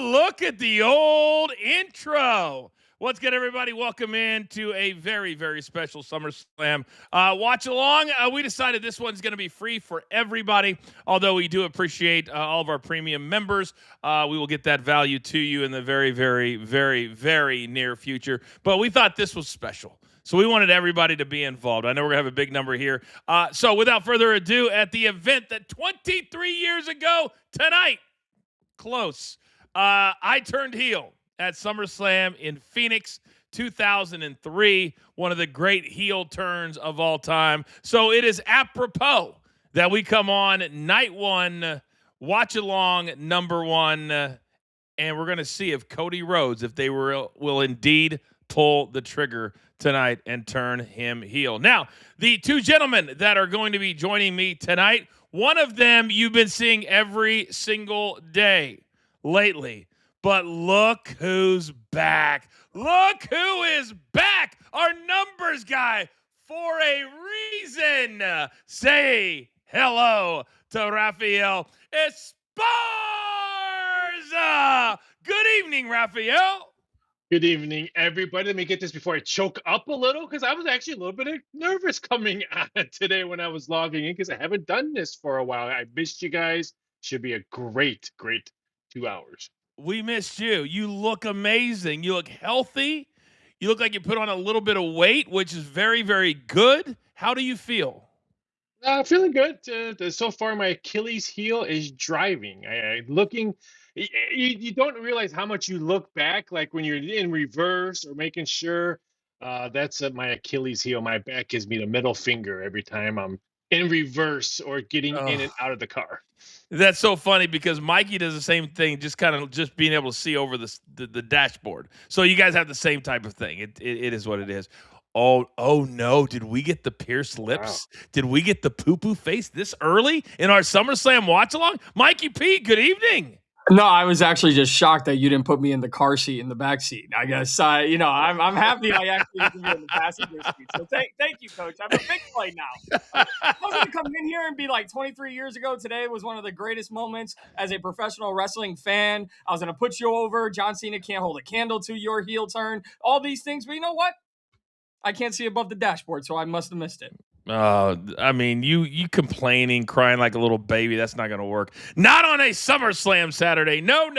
look at the old intro. What's good, everybody? Welcome in to a very, very special SummerSlam watch along. We decided this one's going to be free for everybody, although we do appreciate all of our premium members. We will get that value to you in the very, very, very, very near future. But we thought this was special, so we wanted everybody to be involved. I know we're going to have a big number here. So without further ado, at the event that 23 years ago tonight, close, I turned heel at SummerSlam in Phoenix 2003, one of the great heel turns of all time. So it is apropos that we come on night one, watch along number one, and we're going to see if Cody Rhodes, if they will indeed pull the trigger tonight and turn him heel. Now, the two gentlemen that are going to be joining me tonight, one of them you've been seeing every single day lately. But look who's back. Look who is back. Our numbers guy for a reason. Say hello to Rafael Esparza. Good evening, Rafael. Good evening, everybody. Let me get this before I choke up a little, because I was actually a little bit nervous coming on today when I was logging in, because I haven't done this for a while. I missed you guys. Should be a great 2 hours. We missed you. You look amazing. You look healthy. You look like you put on a little bit of weight, which is very, very good. How do you feel? Feeling good. So far, my Achilles heel is driving. Looking. You don't realize how much you look back, like when you're in reverse or making sure. That's my Achilles heel. My back gives me the middle finger every time I'm in reverse or getting in and out of the car. That's so funny because Mikey does the same thing, just being able to see over the dashboard. So you guys have the same type of thing. It is what it is. Oh no! Did we get the pierced lips? Wow. Did we get the poo-poo face this early in our SummerSlam watch along? Mikey P, good evening. No, I was actually just shocked that you didn't put me in the car seat in the back seat. I guess I'm happy I actually didn't be in the passenger seat. So thank you, Coach. I'm a big play now. I was going to come in here and be like 23 years ago. Today was one of the greatest moments as a professional wrestling fan. I was going to put you over. John Cena can't hold a candle to your heel turn. All these things, but you know what? I can't see above the dashboard, so I must have missed it. I mean, you complaining, crying like a little baby, that's not going to work. Not on a SummerSlam Saturday. No.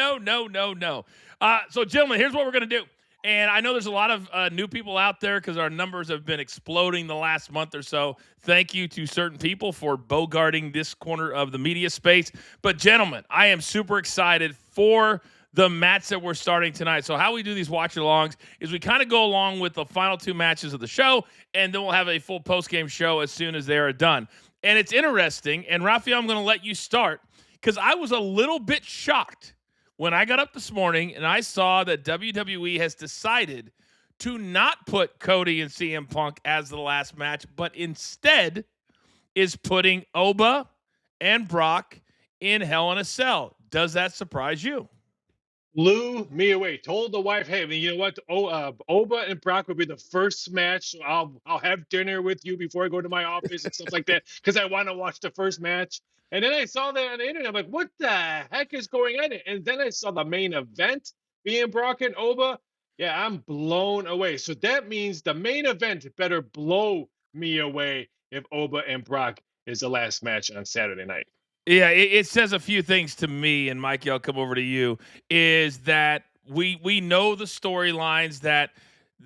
So, gentlemen, here's what we're going to do. And I know there's a lot of new people out there because our numbers have been exploding the last month or so. Thank you to certain people for bogarting this corner of the media space. But, gentlemen, I am super excited for the match that we're starting tonight. So how we do these watch-alongs is we kind of go along with the final two matches of the show, and then we'll have a full post-game show as soon as they are done. And it's interesting, and Rafael, I'm going to let you start, because I was a little bit shocked when I got up this morning and I saw that WWE has decided to not put Cody and CM Punk as the last match, but instead is putting Oba and Brock in Hell in a Cell. Does that surprise you? Blew me away. Told the wife, hey, you know what? Oba and Brock will be the first match. So I'll have dinner with you before I go to my office and stuff like that, because I want to watch the first match. And then I saw that on the internet. I'm like, what the heck is going on? And then I saw the main event being Brock and Oba. Yeah, I'm blown away. So that means the main event better blow me away if Oba and Brock is the last match on Saturday night. Yeah, it says a few things to me, and Mikey, I'll come over to you, is that we know the storylines that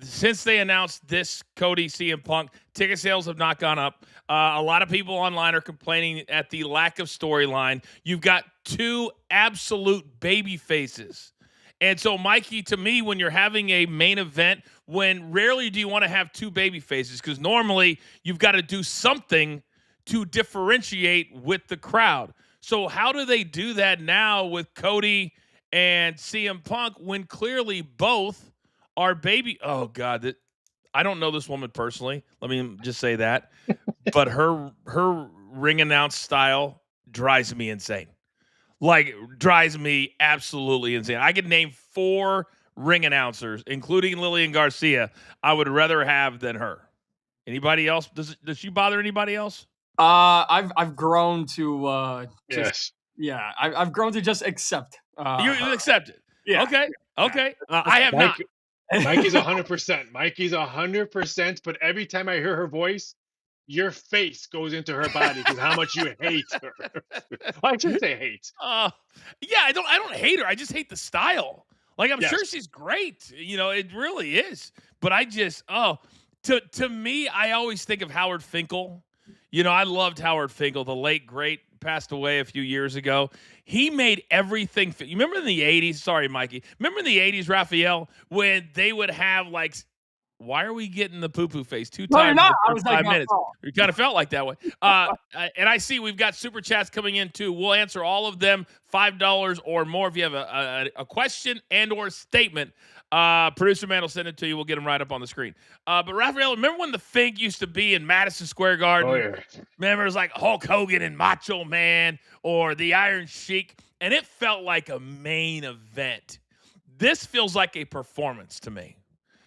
since they announced this Cody CM Punk, ticket sales have not gone up. A lot of people online are complaining at the lack of storyline. You've got two absolute baby faces. And so, Mikey, to me, when you're having a main event, when rarely do you want to have two baby faces, because normally you've got to do something to differentiate with the crowd. So how do they do that now with Cody and CM Punk when clearly both are baby? Oh, God. I don't know this woman personally. Let me just say that. But her ring announce style drives me insane. Like, drives me absolutely insane. I could name 4 ring announcers, including Lillian Garcia, I would rather have than her. Anybody else? Does she bother anybody else? I've grown to yes. Yeah, I've grown to just accept. You accept it. Yeah. Okay. I have not. Mikey's 100%. Mikey's 100%. But every time I hear her voice, your face goes into her body because how much you hate her. Well, I shouldn't say hate. Yeah, I don't hate her. I just hate the style. Like, I'm sure Yes. she's great. You know, it really is. But I just to me, I always think of Howard Finkel. You know, I loved Howard Finkel, the late great, passed away a few years ago. He made everything fit. You remember in the 80s? Sorry, Mikey. Remember in the 80s, Raphael, when they would have like, why are we getting the poo-poo face two No, you're times not. in I was 5 like, minutes? oh. It kind of felt like that way. And I see we've got super chats coming in too. We'll answer all of them, $5 or more. If you have a question and or statement, producer man will send it to you. We'll get them right up on the screen. But Raphael, remember when the Fink used to be in Madison Square Garden? Oh, yeah. Remember, it was like Hulk Hogan and Macho Man or the Iron Sheik, and it felt like a main event. This feels like a performance to me.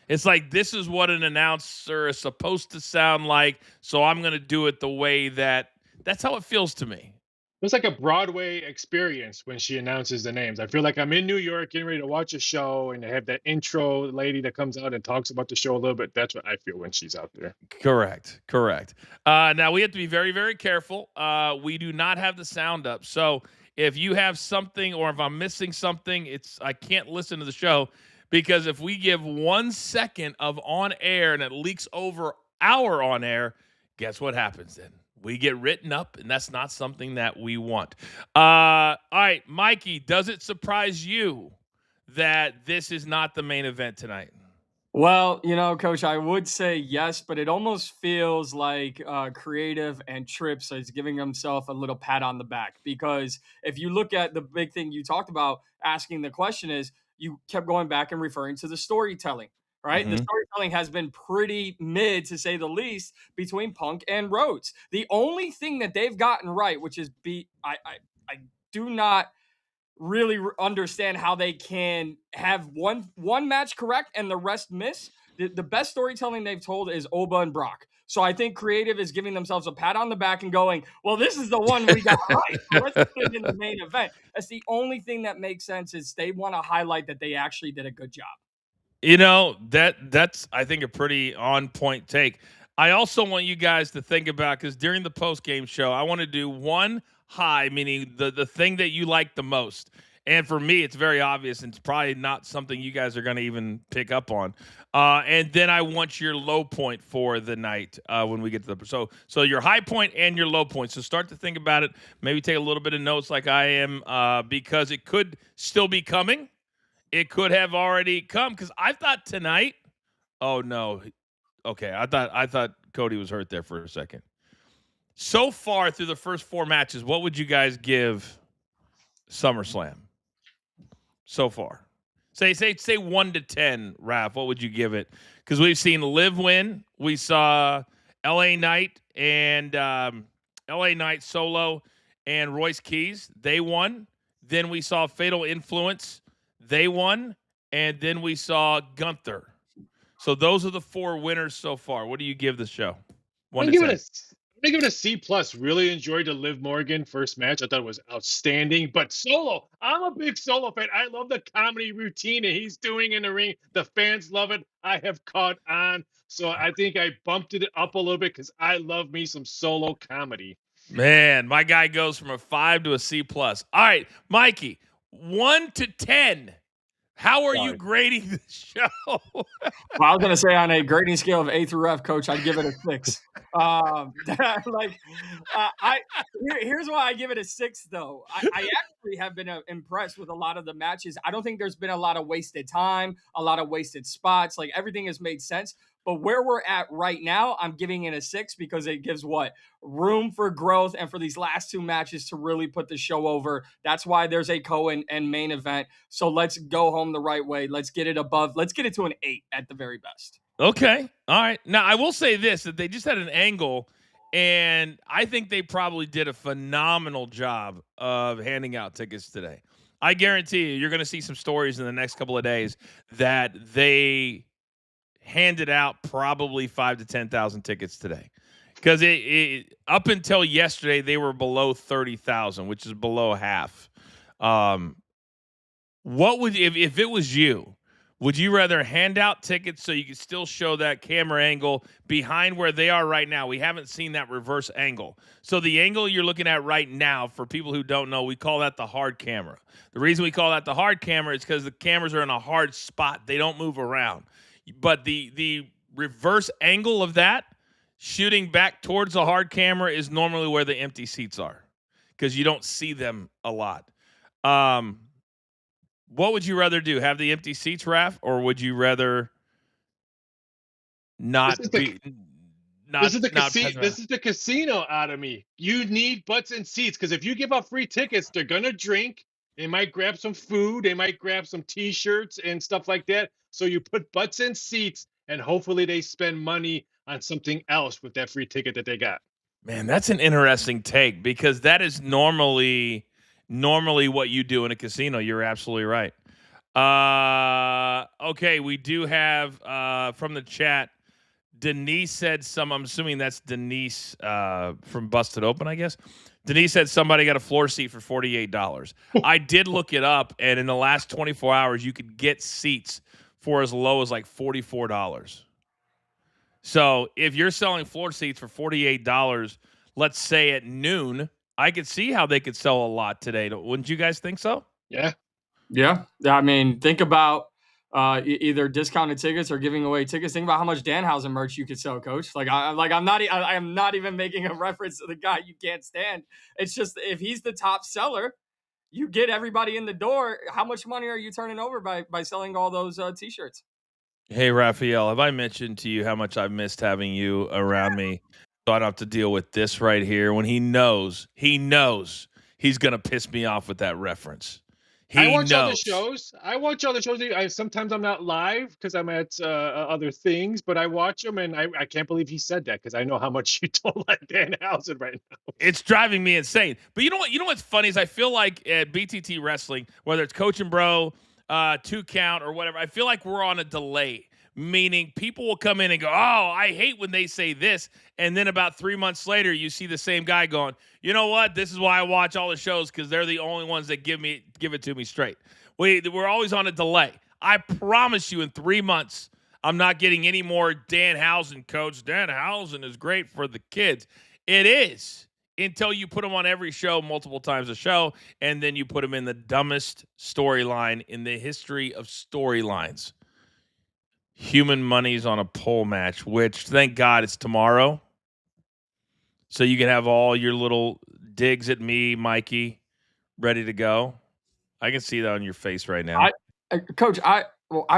It's like, this is what an announcer is supposed to sound like, so I'm going to do it the way that's how it feels to me. It's like a Broadway experience when she announces the names. I feel like I'm in New York getting ready to watch a show, and they have that intro lady that comes out and talks about the show a little bit. That's what I feel when she's out there. Correct. Now, we have to be very, very careful. We do not have the sound up. So if you have something or if I'm missing something, I can't listen to the show. Because if we give 1 second of on air and it leaks over our on air, guess what happens then? We get written up, and that's not something that we want. All right, Mikey, does it surprise you that this is not the main event tonight? Well, you know, Coach, I would say yes, but it almost feels like Creative and Trips is giving himself a little pat on the back. Because if you look at the big thing you talked about, asking the question is, you kept going back and referring to the storytelling, right? Mm-hmm. The storytelling has been pretty mid, to say the least, between Punk and Rhodes. The only thing that they've gotten right, which is I do not really understand how they can have one match correct and the rest miss. The best storytelling they've told is Oba and Brock. So I think Creative is giving themselves a pat on the back and going, well, this is the one we got right. So let's put it in the main event. That's the only thing that makes sense, is they want to highlight that they actually did a good job. You know, that's I think a pretty on point take. I also want you guys to think about, because during the post game show, I want to do one high, meaning the thing that you like the most. And for me, it's very obvious, and it's probably not something you guys are going to even pick up on. And then I want your low point for the night when we get to the so your high point and your low point. So start to think about it. Maybe take a little bit of notes like I am, because it could still be coming. It could have already come, because I thought tonight. Oh no, okay. I thought Cody was hurt there for a second. So far through the first 4 matches, what would you guys give SummerSlam? So far, say 1 to 10, Raph. What would you give it? Because we've seen Liv win. We saw LA Knight and LA Knight Solo and Royce Keys. They won. Then we saw Fatal Influence. They won. And then we saw Gunther. So those are the 4 winners so far. What do you give the show? I'm gonna give it a C plus. Really enjoyed the Liv Morgan first match. I thought it was outstanding. But Solo, I'm a big Solo fan. I love the comedy routine that he's doing in the ring. The fans love it. I have caught on. So I think I bumped it up a little bit because I love me some Solo comedy. Man, my guy goes from a 5 to a C plus. All right, Mikey, 1 to 10. How are you grading the show? Well, I was going to say, on a grading scale of A through F, Coach, I'd give it a 6. Here's why I give it a 6, though. I actually have been impressed with a lot of the matches. I don't think there's been a lot of wasted time, a lot of wasted spots. Like, everything has made sense. But where we're at right now, I'm giving it a 6 because it gives room for growth and for these last 2 matches to really put the show over. That's why there's a and main event. So let's go home the right way. Let's get it above. Let's get it to an 8 at the very best. Okay. All right. Now, I will say this, that they just had an angle, and I think they probably did a phenomenal job of handing out tickets today. I guarantee you're going to see some stories in the next couple of days that they handed out probably 5,000 to 10,000 tickets today, because it up until yesterday they were below 30,000, which is below half. What would if it was you? Would you rather hand out tickets so you could still show that camera angle behind where they are right now? We haven't seen that reverse angle. So the angle you're looking at right now, for people who don't know, we call that the hard camera. The reason we call that the hard camera is because the cameras are in a hard spot. They don't move around. But the reverse angle of that, shooting back towards the hard camera, is normally where the empty seats are because you don't see them a lot. What would you rather do? Have the empty seats, Raph, or would you rather not be not This is the not casino. This is the casino out of me. You need butts and seats because if you give out free tickets, they're gonna drink. They might grab some food. They might grab some T-shirts and stuff like that. So you put butts in seats, and hopefully they spend money on something else with that free ticket that they got. Man, that's an interesting take because that is normally what you do in a casino. You're absolutely right. Okay, we do have from the chat. Denise said I'm assuming that's Denise from Busted Open, I guess. Denise said somebody got a floor seat for $48. I did look it up, and in the last 24 hours, you could get seats for as low as like $44. So if you're selling floor seats for $48, let's say at noon, I could see how they could sell a lot today. Wouldn't you guys think so? Yeah. Yeah. I mean, think about either discounted tickets or giving away tickets. Think about how much Danhausen merch you could sell, Coach. I'm not even making a reference to the guy you can't stand. It's just if he's the top seller, you get everybody in the door. How much money are you turning over by selling all those T-shirts? Hey, Rafael, have I mentioned to you how much I've missed having you around me so I don't have to deal with this right here when he knows he's going to piss me off with that reference. I watch all the shows. Sometimes I'm not live because I'm at other things, but I watch them, and I can't believe he said that because I know how much you don't like Danhausen right now. It's driving me insane. But you know what? You know what's funny is I feel like at BTT Wrestling, whether it's Coach and Bro, 2 Count, or whatever, I feel like we're on a delay. Meaning people will come in and go, oh, I hate when they say this. And then about 3 months later, you see the same guy going, you know what? This is why I watch all the shows because they're the only ones that give it to me straight. We're always on a delay. I promise you in 3 months, I'm not getting any more Danhausen, Coach. Danhausen is great for the kids. It is until you put them on every show multiple times a show, and then you put them in the dumbest storyline in the history of storylines. Human Money's on a pole match, which thank God it's tomorrow. So you can have all your little digs at me, Mikey, ready to go. I can see that on your face right now. Coach, I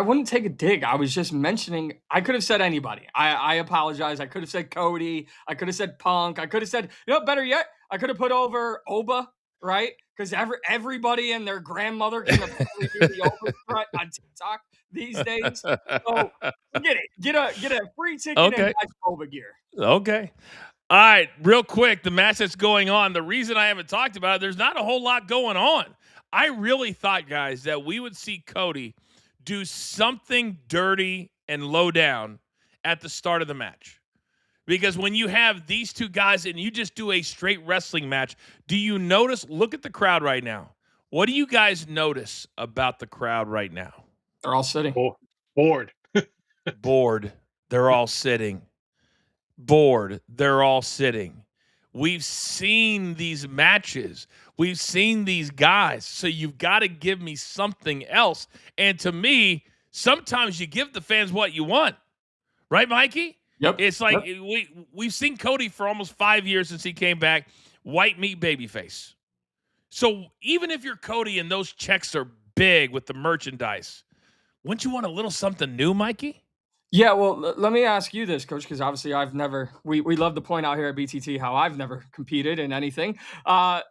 wouldn't take a dig. I was just mentioning, I could have said anybody. I apologize. I could have said Cody. I could have said Punk. I could have said, better yet, I could have put over Oba, right? Because everybody and their grandmother can apparently do the Oba strut on TikTok these days. So get a free ticket and buy Oba gear. Okay. All right, real quick, the match that's going on. The reason I haven't talked about it, there's not a whole lot going on. I really thought, guys, that we would see Cody do something dirty and low down at the start of the match. Because when you have these two guys and you just do a straight wrestling match, do you notice? Look at the crowd right now. What do you guys notice about the crowd right now? They're all sitting. Bored. Bored. They're all sitting. Bored. They're all sitting. We've seen these matches. We've seen these guys. So you've got to give me something else. And to me, sometimes you give the fans what you want. Right, Mikey? Yep. It's like we've seen Cody for almost 5 years since he came back, white meat babyface. So even if you're Cody and those checks are big with the merchandise, wouldn't you want a little something new, Mikey? Yeah, well, let me ask you this, Coach, because obviously I've never, we love to point out here at BTT how I've never competed in anything. Why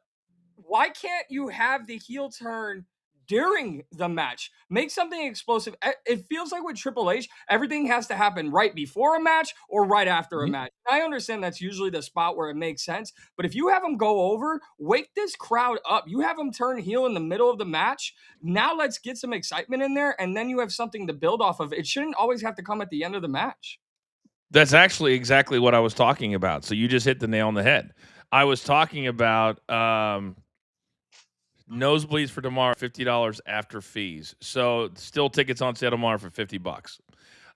can't you have the heel turn during the match? Make something explosive. It feels like with Triple H, everything has to happen right before a match or right after a match. I understand that's usually the spot where it makes sense, but if you have them go over, wake this crowd up. You have them turn heel in the middle of the match. Now let's get some excitement in there, and then you have something to build off of. It shouldn't always have to come at the end of the match. That's actually exactly what I was talking about. So you just hit the nail on the head. I was talking about Nosebleeds for tomorrow, $50 after fees. So still tickets on sale tomorrow for $50.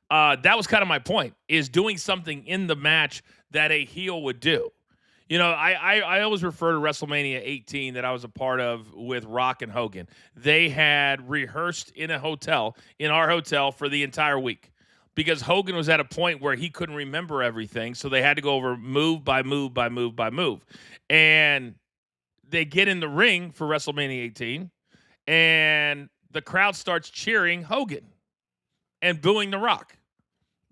That was kind of my point, is doing something in the match that a heel would do. You know, I always refer to WrestleMania 18 that I was a part of with Rock and Hogan. They had rehearsed in our hotel for the entire week because Hogan was at a point where he couldn't remember everything. So they had to go over move by move by move by move. And they get in the ring for WrestleMania 18 and the crowd starts cheering Hogan and booing The Rock.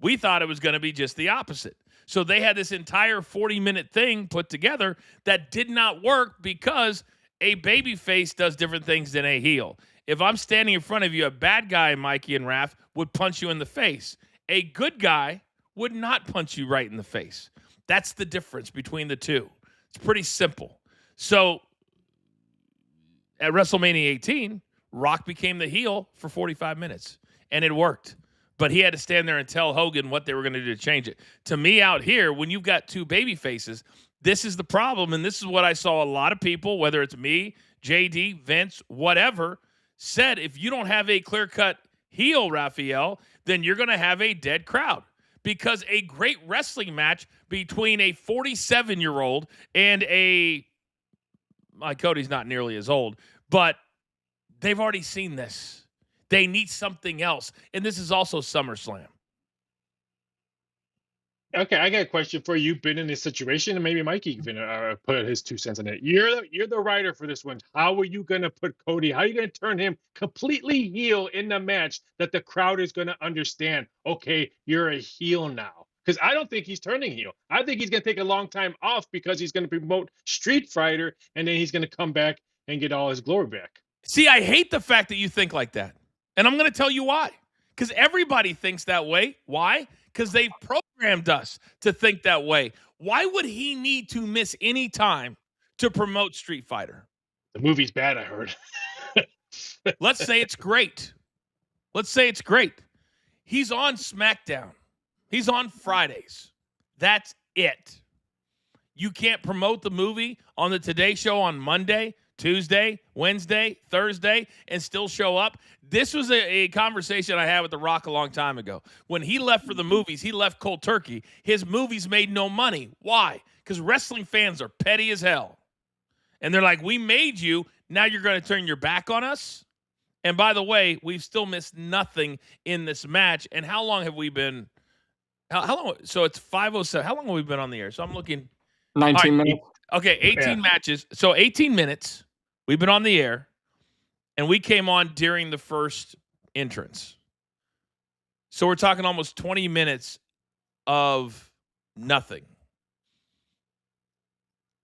We thought it was going to be just the opposite. So they had this entire 40-minute thing put together that did not work because a babyface does different things than a heel. If I'm standing in front of you, a bad guy, Mikey and Raph, would punch you in the face. A good guy would not punch you right in the face. That's the difference between the two. It's pretty simple. So at WrestleMania 18, Rock became the heel for 45 minutes, and it worked. But he had to stand there and tell Hogan what they were going to do to change it. To me out here, when you've got two baby faces, this is the problem. And this is what I saw a lot of people, whether it's me, JD, Vince, whatever, said, if you don't have a clear-cut heel, Rafael, then you're going to have a dead crowd. Because a great wrestling match between a 47-year-old and Cody's not nearly as old, but they've already seen this. They need something else. And this is also SummerSlam. Okay, I got a question for you. You've been in this situation, and maybe Mikey can put his 2 cents on it. You're the writer for this one. How are you going to put Cody? How are you going to turn him completely heel in the match that the crowd is going to understand? Okay, you're a heel now. Because I don't think he's turning heel. I think he's going to take a long time off because he's going to promote Street Fighter, and then he's going to come back and get all his glory back. See, I hate the fact that you think like that. And I'm going to tell you why. Because everybody thinks that way. Why? Because they've programmed us to think that way. Why would he need to miss any time to promote Street Fighter? The movie's bad, I heard. Let's say it's great. He's on SmackDown. He's on Fridays. That's it. You can't promote the movie on the Today Show on Monday, Tuesday, Wednesday, Thursday, and still show up. This was a conversation I had with The Rock a long time ago. When he left for the movies, he left cold turkey. His movies made no money. Why? Because wrestling fans are petty as hell. And they're like, we made you, now you're going to turn your back on us? And by the way, we've still missed nothing in this match. And how long have we been? How long? So it's 5:07. How long have we been on the air? So I'm looking. 19 minutes. Okay, 18 matches. So 18 minutes. We've been on the air, and we came on during the first entrance. So we're talking almost 20 minutes of nothing.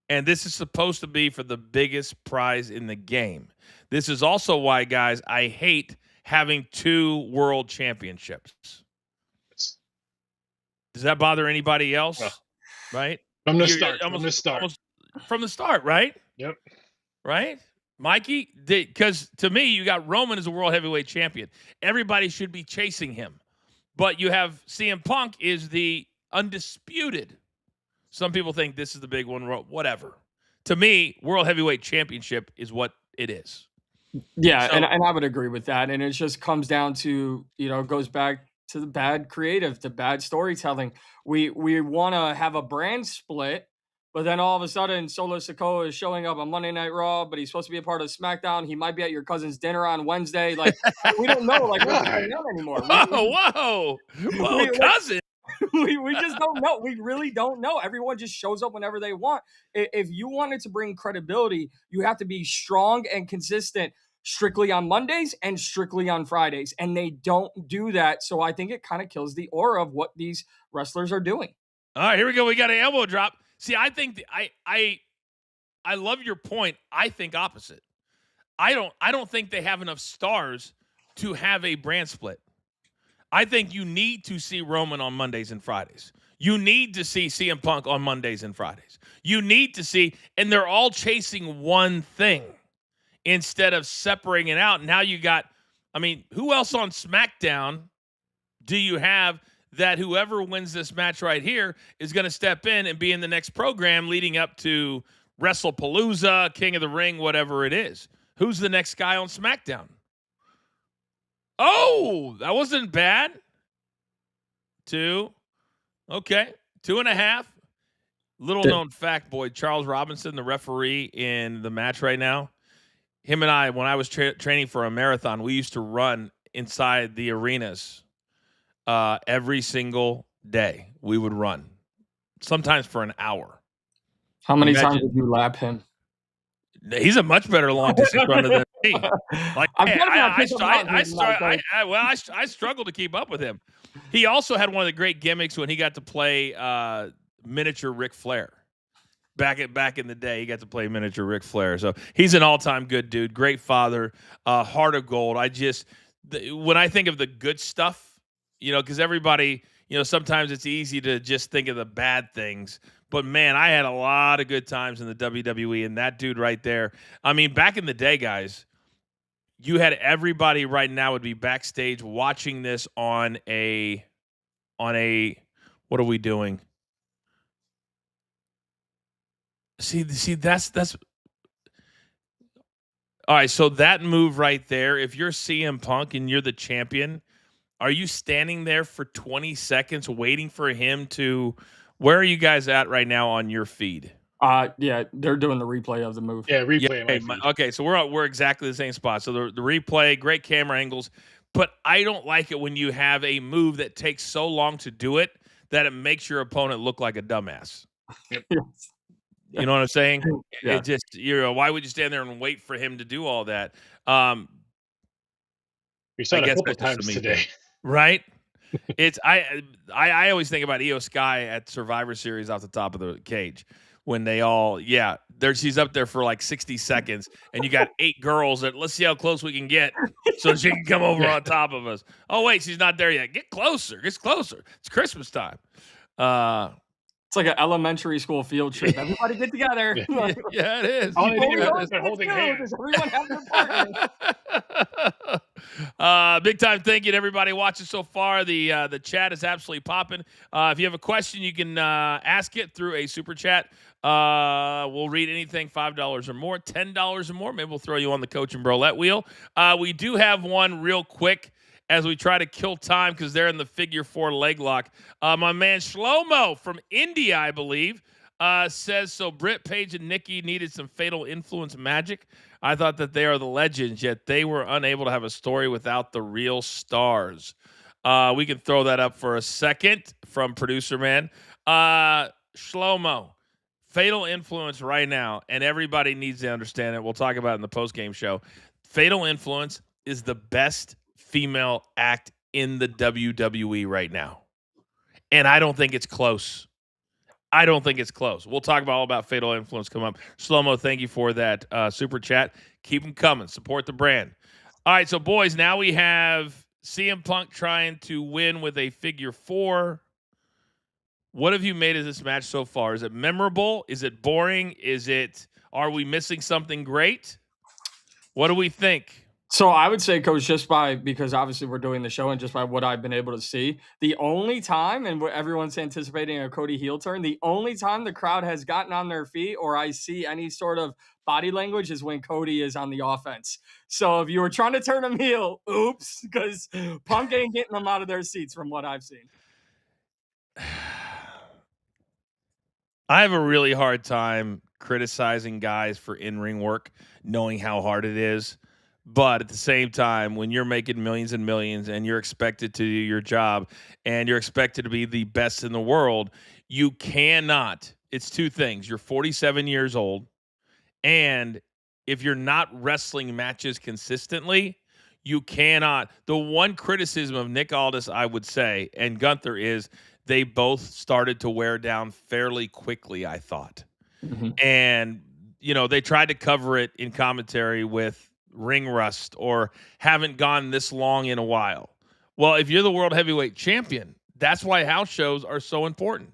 And this is supposed to be for the biggest prize in the game. This is also why, guys, I hate having 2 world championships. Does that bother anybody else? Right? From the start. From the start, right? Yep. Right? Mikey, because to me, you got Roman as a world heavyweight champion. Everybody should be chasing him. But you have CM Punk is the undisputed. Some people think this is the big one, whatever. To me, world heavyweight championship is what it is. Yeah, and I would agree with that. And it just comes down to, it goes back to the bad creative, the bad storytelling. We want to have a brand split, but then all of a sudden Solo Sikoa is showing up on Monday Night Raw, but he's supposed to be a part of SmackDown. He might be at your cousin's dinner on Wednesday. Like, we don't know what's going on anymore. Whoa, cousin. We just don't know. We really don't know. Everyone just shows up whenever they want. If you wanted to bring credibility, you have to be strong and consistent strictly on Mondays and strictly on Fridays. And they don't do that. So I think it kind of kills the aura of what these wrestlers are doing. All right, here we go. We got an elbow drop. See, I think I love your point. I think opposite. I don't think they have enough stars to have a brand split. I think you need to see Roman on Mondays and Fridays. You need to see CM Punk on Mondays and Fridays. You need to see, and they're all chasing one thing instead of separating it out. Now you got, who else on SmackDown do you have that whoever wins this match right here is going to step in and be in the next program leading up to WrestlePalooza, King of the Ring, whatever it is? Who's the next guy on SmackDown? Oh, that wasn't bad. 2. Okay. 2.5. Little known fact, boy, Charles Robinson, the referee in the match right now, him and I, when I was training for a marathon, we used to run inside the arenas every single day. We would run, sometimes for an hour. How many times did you lap him? He's a much better long distance runner than me. Like, I struggle to keep up with him. He also had one of the great gimmicks when he got to play miniature Ric Flair. Back in the day, he got to play miniature Ric Flair. So he's an all-time good dude, great father, heart of gold. When I think of the good stuff, because everybody, sometimes it's easy to just think of the bad things. But, man, I had a lot of good times in the WWE, and that dude right there. I mean, back in the day, guys, you had everybody right now would be backstage watching this on a what are we doing? See, that's all right. So that move right there, if you're CM Punk and you're the champion, are you standing there for 20 seconds waiting for him to? Where are you guys at right now on your feed? Yeah, they're doing the replay of the move. Yeah, replay. Yeah, okay, so we're exactly the same spot. So the replay, great camera angles, but I don't like it when you have a move that takes so long to do it that it makes your opponent look like a dumbass. Yes. You know what I'm saying? Yeah. It just why would you stand there and wait for him to do all that? We saw it a couple times today, right? It's I always think about Io Sky at Survivor Series off the top of the cage when they all she's up there for like 60 seconds and you got 8 girls that let's see how close we can get so she can come over on top of us. Oh wait, she's not there yet. Get closer. It's Christmas time. It's like an elementary school field trip. Everybody get together. Yeah, it is. All they do is they're holding hands. Everyone have their partner. Big time thank you to everybody watching so far. The chat is absolutely popping. If you have a question, you can ask it through a super chat. We'll read anything $5 or more, $10 or more. Maybe we'll throw you on the Coach and Brolette wheel. We do have one real quick as we try to kill time because they're in the figure 4 leg lock. My man Shlomo from India, I believe, says, so Britt, Paige, and Nikki needed some fatal influence magic. I thought that they are the legends, yet they were unable to have a story without the real stars. We can throw that up for a second from Producer Man. Shlomo, fatal influence right now, and everybody needs to understand it. We'll talk about it in the post-game show. Fatal influence is the best female act in the WWE right now. And I don't think it's close. We'll talk all about Fatal Influence come up. Shlomo, thank you for that super chat. Keep them coming. Support the brand. All right, so boys, now we have CM Punk trying to win with a figure 4. What have you made of this match so far? Is it memorable? Is it boring? Are we missing something great? What do we think? So I would say, Coach, because obviously we're doing the show and just by what I've been able to see, the only time, and what everyone's anticipating a Cody heel turn, the only time the crowd has gotten on their feet or I see any sort of body language is when Cody is on the offense. So if you were trying to turn him heel, oops, because Punk ain't getting them out of their seats from what I've seen. I have a really hard time criticizing guys for in-ring work, knowing how hard it is. But at the same time, when you're making millions and millions and you're expected to do your job and you're expected to be the best in the world, you cannot. It's 2 things. You're 47 years old, and if you're not wrestling matches consistently, you cannot. The one criticism of Nick Aldis, I would say, and Gunther is they both started to wear down fairly quickly, I thought. Mm-hmm. And, they tried to cover it in commentary with ring rust or haven't gone this long in a while. Well, if you're the world heavyweight champion, that's why house shows are so important.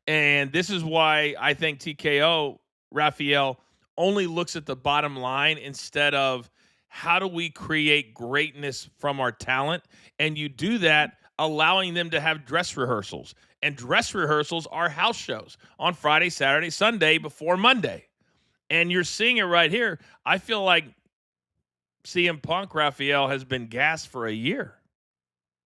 And this is why I think TKO, Rafael, only looks at the bottom line instead of how do we create greatness from our talent? And you do that allowing them to have dress rehearsals. And dress rehearsals are house shows on Friday, Saturday, Sunday before Monday. And you're seeing it right here. I feel like CM Punk, Rafael, has been gassed for a year.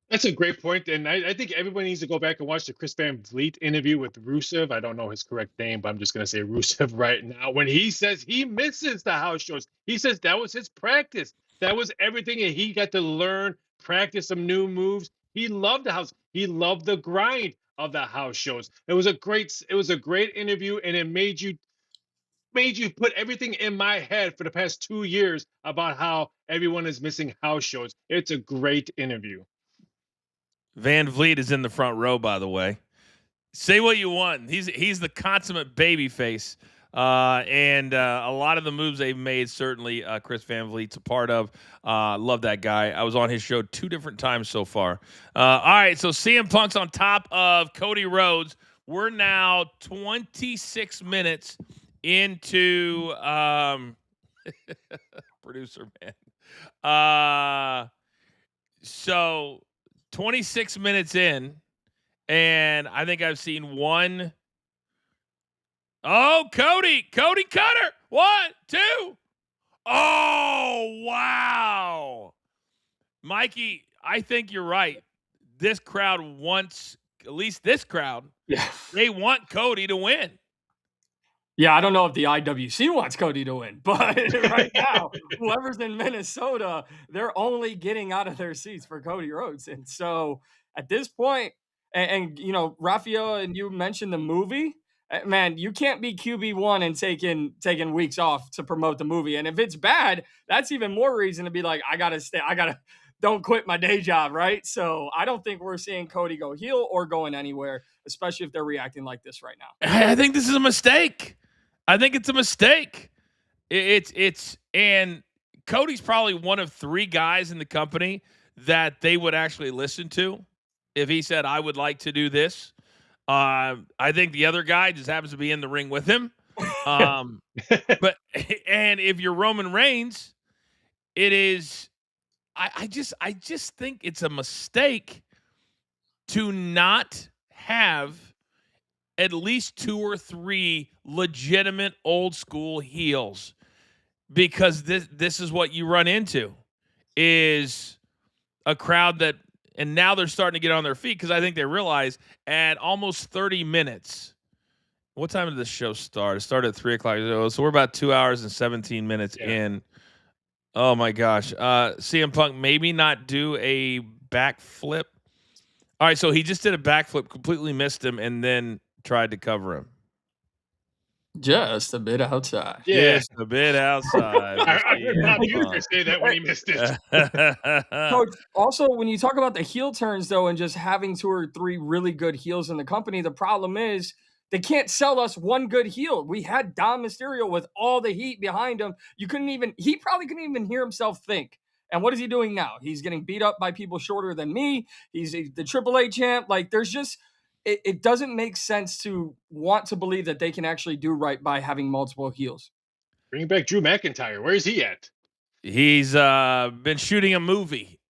That's a great point, and I think everybody needs to go back and watch the Chris Van Vliet interview with Rusev. I don't know his correct name, but I'm just going to say Rusev right now. When he says he misses the house shows, he says that was his practice. That was everything, and he got to learn, practice some new moves. He loved the house. He loved the grind of the house shows. It was a great interview, and it made you put everything in my head for the past 2 years about how everyone is missing house shows. It's a great interview. Van Vliet is in the front row, by the way. Say what you want. He's the consummate baby face. And a lot of the moves they've made, certainly Chris Van Vliet's a part of. Love that guy. I was on his show 2 different times so far. All right, so CM Punk's on top of Cody Rhodes. We're now 26 minutes into producer man. So 26 minutes in, and I think I've seen one. Oh, Cody Cutter. 1, 2. Oh, wow. Mikey, I think you're right. This crowd wants, at least this crowd, they want Cody to win. Yeah, I don't know if the IWC wants Cody to win, but right now, whoever's in Minnesota, they're only getting out of their seats for Cody Rhodes. And so at this point, and you know, Rafael, and you mentioned the movie, man, you can't be QB1 and taking weeks off to promote the movie. And if it's bad, that's even more reason to be like, don't quit my day job, right? So I don't think we're seeing Cody go heel or going anywhere, especially if they're reacting like this right now. I think this is a mistake. I think it's a mistake. And Cody's probably one of 3 guys in the company that they would actually listen to if he said, I would like to do this. I think the other guy just happens to be in the ring with him. But if you're Roman Reigns, it is. I just think it's a mistake to not have at least 2 or 3 legitimate old school heels, because this is what you run into, is a crowd that, and now they're starting to get on their feet, because I think they realize at almost 30 minutes. What time did this show start? It started at 3 o'clock. So we're about 2 hours and 17 minutes in. Oh my gosh. CM Punk maybe not do a backflip. All right, so he just did a backflip, completely missed him, and then tried to cover him. Just a bit outside. Yeah. Just a bit outside. I heard Bob Uecker say that when he missed it. Coach, also, when you talk about the heel turns, though, and just having 2 or 3 really good heels in the company, the problem is they can't sell us one good heel. We had Dom Mysterio with all the heat behind him. He probably couldn't even hear himself think. And what is he doing now? He's getting beat up by people shorter than me. He's the AAA champ. Like, there's just... It doesn't make sense to want to believe that they can actually do right by having multiple heels. Bring back Drew McIntyre. Where is he at? He's been shooting a movie.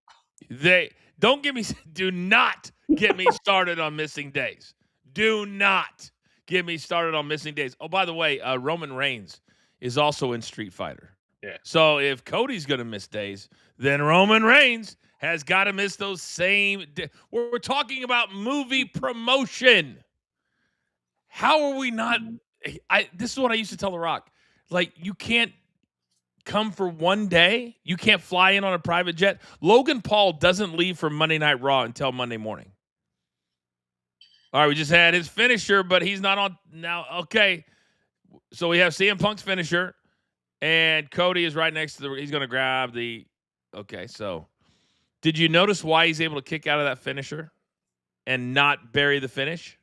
Do not get me started on missing days. Do not get me started on missing days. Oh, by the way, Roman Reigns is also in Street Fighter. Yeah. So if Cody's going to miss days, then Roman Reigns has got to miss those same days. We're talking about movie promotion. How are we not? This is what I used to tell The Rock. Like, you can't come for one day. You can't fly in on a private jet. Logan Paul doesn't leave for Monday Night Raw until Monday morning. All right, we just had his finisher, but he's not on now. Okay, so we have CM Punk's finisher, and Cody is right next to he's going to grab the. Okay, so did you notice why he's able to kick out of that finisher and not bury the finish?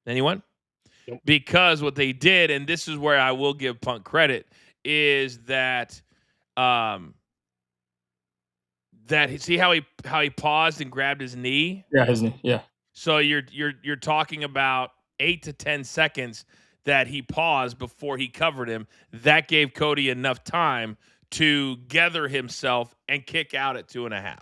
Anyone? Nope. Because what they did, and this is where I will give Punk credit, is that see how he paused and grabbed his knee? Yeah, his knee. Yeah. So you're talking about 8 to 10 seconds that he paused before he covered him. That gave Cody enough time to gather himself and kick out at 2.5.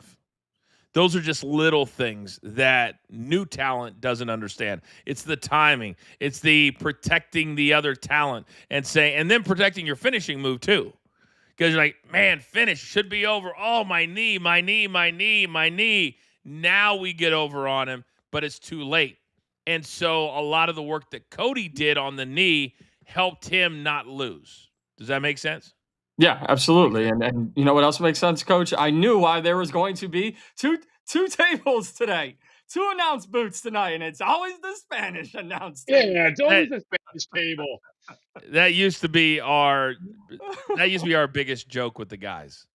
Those are just little things that new talent doesn't understand. It's the timing. It's the protecting the other talent and then protecting your finishing move too. because you're like, man, finish should be over. Oh, my knee, my knee, my knee, my knee. Now we get over on him, but it's too late. And so a lot of the work that Cody did on the knee helped him not lose. Does that make sense? Yeah, absolutely. And you know what else makes sense, Coach? I knew why there was going to be two tables today, 2 announced booths tonight, and it's always the Spanish announced table. Yeah, it's always the Spanish table. That used to be our biggest joke with the guys.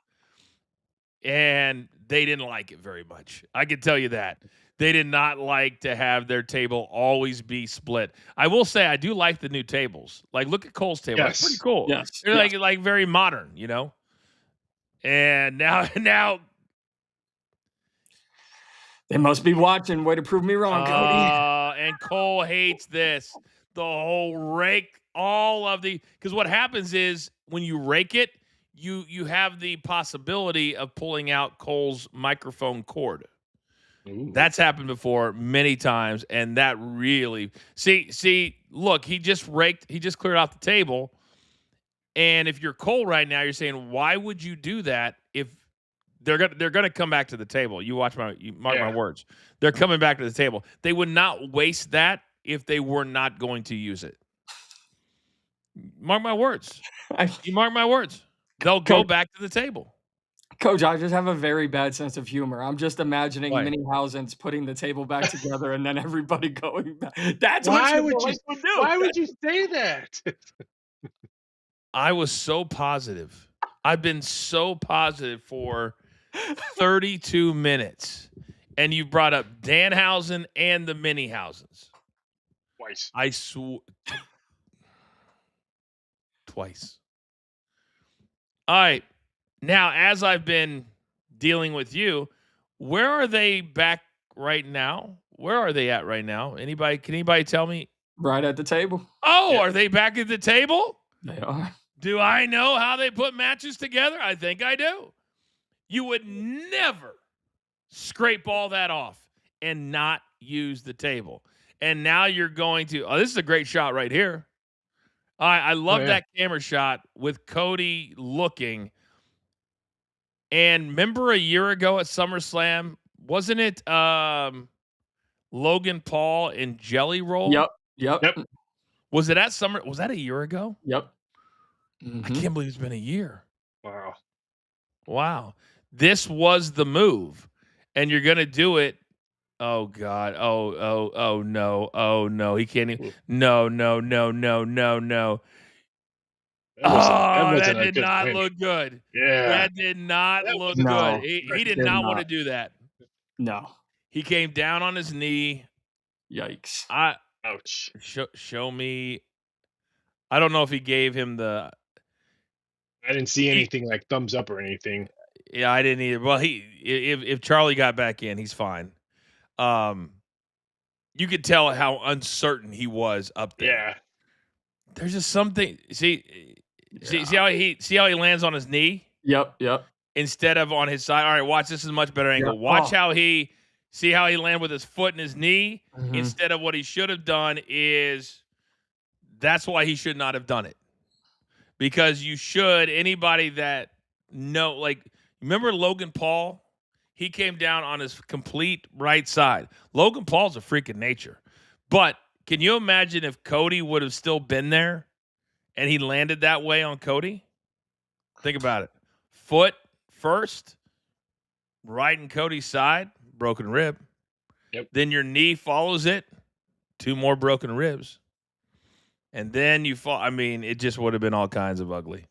And they didn't like it very much. I can tell you that. They did not like to have their table always be split. I will say I do like the new tables. Like, look at Cole's table. That's pretty cool. Yes. They're like very modern, you know? And now they must be watching. Way to prove me wrong, Cody. And Cole hates this. The whole rake, because what happens is when you rake it, you have the possibility of pulling out Cole's microphone cord. Ooh. That's happened before many times, and that really look, he just cleared off the table. And if you're Cole right now, you're saying, why would you do that if they're gonna come back to the table? Mark my words. They're coming back to the table. They would not waste that if they were not going to use it. Mark my words. You mark my words. They'll go back to the table. Coach, I just have a very bad sense of humor. I'm just imagining Minniehausens putting the table back together and then everybody going back. That's what you would do. Why would you say that? I was so positive. I've been so positive for 32 minutes. And you brought up Danhausen and the Minniehausens. Twice. I swear. Twice. All right. Now, as I've been dealing with you, where are they back right now? Where are they at right now? Can anybody tell me? Right at the table. Oh, Are they back at the table? They are. Do I know how they put matches together? I think I do. You would never scrape all that off and not use the table. And now you're going to, this is a great shot right here. I love that camera shot with Cody looking. And remember a year ago at SummerSlam, wasn't it Logan Paul and Jelly Roll? Yep. Was it at Summer? Was that a year ago? Yep. I can't believe it's been a year. Wow. This was the move. And you're going to do it. Oh, God. Oh, no. Oh, no. He can't even. No. That did not look good. Yeah. That did not look good. He did not want to do that. No. He came down on his knee. Yikes. Ouch. Show me. I don't know if he gave him the. I didn't see anything like thumbs up or anything. Yeah, I didn't either. Well, if Charlie got back in, he's fine. You could tell how uncertain he was up there. Yeah. There's just something. See how he lands on his knee? Yep. Instead of on his side. All right, watch. This is a much better angle. Yep. Watch how he landed with his foot and his knee. Mm-hmm. Instead of what he should have done is, that's why he should not have done it. Because anybody that remember Logan Paul? He came down on his complete right side. Logan Paul's a freak of nature. But can you imagine if Cody would have still been there and he landed that way on Cody? Think about it. Foot first, right in Cody's side, broken rib. Yep. Then your knee follows it, 2 more broken ribs. And then you fall. I mean, it just would have been all kinds of ugly.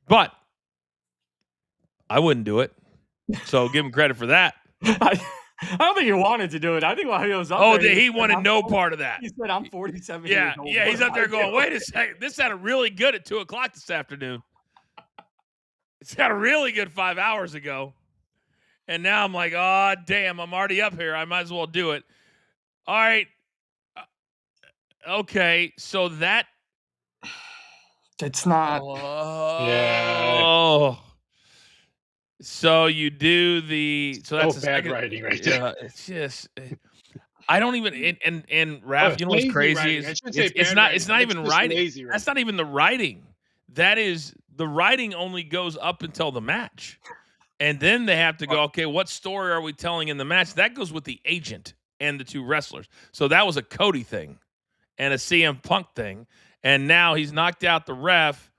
But I wouldn't do it. So give him credit for that. I don't think he wanted to do it. I think while he was up there, he wanted no part of that. He said, I'm 47 years old. Yeah, he's up there going, wait a second. This sounded really good at 2 o'clock this afternoon. It sounded really good 5 hours ago. And now I'm like, oh, damn, I'm already up here. I might as well do it. All right. Okay, so that. It's not. Yeah. So you do the. So that's bad writing right there. Yeah, it's just. I don't even. And Raph, you know what's crazy is it's not even writing. That's not even the writing. That is the writing only goes up until the match. And then they have to go, okay, what story are we telling in the match? That goes with the agent and the two wrestlers. So that was a Cody thing and a CM Punk thing. And now he's knocked out the ref.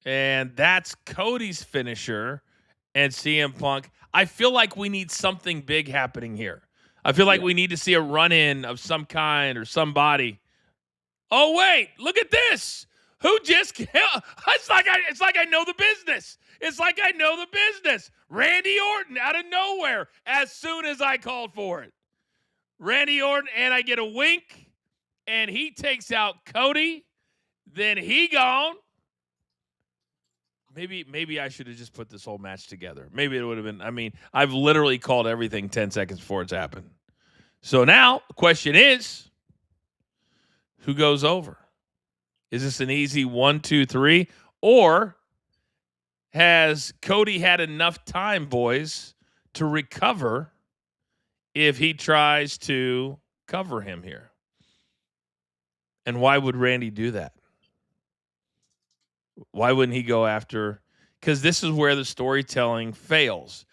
And that's Cody's finisher and CM Punk. I feel like we need something big happening here. I feel like we need to see a run-in of some kind or somebody. Oh, wait, look at this. Who just killed? It's like I know the business. It's like I know the business. Randy Orton out of nowhere as soon as I called for it. Randy Orton, and I get a wink, and he takes out Cody. Then he gone. Maybe I should have just put this whole match together. Maybe it would have been, I mean, I've literally called everything 10 seconds before it's happened. So now the question is, who goes over? Is this an easy 1, 2, 3? Or has Cody had enough time, boys, to recover if he tries to cover him here? And why would Randy do that? Why wouldn't he go after? Because this is where the storytelling fails.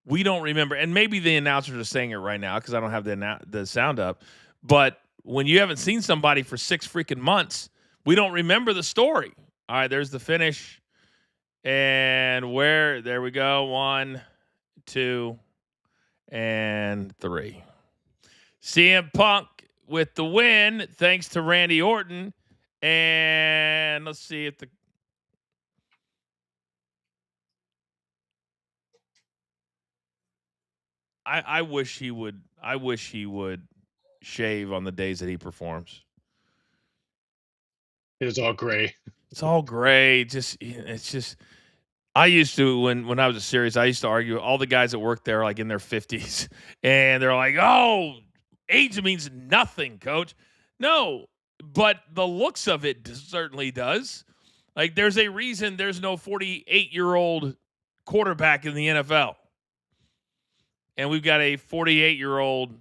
We don't remember, and maybe the announcers are saying it right now because I don't have the sound up, but when you haven't seen somebody for 6 freaking months, we don't remember the story. All right, there's the finish. And there we go. 1, 2, and 3. CM Punk with the win, thanks to Randy Orton. And let's see if I wish he would shave on the days that he performs. It's all gray. It's all gray. It's just. I used to when I was a Sirius, I used to argue all the guys that work there like in their 50s, and they're like, "Oh, age means nothing, coach." No, but the looks of it certainly does. Like, there's a reason there's no 48-year-old quarterback in the NFL, and we've got a 48-year-old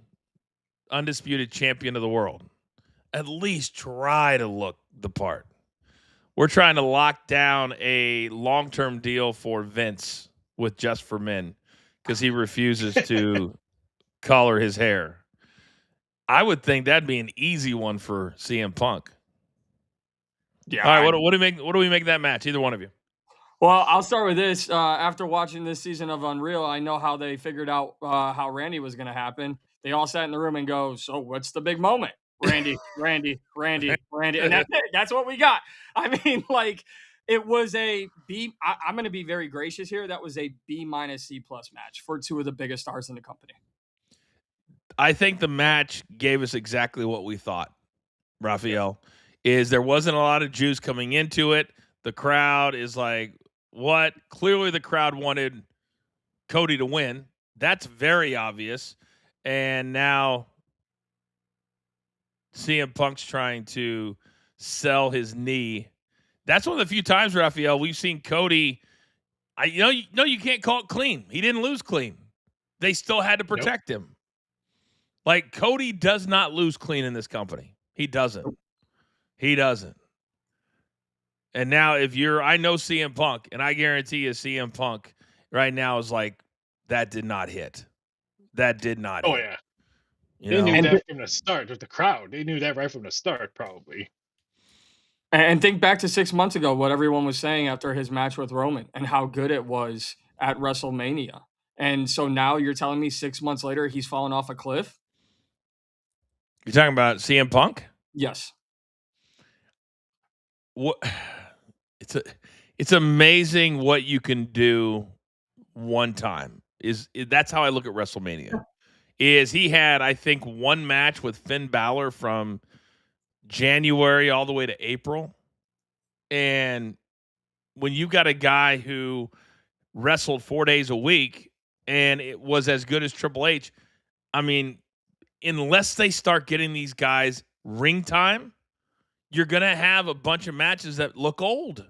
undisputed champion of the world. At least try to look the part. We're trying to lock down a long-term deal for Vince with Just for Men because he refuses to color his hair. I would think that'd be an easy one for CM Punk. Yeah. All right, what do we make that match? Either one of you. Well, I'll start with this. After watching this season of Unreal, I know how they figured out how Randy was going to happen. They all sat in the room and go, "So what's the big moment?" Randy. And that's it. That's what we got. I mean, like, it was a B. I'm going to be very gracious here. That was a B- C+ match for two of the biggest stars in the company. I think the match gave us exactly what we thought, Rafael, is there wasn't a lot of juice coming into it. The crowd is like, what? Clearly the crowd wanted Cody to win. That's very obvious. And now CM Punk's trying to sell his knee. That's one of the few times, Rafael, we've seen Cody. You can't call it clean. He didn't lose clean. They still had to protect him. Like, Cody does not lose clean in this company. He doesn't. And now I know CM Punk, and I guarantee you CM Punk right now is like, that did not hit. That did not hit. Oh, yeah. They knew that from the start with the crowd. They knew that right from the start, probably. And think back to 6 months ago, what everyone was saying after his match with Roman and how good it was at WrestleMania. And so now you're telling me 6 months later he's fallen off a cliff? You're talking about CM Punk? Yes. What? It's amazing what you can do one time. That's how I look at WrestleMania. Is he had, I think, one match with Finn Balor from January all the way to April. And when you got a guy who wrestled 4 days a week and it was as good as Triple H, I mean, unless they start getting these guys ring time, you're going to have a bunch of matches that look old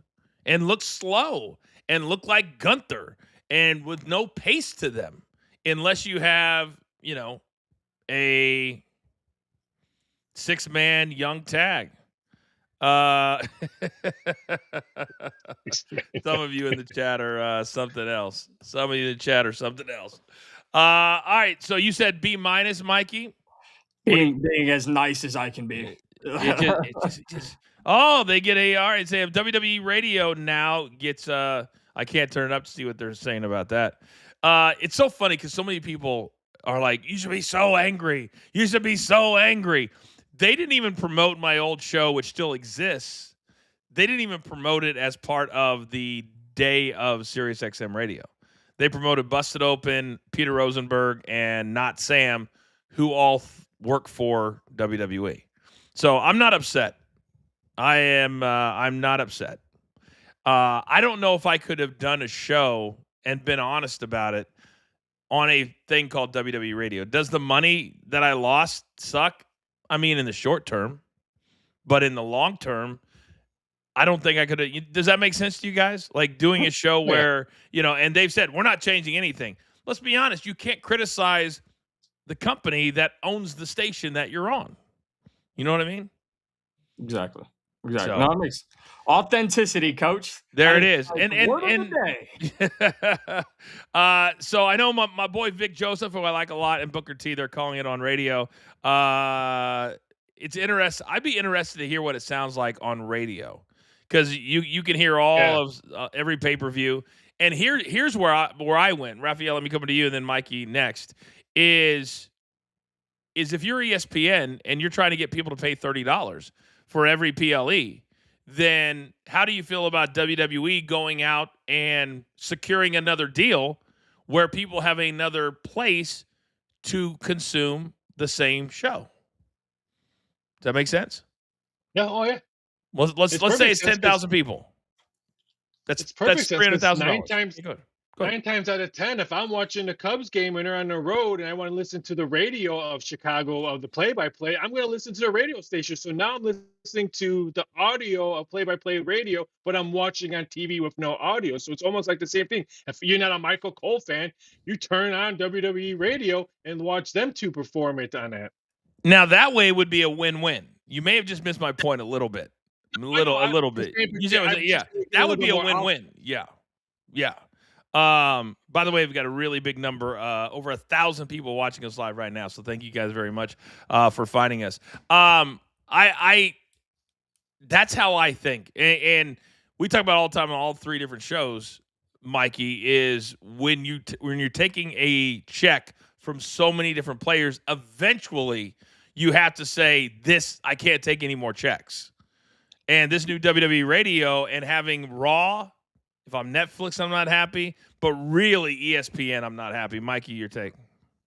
and look slow and look like Gunther and with no pace to them, unless you have, a 6-man young tag. Some of you in the chat are something else. Some of you in the chat are something else. All right. So you said B minus, Mikey. Being as nice as I can be. It just. Oh, they get a. All right. Say if WWE Radio now gets. I can't turn it up to see what they're saying about that. It's so funny because so many people are like, "You should be so angry. You should be so angry." They didn't even promote my old show, which still exists. They didn't even promote it as part of the day of SiriusXM Radio. They promoted Busted Open, Peter Rosenberg, and Not Sam, who all work for WWE. So I'm not upset. I'm not upset. I don't know if I could have done a show and been honest about it on a thing called WWE Radio. Does the money that I lost suck? I mean, in the short term, but in the long term, I don't think I could have. Does that make sense to you guys? Like doing a show where, and they've said, we're not changing anything. Let's be honest. You can't criticize the company that owns the station that you're on. You know what I mean? Exactly. So, no, it makes authenticity, Coach. There it is. Like word of the day. So I know my boy Vic Joseph, who I like a lot, and Booker T, they're calling it on radio. It's interesting. I'd be interested to hear what it sounds like on radio, because you can hear all of every pay-per-view. And here's where I went. Rafael, let me come to you, and then Mikey next. Is if you're ESPN and you're trying to get people to pay $30 for every PLE, then how do you feel about WWE going out and securing another deal where people have another place to consume the same show? Does that make sense? Yeah. Oh yeah. Well, let's say it's 10,000 people. That's $300,000. Nine times out of 10, if I'm watching the Cubs game and they're on the road and I want to listen to the radio of Chicago of the play-by-play, I'm going to listen to the radio station. So now I'm listening to the audio of play-by-play radio, but I'm watching on TV with no audio. So it's almost like the same thing. If you're not a Michael Cole fan, you turn on WWE radio and watch them two perform it on that. Now that way would be a win-win. You may have just missed my point a little bit. A little bit. That would be a win-win. Yeah. By the way, we've got a really big number, over 1,000 people watching us live right now. So thank you guys very much for finding us. That's how I think, and we talk about all the time on all three different shows. Mikey, is when you're taking a check from so many different players, eventually you have to say, this, I can't take any more checks. And this new WWE radio and having Raw. If I'm Netflix, I'm not happy. But really, ESPN, I'm not happy. Mikey, your take.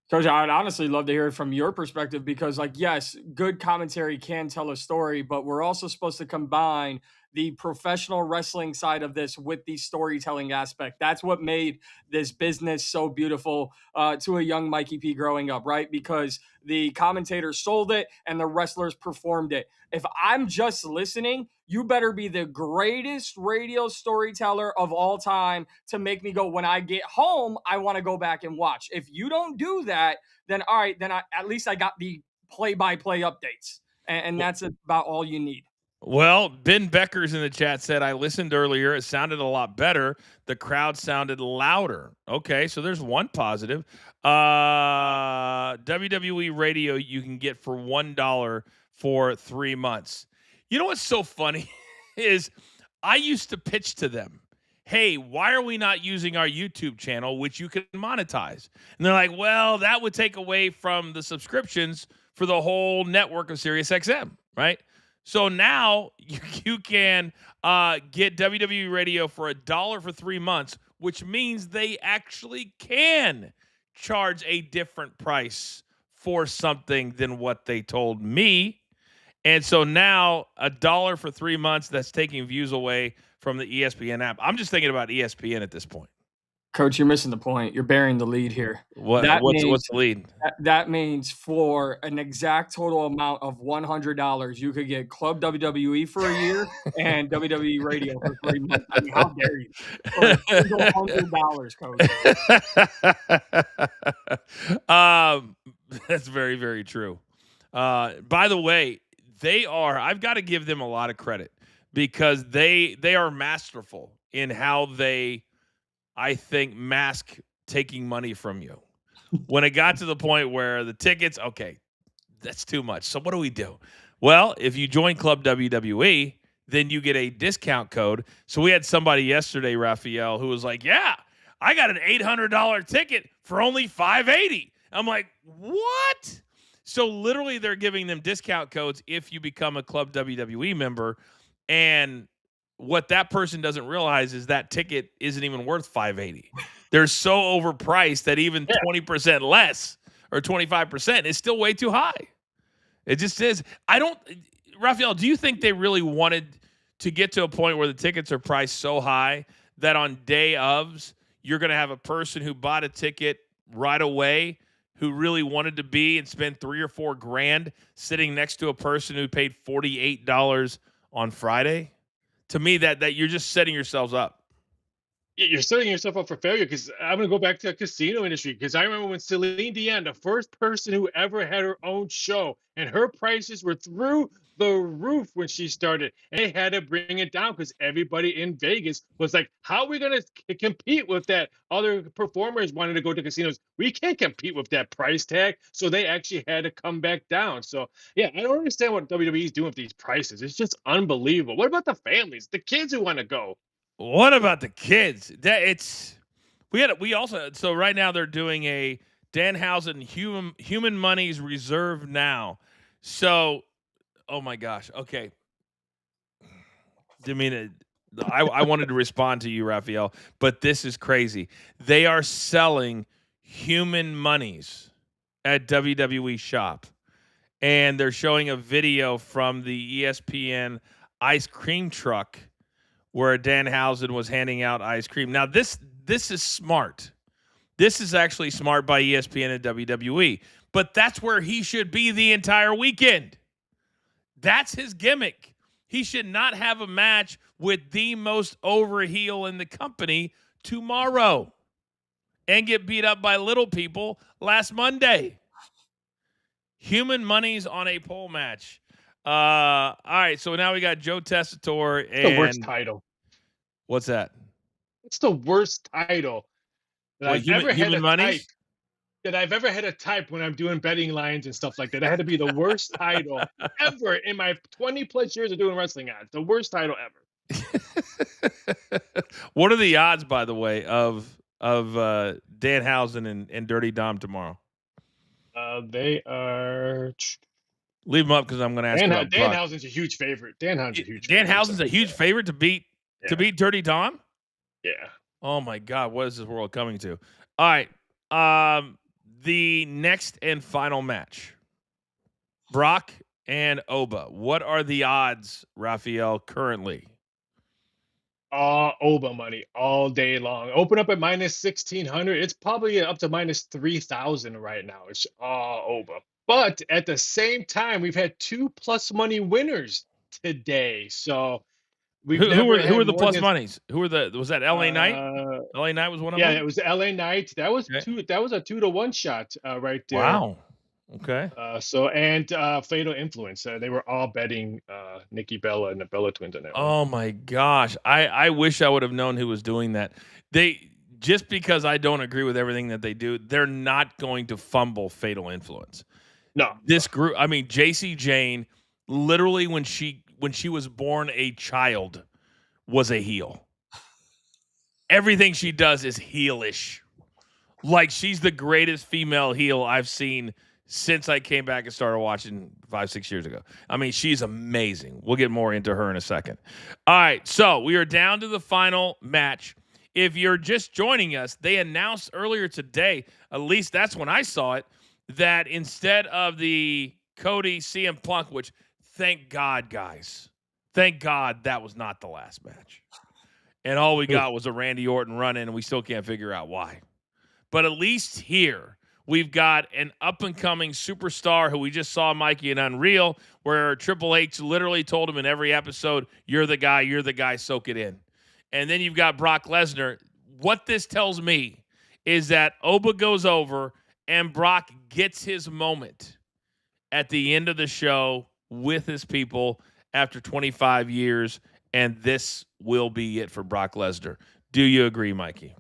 Coach, I'd honestly love to hear it from your perspective, because, yes, good commentary can tell a story, but we're also supposed to combine the professional wrestling side of this with the storytelling aspect. That's what made this business so beautiful to a young Mikey P growing up, right? Because the commentators sold it and the wrestlers performed it. If I'm just listening, you better be the greatest radio storyteller of all time to make me go, when I get home, I want to go back and watch. If you don't do that, then all right, then at least I got the play-by-play updates. And that's about all you need. Well, Ben Becker's in the chat said, I listened earlier. It sounded a lot better. The crowd sounded louder. Okay, so there's one positive. WWE Radio you can get for $1 for 3 months. You know what's so funny is I used to pitch to them, hey, why are we not using our YouTube channel, which you can monetize? And they're like, well, that would take away from the subscriptions for the whole network of SiriusXM, right? So now you can get WWE Radio for $1 for 3 months, which means they actually can charge a different price for something than what they told me. And so now $1 for 3 months, that's taking views away from the ESPN app. I'm just thinking about ESPN at this point. Coach, you're missing the point. You're bearing the lead here. What's the lead? That means for an exact total amount of $100, you could get Club WWE for a year and WWE Radio for 3 months. I mean, how dare you? For $100, Coach. That's very, very true. By the way, I've got to give them a lot of credit because they are masterful in how they, I think, mask taking money from you. When it got to the point where the tickets, okay, that's too much. So what do we do? Well, if you join Club WWE, then you get a discount code. So we had somebody yesterday, Rafael, who was like, yeah, I got an $800 ticket for only $580. I'm like, what? So literally they're giving them discount codes if you become a Club WWE member. And what that person doesn't realize is that ticket isn't even worth $580. They're so overpriced that even 20% less or 25% is still way too high. It just is. Rafael, do you think they really wanted to get to a point where the tickets are priced so high that on day ofs, you're going to have a person who bought a ticket right away who really wanted to be and spend $3 or $4 grand sitting next to a person who paid $48 on Friday? To me, that you're just setting yourselves up. You're setting yourself up for failure, because I'm going to go back to the casino industry, because I remember when Celine Dion, the first person who ever had her own show, and her prices were through the roof when she started, and they had to bring it down because everybody in Vegas was like, how are we going to compete with that? Other performers wanted to go to casinos. We can't compete with that price tag. So they actually had to come back down. So yeah, I don't understand what WWE is doing with these prices. It's just unbelievable. What about the families, the kids who want to go? What about the kids? So right now they're doing a Danhausen human monies reserve now. So, oh my gosh. Okay. I wanted to respond to you, Rafael, but this is crazy. They are selling human monies at WWE Shop, and they're showing a video from the ESPN ice cream truck where Danhausen was handing out ice cream. Now, this is smart. This is actually smart by ESPN and WWE, but that's where he should be the entire weekend. That's his gimmick. He should not have a match with the most over heel in the company tomorrow and get beat up by little people last Monday. Human monies on a pole match. All right, so now we got Joe Tessitore and The worst title. What's that? It's the worst title that I've ever had to type when I'm doing betting lines and stuff like that. That had to be the worst title ever in my 20 plus years of doing wrestling odds. The worst title ever. What are the odds, by the way, of Danhausen and Dirty Dom tomorrow? They are. Leave them up because I'm going to ask about Danhausen's a huge favorite. Danhausen's a huge favorite to beat Dirty Dom? Yeah. Oh my God, what is this world coming to? All right. The next and final match. Brock and Oba. What are the odds, Rafael, currently? Oba money all day long. Open up at minus 1,600. It's probably up to minus 3,000 right now. It's Oba. But at the same time, we've had 2+ money winners today. So who were the plus monies? Was that LA Knight? LA Knight was one of them? Yeah, it was LA Knight. That was that was a 2-to-1 shot right there. Wow. Okay. Fatal Influence. They were all betting Nikki Bella and the Bella Twins on that one. Oh my gosh. I wish I would have known who was doing that. Just because I don't agree with everything that they do, they're not going to fumble Fatal Influence. No. This group, I mean, Jacy Jayne, literally when she was born a child, was a heel. Everything she does is heelish. Like, she's the greatest female heel I've seen since I came back and started watching 5-6 years ago. I mean, she's amazing. We'll get more into her in a second. All right, so we are down to the final match. If you're just joining us, they announced earlier today, at least that's when I saw it, that instead of the Cody CM Punk, which thank God, guys, thank God that was not the last match. And all we got was a Randy Orton run-in, and we still can't figure out why. But at least here, we've got an up-and-coming superstar who we just saw Mikey in Unreal, where Triple H literally told him in every episode, you're the guy, soak it in. And then you've got Brock Lesnar. What this tells me is that Oba goes over and Brock gets his moment at the end of the show with his people after 25 years, and this will be it for Brock Lesnar. Do you agree, Mikey?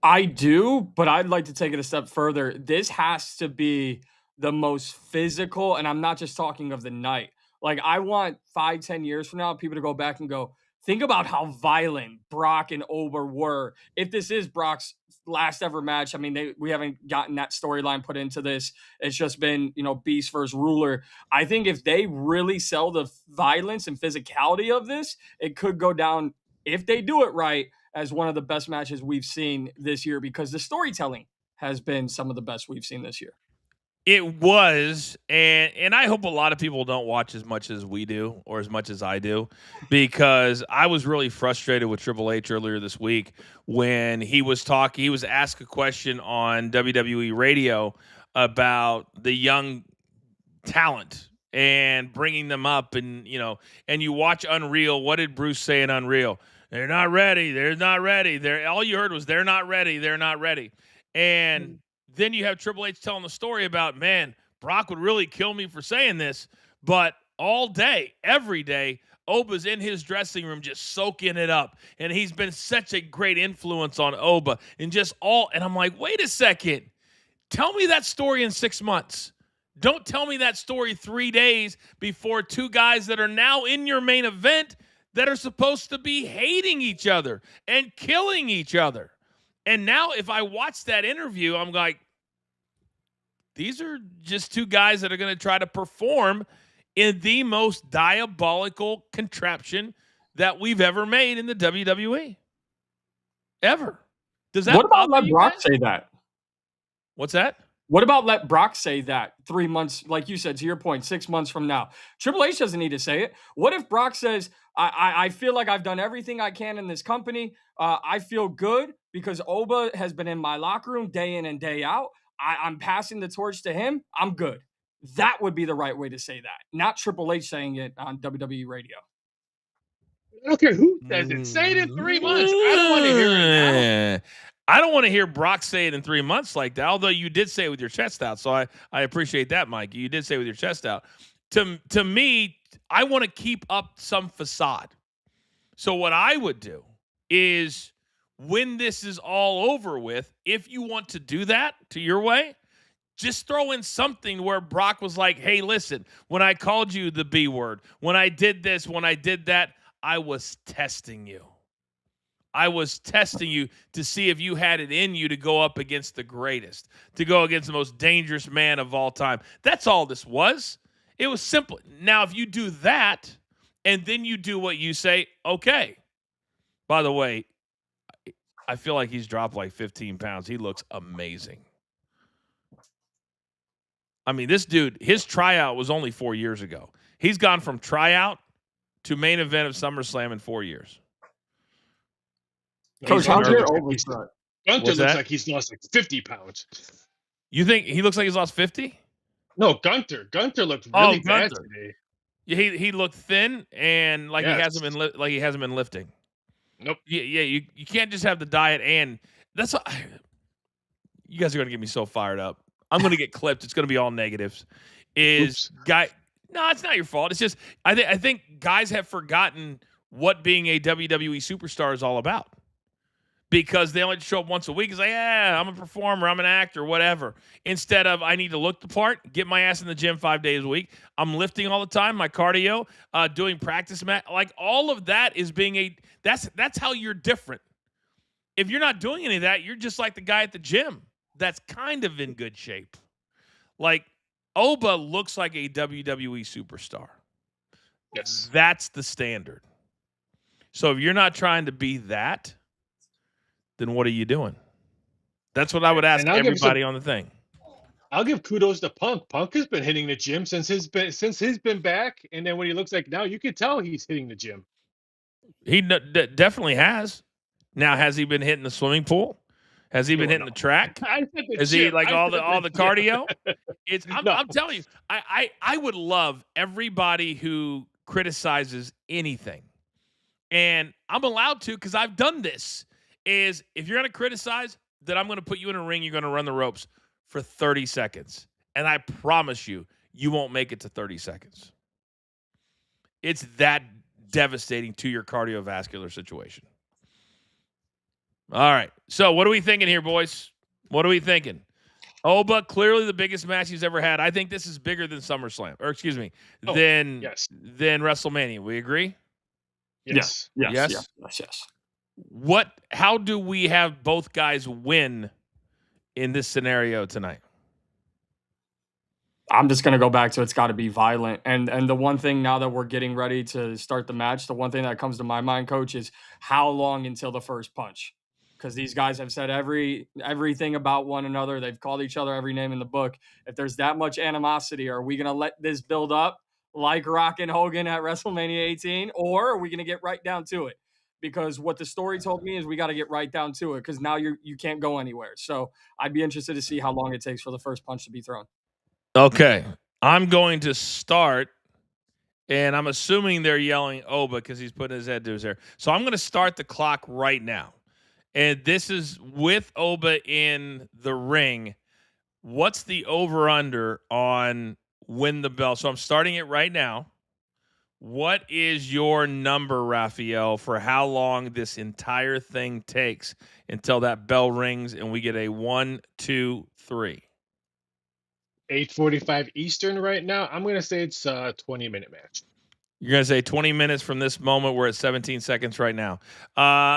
I do, but I'd like to take it a step further. This has to be the most physical, and I'm not just talking of the night. Like, I want 5-10 years from now, people to go back and go, think about how violent Brock and Oba were. If this is Brock's last ever match, I mean, we haven't gotten that storyline put into this. It's just been, Beast versus Ruler. I think if they really sell the violence and physicality of this, it could go down, if they do it right, as one of the best matches we've seen this year, because the storytelling has been some of the best we've seen this year. It was, and I hope a lot of people don't watch as much as we do or as much as I do, because I was really frustrated with Triple H earlier this week when he was asked a question on WWE radio about the young talent and bringing them up, and you watch Unreal. What did Bruce say in Unreal? They're not ready. They're not ready. All you heard was they're not ready. They're not ready. And then you have Triple H telling the story about, man, Brock would really kill me for saying this, but all day, every day, Oba's in his dressing room just soaking it up. And he's been such a great influence on Oba and and I'm like, wait a second. Tell me that story in 6 months. Don't tell me that story 3 days before two guys that are now in your main event that are supposed to be hating each other and killing each other. And now if I watch that interview, I'm like, these are just two guys that are going to try to perform in the most diabolical contraption that we've ever made in the WWE. Ever. Does that What about bother let you Brock guys? say that? What's that? What about let Brock say that 3 months, like you said, to your point, 6 months from now? Triple H doesn't need to say it. What if Brock says, I feel like I've done everything I can in this company. I feel good because Oba has been in my locker room day in and day out. I'm passing the torch to him. I'm good. That would be the right way to say that, not Triple H saying it on WWE radio. I don't care who says it. Say it in 3 months. I don't want to hear it now. I don't want to hear Brock say it in 3 months like that, although you did say it with your chest out. So I appreciate that, Mike. You did say it with your chest out. To me, I want to keep up some facade. So what I would do is, when this is all over with, if you want to do that to your way, just throw in something where Brock was like, hey, listen, when I called you the B word, when I did this, when I did that, I was testing you. I was testing you to see if you had it in you to go up against the greatest, to go against the most dangerous man of all time. That's all this was. It was simple. Now, if you do that and then you do what you say, okay. By the way, I feel like he's dropped like 15 pounds. He looks amazing. I mean, this dude, his tryout was only 4 years ago. He's gone from tryout to main event of SummerSlam in 4 years. Coach, how's your Oba? Gunther looks like he's lost like 50 pounds. You think he looks like he's lost 50? No, Gunther looked really bad today. He looked thin and like he hasn't been lifting. Nope. Yeah. You can't just have the diet, and that's what, you guys are gonna get me so fired up. I'm gonna get clipped. It's gonna be all negatives. No, it's not your fault. It's just I think guys have forgotten what being a WWE superstar is all about, because they only show up once a week. It's like, yeah, I'm a performer, I'm an actor, whatever. Instead of, I need to look the part, get my ass in the gym 5 days a week. I'm lifting all the time, my cardio, doing practice like all of that is being that's how you're different. If you're not doing any of that, you're just like the guy at the gym that's kind of in good shape. Like, Oba looks like a WWE superstar. Yes. That's the standard. So if you're not trying to be that, then what are you doing? That's what I would ask everybody on the thing. I'll give kudos to Punk. Punk has been hitting the gym since he's been back, and then when he looks like now, you can tell he's hitting the gym. He definitely has. Now, has he been hitting the swimming pool? Has he been hitting the track? Is he like all the cardio? I'm telling you, I would love everybody who criticizes anything, and I'm allowed to because I've done this. Is if you're going to criticize, then I'm going to put you in a ring, you're going to run the ropes for 30 seconds. And I promise you, you won't make it to 30 seconds. It's that devastating to your cardiovascular situation. All right. So what are we thinking here, boys? What are we thinking? Oba, clearly the biggest match he's ever had. I think this is bigger than SummerSlam, or excuse me, than WrestleMania. We agree? Yes. Yes. How do we have both guys win in this scenario tonight? I'm just going to go back to it's got to be violent. And the one thing now that we're getting ready to start the match, the one thing that comes to my mind, Coach, is how long until the first punch? Because these guys have said everything about one another. They've called each other every name in the book. If there's that much animosity, are we going to let this build up like Rock and Hogan at WrestleMania 18? Or are we going to get right down to it? Because what the story told me is we got to get right down to it because now you can't go anywhere. So I'd be interested to see how long it takes for the first punch to be thrown. Okay. I'm going to start, and I'm assuming they're yelling Oba because he's putting his head to his ear. So I'm going to start the clock right now. And this is with Oba in the ring. What's the over-under on win the bell? So I'm starting it right now. What is your number, Rafael, for how long this entire thing takes until that bell rings and we get a 1, 2, 3? 8:45 Eastern right now. I'm going to say it's a 20-minute match. You're going to say 20 minutes from this moment. We're at 17 seconds right now.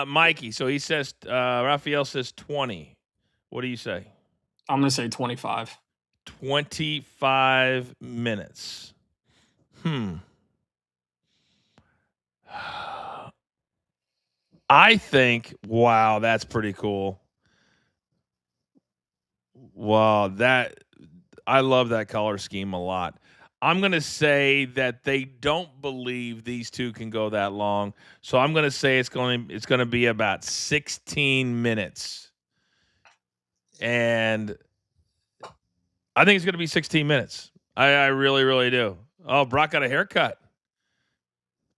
Mikey, so he says, Rafael says 20. What do you say? I'm going to say 25. 25 minutes. I think, wow, that's pretty cool. Wow, I love that color scheme a lot. I'm going to say that they don't believe these two can go that long. So I'm going to say it's going to be about 16 minutes. And I think it's going to be 16 minutes. I really, really do. Oh, Brock got a haircut.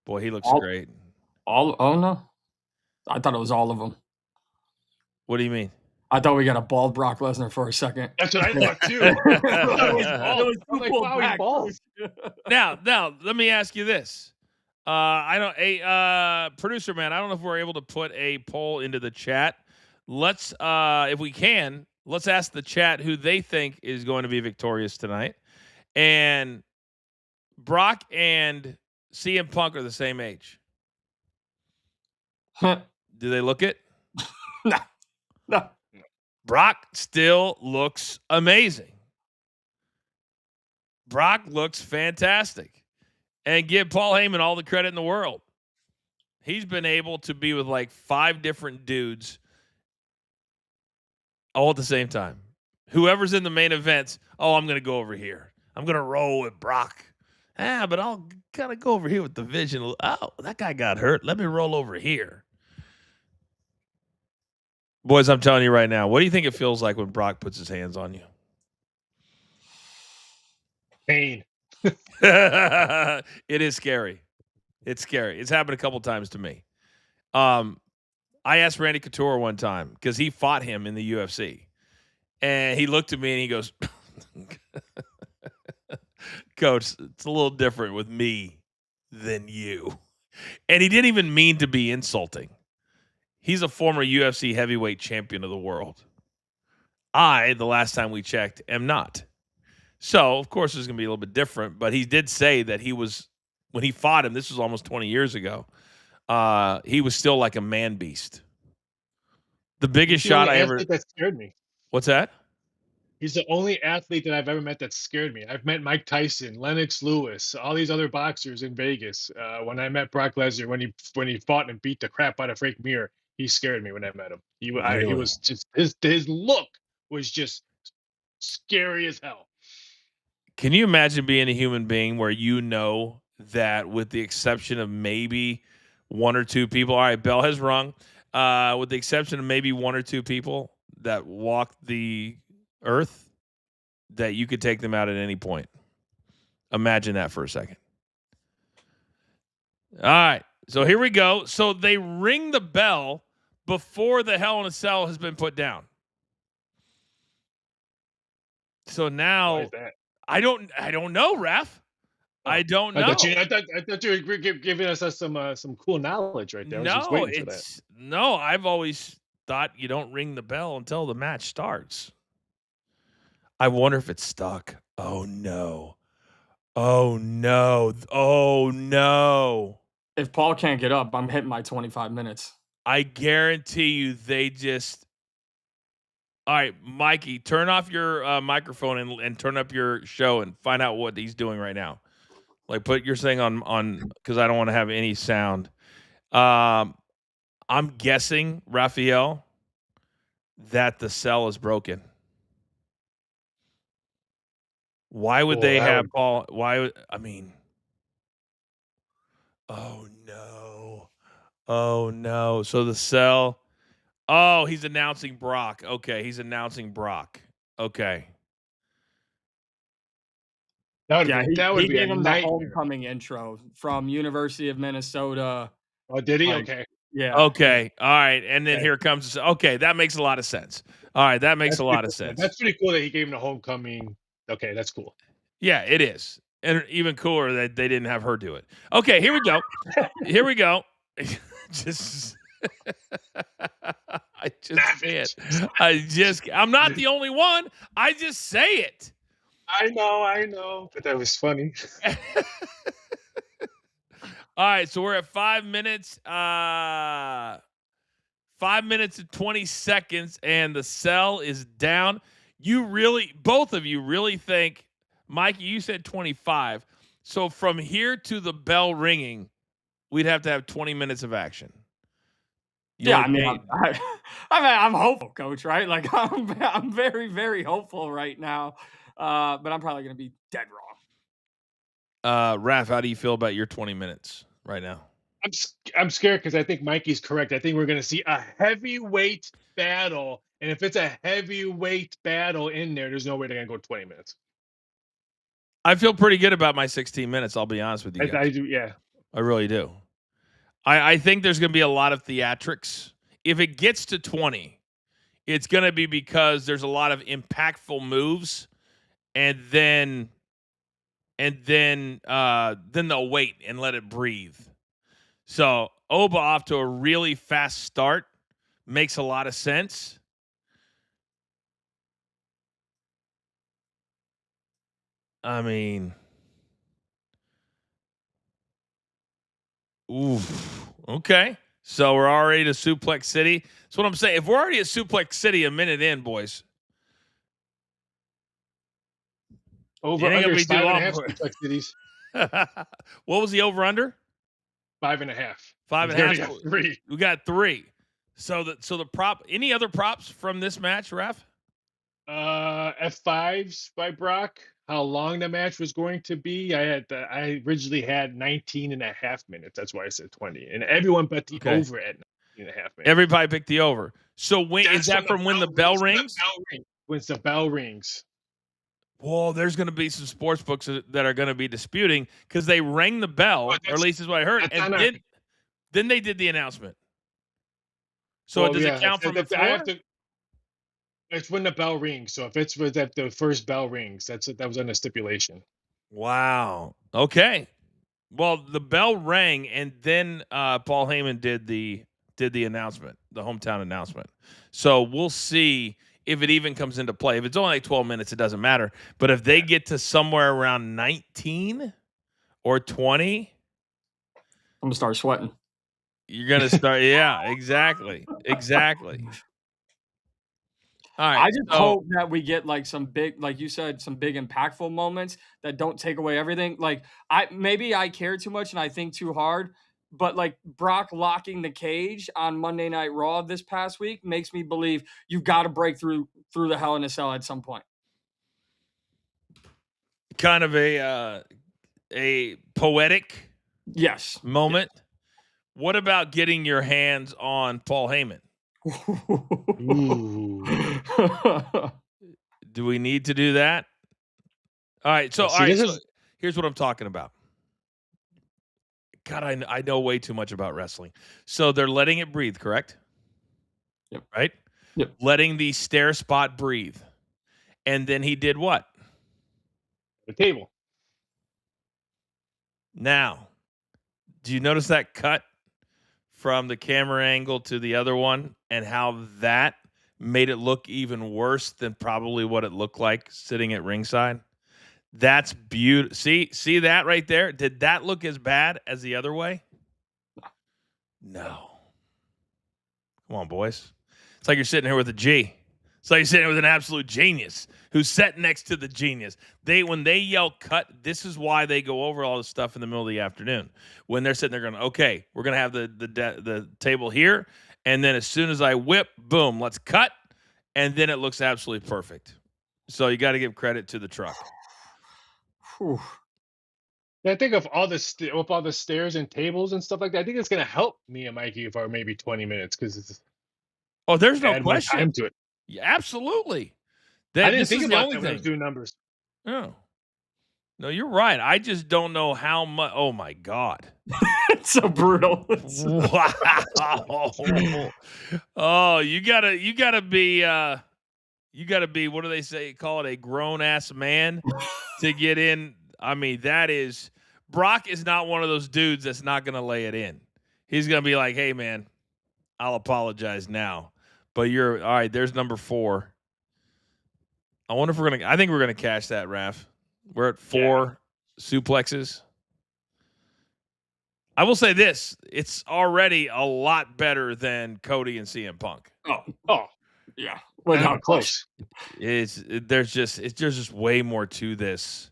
Boy, he looks great. Oh, no. I thought it was all of them. What do you mean? I thought we got a bald Brock Lesnar for a second. That's what I thought too. It was bald. Now, let me ask you this. Producer man, I don't know if we're able to put a poll into the chat. Let's, if we can, let's ask the chat who they think is going to be victorious tonight. And Brock and CM Punk are the same age. Do they look it? No. Brock still looks amazing. Brock looks fantastic. And give Paul Heyman all the credit in the world. He's been able to be with like 5 different dudes all at the same time. Whoever's in the main events, I'm going to go over here. I'm going to roll with Brock. But I'll kind of go over here with the Vision. Oh, that guy got hurt. Let me roll over here. Boys, I'm telling you right now, what do you think it feels like when Brock puts his hands on you? Pain. It is scary. It's scary. It's happened a couple times to me. I asked Randy Couture one time because he fought him in the UFC. And he looked at me and he goes, Coach, it's a little different with me than you. And he didn't even mean to be insulting. He's a former UFC heavyweight champion of the world. I, the last time we checked, am not. So, of course, it's going to be a little bit different. But he did say that when he fought him, this was almost 20 years ago, he was still like a man beast. The biggest shot I ever... That scared me. What's that? He's the only athlete that I've ever met that scared me. I've met Mike Tyson, Lennox Lewis, all these other boxers in Vegas. When I met Brock Lesnar, when he fought and beat the crap out of Frank Mir, he scared me when I met him. He was just his look was just scary as hell. Can you imagine being a human being where you know that, with the exception of maybe 1 or 2 people, all right, bell has rung, with the exception of maybe 1 or 2 people that walk the earth, that you could take them out at any point? Imagine that for a second. All right, so here we go. So they ring the bell before the Hell in a Cell has been put down. So now Why is that? I don't know, Raph. I don't I know. thought you were giving us some cool knowledge right there. I was just No, waiting for that. no. I've always thought you don't ring the bell until the match starts. I wonder if it's stuck. Oh no. Oh no. Oh no. If Paul can't get up, I'm hitting my 25 minutes. I guarantee you they just. All right, Mikey, turn off your microphone and turn up your show and find out what he's doing right now. Like, put your thing on because I don't want to have any sound. I'm guessing, Rafael, that the cell is broken. Why would they have Paul? Why would I mean? Oh no! Oh no! So the cell. Oh, he's announcing Brock. Okay, he's announcing Brock. Okay. That would he be gave a him the nightmare. homecoming intro from University of Minnesota. Oh, did he? Like, Okay. Yeah. Okay. All right. And then here comes. Okay, that makes a lot of sense. All right, that makes a lot of sense. That's pretty cool that he gave him the homecoming. Okay, that's cool. Yeah, it is. And even cooler that they didn't have her do it. Okay, here we go. Here we go. Just I just say it. I'm not the only one. I just say it. I know. But that was funny. All right, so we're at 5 minutes. 5 minutes and 20 seconds, and the cell is down. Both of you really think, Mikey, you said 25. So from here to the bell ringing, we'd have to have 20 minutes of action. I mean, I'm hopeful, Coach. Right? Like I'm very, very hopeful right now. But I'm probably going to be dead wrong. Raph, how do you feel about your 20 minutes right now? I'm scared because I think Mikey's correct. I think we're going to see a heavyweight battle, and if it's a heavyweight battle in there's no way they're going to go 20 minutes. I feel pretty good about my 16 minutes. I'll be honest with you guys. I do, yeah. I really do. I think there's going to be a lot of theatrics. If it gets to 20, it's going to be because there's a lot of impactful moves, and then they'll wait and let it breathe. So Oba off to a really fast start makes a lot of sense. I mean, oof. Okay. So we're already to Suplex City. That's what I'm saying. If we're already at Suplex City a minute in, boys. Over under 5.5 Suplex Cities. What was the over under? 5.5. 5.5. 3. We got 3. So the prop. Any other props from this match, Ref? F5s by Brock. How long the match was going to be? I originally had 19.5 minutes. That's why I said 20. And everyone bet the over at 19.5 minutes. Everybody picked the over. So is that from when the bell rings? When the bell rings. Well, there's going to be some sports books that are going to be disputing because they rang the bell, or at least is what I heard, and then they did the announcement. So does it count from before? It's when the bell rings. So if it's at the first bell rings, that was on a stipulation. Wow. Okay. Well, the bell rang, and then Paul Heyman did the announcement, the hometown announcement. So we'll see if it even comes into play. If it's only like 12 minutes, it doesn't matter. But if they get to somewhere around 19 or 20, I'm gonna start sweating. You're gonna start. Yeah, exactly. All right. I just hope that we get like some big, like you said, some big impactful moments that don't take away everything. Like I care too much and I think too hard, but like Brock locking the cage on Monday Night Raw this past week makes me believe you've got to break through the Hell in a Cell at some point. Kind of a poetic moment. Yes. What about getting your hands on Paul Heyman? Do we need to do that? All right. So, here's what I'm talking about. God, I know way too much about wrestling. So they're letting it breathe, correct? Yep. Right? Yep. Letting the stair spot breathe. And then he did what? The table. Now, do you notice that cut from the camera angle to the other one and how that made it look even worse than probably what it looked like sitting at ringside? That's beautiful. See that right there? Did that look as bad as the other way? No. Come on, boys. It's like you're sitting here with a G. It's like you're sitting here with an absolute genius who's sat next to the genius. When they yell cut, this is why they go over all this stuff in the middle of the afternoon. When they're sitting there going, okay, we're going to have the table here, and then as soon as I whip, boom, let's cut, and then it looks absolutely perfect. So you got to give credit to the truck. Whew. I think of all the stairs and tables and stuff like that, I think it's gonna help me and Mikey for maybe 20 minutes because it's there's no add more question. time to it. Yeah, absolutely. I didn't think about that when I was doing numbers. Oh. No, you're right. I just don't know how much. Oh my God. It's so brutal. Wow. Oh, you gotta be what do they say? Call it a grown ass man to get in. I mean, Brock is not one of those dudes that's not gonna lay it in. He's gonna be like, hey man, I'll apologize now. But you're all right, there's number 4. I wonder if I think we're gonna cash that, Raph. We're at 4 suplexes. I will say this: it's already a lot better than Cody and CM Punk. Oh, yeah, without close. There's just way more to this,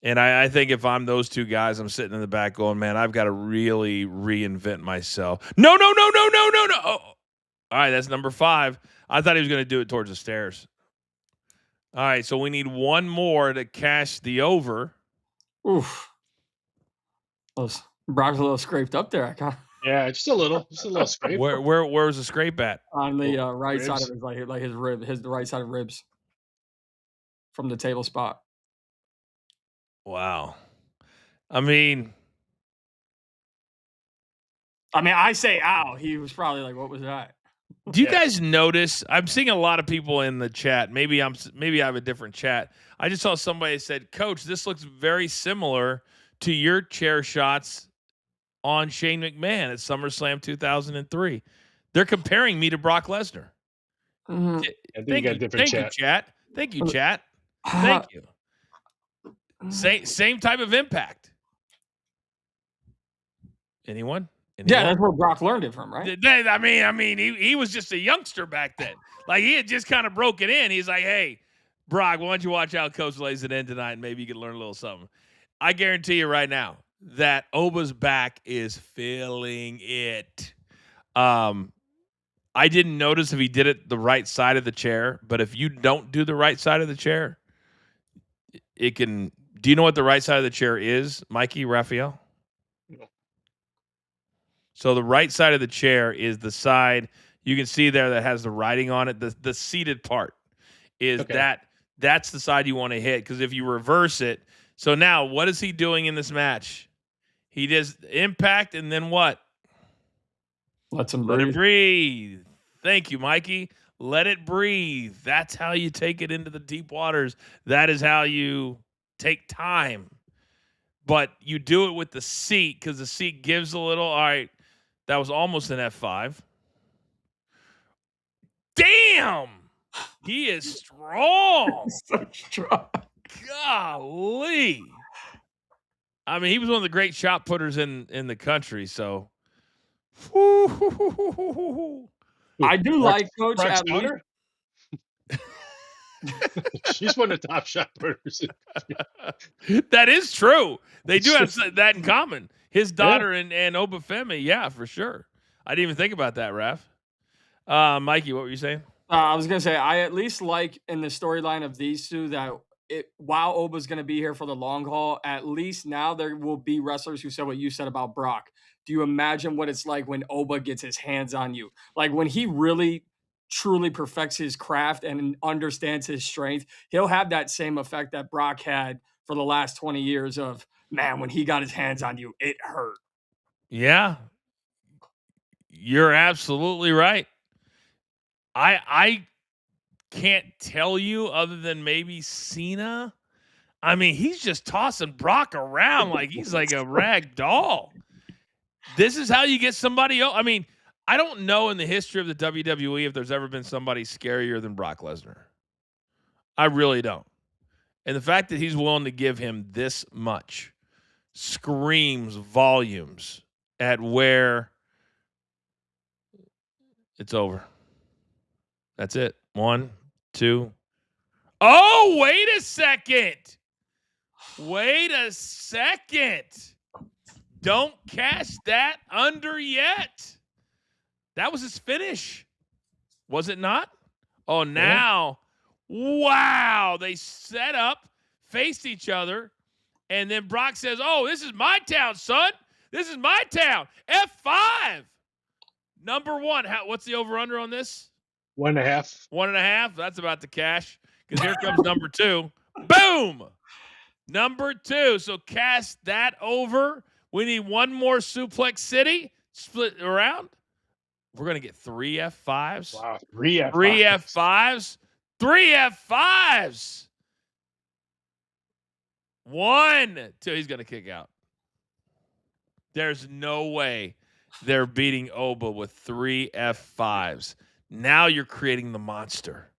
and I think if I'm those two guys, I'm sitting in the back going, man, I've got to really reinvent myself. No. Oh, all right, that's number 5. I thought he was going to do it towards the stairs. All right, so we need one more to cash the over. Oof. Brock's a little scraped up there. Yeah, just a little scrape. Where was the scrape at? On the right ribs. side of his rib, the right side of ribs from the table spot. Wow. I mean, I say, ow. He was probably like, what was that? Do you guys notice? I'm seeing a lot of people in the chat. Maybe I have a different chat. I just saw somebody said, "Coach, this looks very similar to your chair shots on Shane McMahon at SummerSlam 2003." They're comparing me to Brock Lesnar. Mm-hmm. Thank you, chat. Thank you, chat. Thank you. Same type of impact. Anyone? Yeah, that's where Brock learned it from, right? I mean, he was just a youngster back then. Like, he had just kind of broken in. He's like, hey, Brock, why don't you watch how Coach lays it in tonight, and maybe you can learn a little something. I guarantee you right now that Oba's back is feeling it. I didn't notice if he did it the right side of the chair, but if you don't do the right side of the chair, it can. Do you know what the right side of the chair is, Mikey, Rafael? No. So the right side of the chair is the side you can see there that has the writing on it. The seated part is okay. That's the side you want to hit, because if you reverse it. So now what is he doing in this match? He does impact and then what? Let it breathe. Thank you, Mikey. Let it breathe. That's how you take it into the deep waters. That is how you take time. But you do it with the seat, because the seat gives a little. All right, that was almost an F5. Damn! He is strong. So strong. Golly. I mean, he was one of the great shot putters in the country, so. I do like Coach Brock's at least. She's one of the top shot putters. That is true. They do have that in common. His daughter and Oba Femi, yeah, for sure. I didn't even think about that, Raph. Mikey, what were you saying? I was going to say, I at least like in the storyline of these two that while Oba's going to be here for the long haul, at least now there will be wrestlers who said what you said about Brock. Do you imagine what it's like when Oba gets his hands on you? Like, when he really truly perfects his craft and understands his strength, he'll have that same effect that Brock had for the last 20 years of, man, when he got his hands on you, it hurt. Yeah. You're absolutely right. I can't tell you other than maybe Cena. I mean, he's just tossing Brock around like he's like a rag doll. This is how you get somebody. I mean, I don't know in the history of the WWE if there's ever been somebody scarier than Brock Lesnar. I really don't. And the fact that he's willing to give him this much screams volumes at where it's over. That's it. 1, 2. Oh, wait a second. Wait a second. Don't cash that under yet. That was his finish. Was it not? Oh, now. Wow. They set up, faced each other, and then Brock says, oh, this is my town, son. This is my town. F5. Number 1. What's the over-under on this? 1.5. 1.5. That's about to cash because here comes number 2. Boom. Number 2. So cast that over. We need one more Suplex City. Split around. We're going to get 3 F5s. Wow. 3 F5s. 3 F5s. 3 F5s. 1, 2. He's going to kick out. There's no way they're beating Oba with 3 F5s. Now you're creating the monster.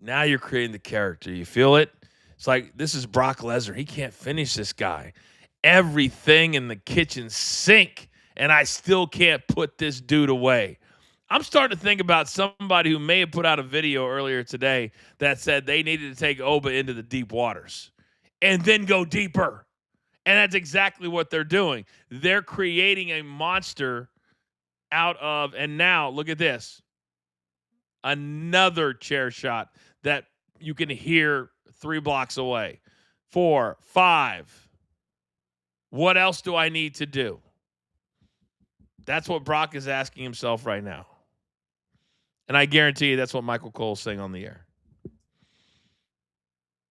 Now you're creating the character. You feel it? It's like, this is Brock Lesnar. He can't finish this guy. Everything in the kitchen sink, and I still can't put this dude away. I'm starting to think about somebody who may have put out a video earlier today that said they needed to take Oba into the deep waters and then go deeper. And that's exactly what they're doing. They're creating a monster out of, and now look at this. Another chair shot that you can hear 3 blocks away. 4, 5. What else do I need to do? That's what Brock is asking himself right now. And I guarantee you that's what Michael Cole's saying on the air.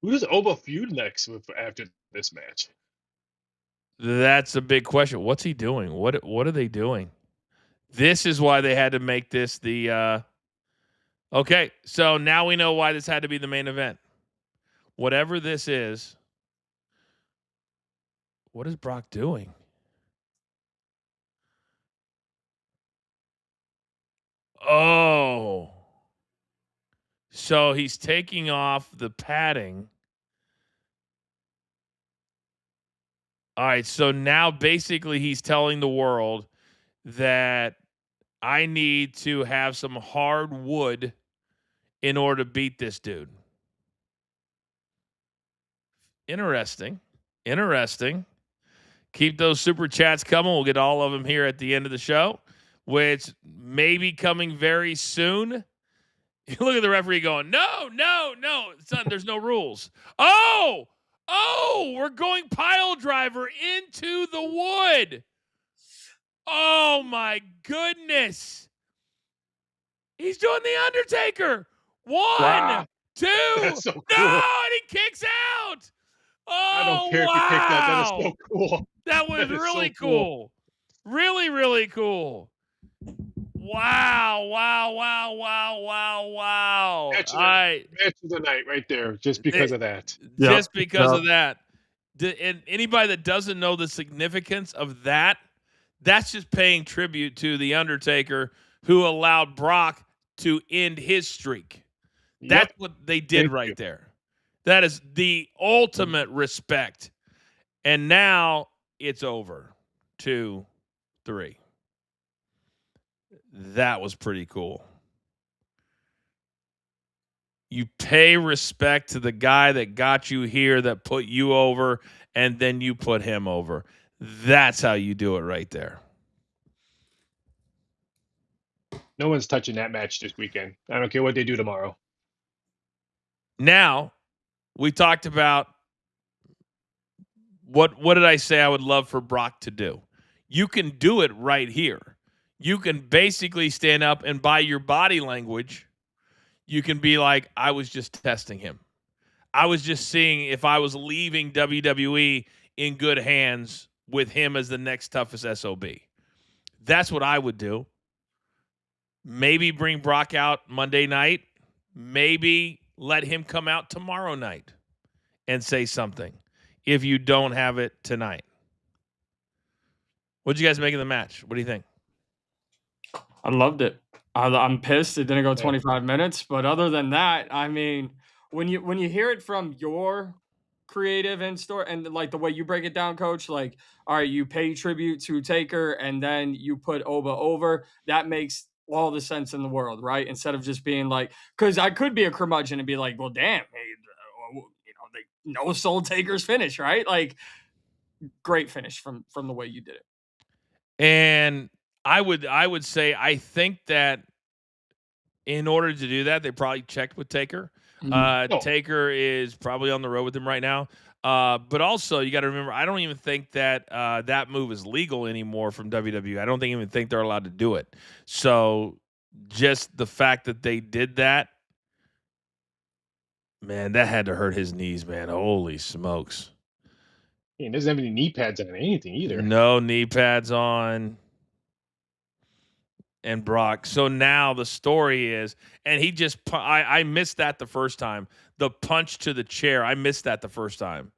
Who does Oba feud next with after this match? That's a big question. What's he doing? What are they doing? This is why they had to make this the okay, so now we know why this had to be the main event. Whatever this is, what is Brock doing? Oh. So he's taking off the padding. All right, so now basically he's telling the world that I need to have some hard wood in order to beat this dude. Interesting. Keep those super chats coming. We'll get all of them here at the end of the show, which may be coming very soon. You look at the referee going, no, son, there's no rules. Oh, we're going pile driver into the wood. Oh, my goodness. He's doing the Undertaker. 1, Wow. 2. That's so cool. No, and he kicks out. Oh, I don't care if you kicked that. That is so cool. That was really so cool. cool. Really, really cool. Wow. Match All right. Match of the night right there, just because of that. Just because of that. And anybody that doesn't know the significance of that, that's just paying tribute to The Undertaker, who allowed Brock to end his streak. That's what they did right there. That is the ultimate respect. And now it's over. 2, 3. That was pretty cool. You pay respect to the guy that got you here, that put you over, and then you put him over. That's how you do it right there. No one's touching that match this weekend. I don't care what they do tomorrow. Now, we talked about what did I say I would love for Brock to do? You can do it right here. You can basically stand up and by your body language, you can be like, I was just testing him. I was just seeing if I was leaving WWE in good hands with him as the next toughest SOB. That's what I would do. Maybe bring Brock out Monday night. Maybe let him come out tomorrow night. and say something if you don't have it tonight. What'd you guys make of the match? What do you think? I loved it. I'm pissed it didn't go 25 minutes, but other than that, I mean, when you hear it from your creative and store and like the way you break it down, Coach, like, all right, you pay tribute to Taker and then you put Oba over. That makes all the sense in the world, right? Instead of just being like, because I could be a curmudgeon and be like, well, damn, hey, they no sold Taker's finish, right? Like, great finish from the way you did it. And I would say I think that in order to do that, they probably checked with Taker. Taker is probably on the road with him right now. But also, you got to remember, I don't even think that that move is legal anymore from WWE. I don't even think they're allowed to do it. So just the fact that they did that, man, that had to hurt his knees, man. Holy smokes. He doesn't have any knee pads on anything either. No knee pads on. And Brock. So now the story is, and he just, I missed that the first time. The punch to the chair, I missed that the first time.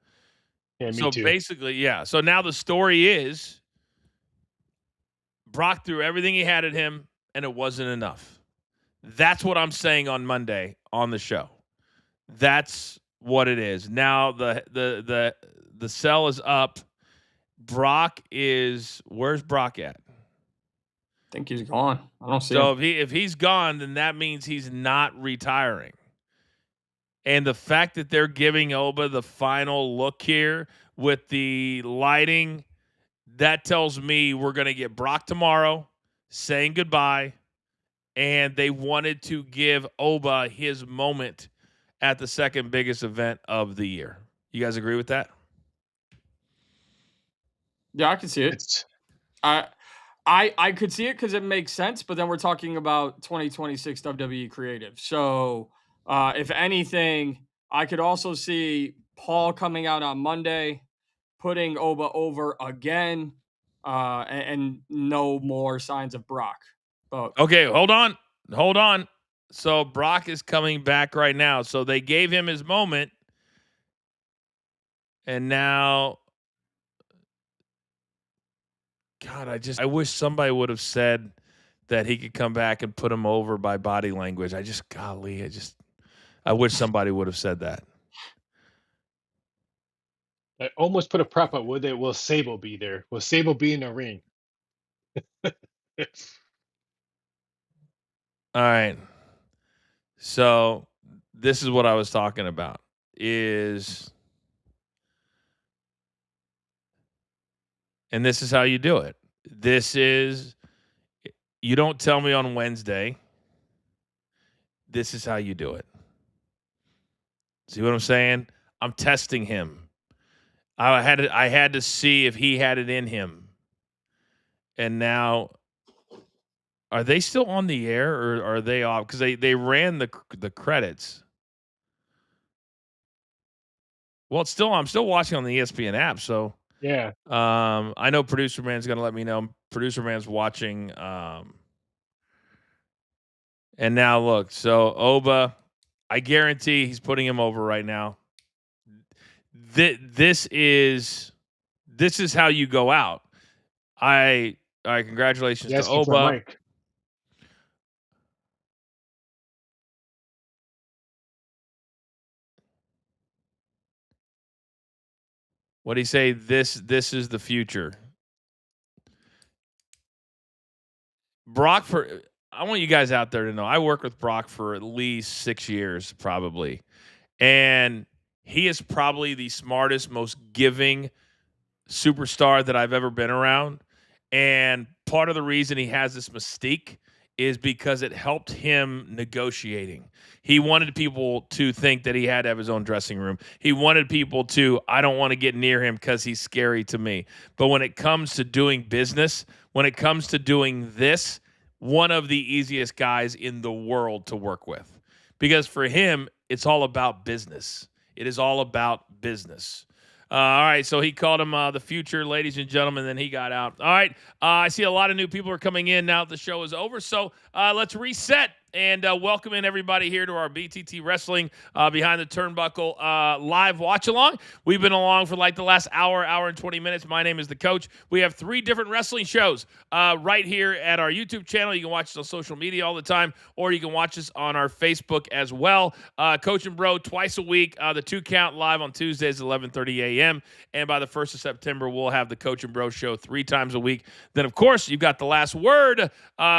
Yeah, me so too. Basically, yeah. So now the story is Brock threw everything he had at him, and it wasn't enough. That's what I'm saying on Monday on the show. That's what it is. Now the cell is up. Brock is, where's Brock at? I think he's gone. I don't see him. So if he's gone, then that means he's not retiring. And the fact that they're giving Oba the final look here with the lighting, that tells me we're going to get Brock tomorrow saying goodbye. And they wanted to give Oba his moment at the second biggest event of the year. You guys agree with that? Yeah, I can see it. I could see it because it makes sense, but then we're talking about 2026 WWE creative. So if anything, I could also see Paul coming out on Monday, putting Oba over again, and no more signs of Brock. But okay, hold on. So Brock is coming back right now. So they gave him his moment, and now, God, I wish somebody would have said that he could come back and put him over by body language. I wish somebody would have said that. I almost put a prop up. Will Sable be there? Will Sable be in the ring? All right. So this is what I was talking about is, and this is how you do it. This is, you don't tell me on Wednesday. This is how you do it. See what I'm saying? I'm testing him. I had to see if he had it in him. And now, are they still on the air or are they off? Because they ran the credits. Well, I'm still watching on the ESPN app. So yeah. I know Producer Man's going to let me know. Producer Man's watching. And now look, so Oba, I guarantee he's putting him over right now. This is how you go out. All right, congratulations to Oba. What do you say? This is the future. Brock, I want you guys out there to know I worked with Brock for at least 6 years, probably. And he is probably the smartest, most giving superstar that I've ever been around. And part of the reason he has this mystique is because it helped him negotiating. He wanted people to think that he had to have his own dressing room. He wanted people to, I don't want to get near him because he's scary to me. But when it comes to doing business, when it comes to doing this, one of the easiest guys in the world to work with. Because for him, it's all about business. It is all about business. All right, so he called him the future, ladies and gentlemen, then he got out. All right, I see a lot of new people are coming in now that the show is over, so let's reset and welcome in everybody here to our BTT Wrestling Behind the Turnbuckle live watch along. We've been along for like the last hour and 20 minutes. My name is the Coach. We have 3 different wrestling shows right here at our YouTube channel. You can watch us on social media all the time, or you can watch us on our Facebook as well. Coach and Bro twice a week. The 2 Count live on Tuesdays at 11:30 a.m. And by the 1st of September, we'll have the Coach and Bro show 3 times a week. Then, of course, you've got The Last Word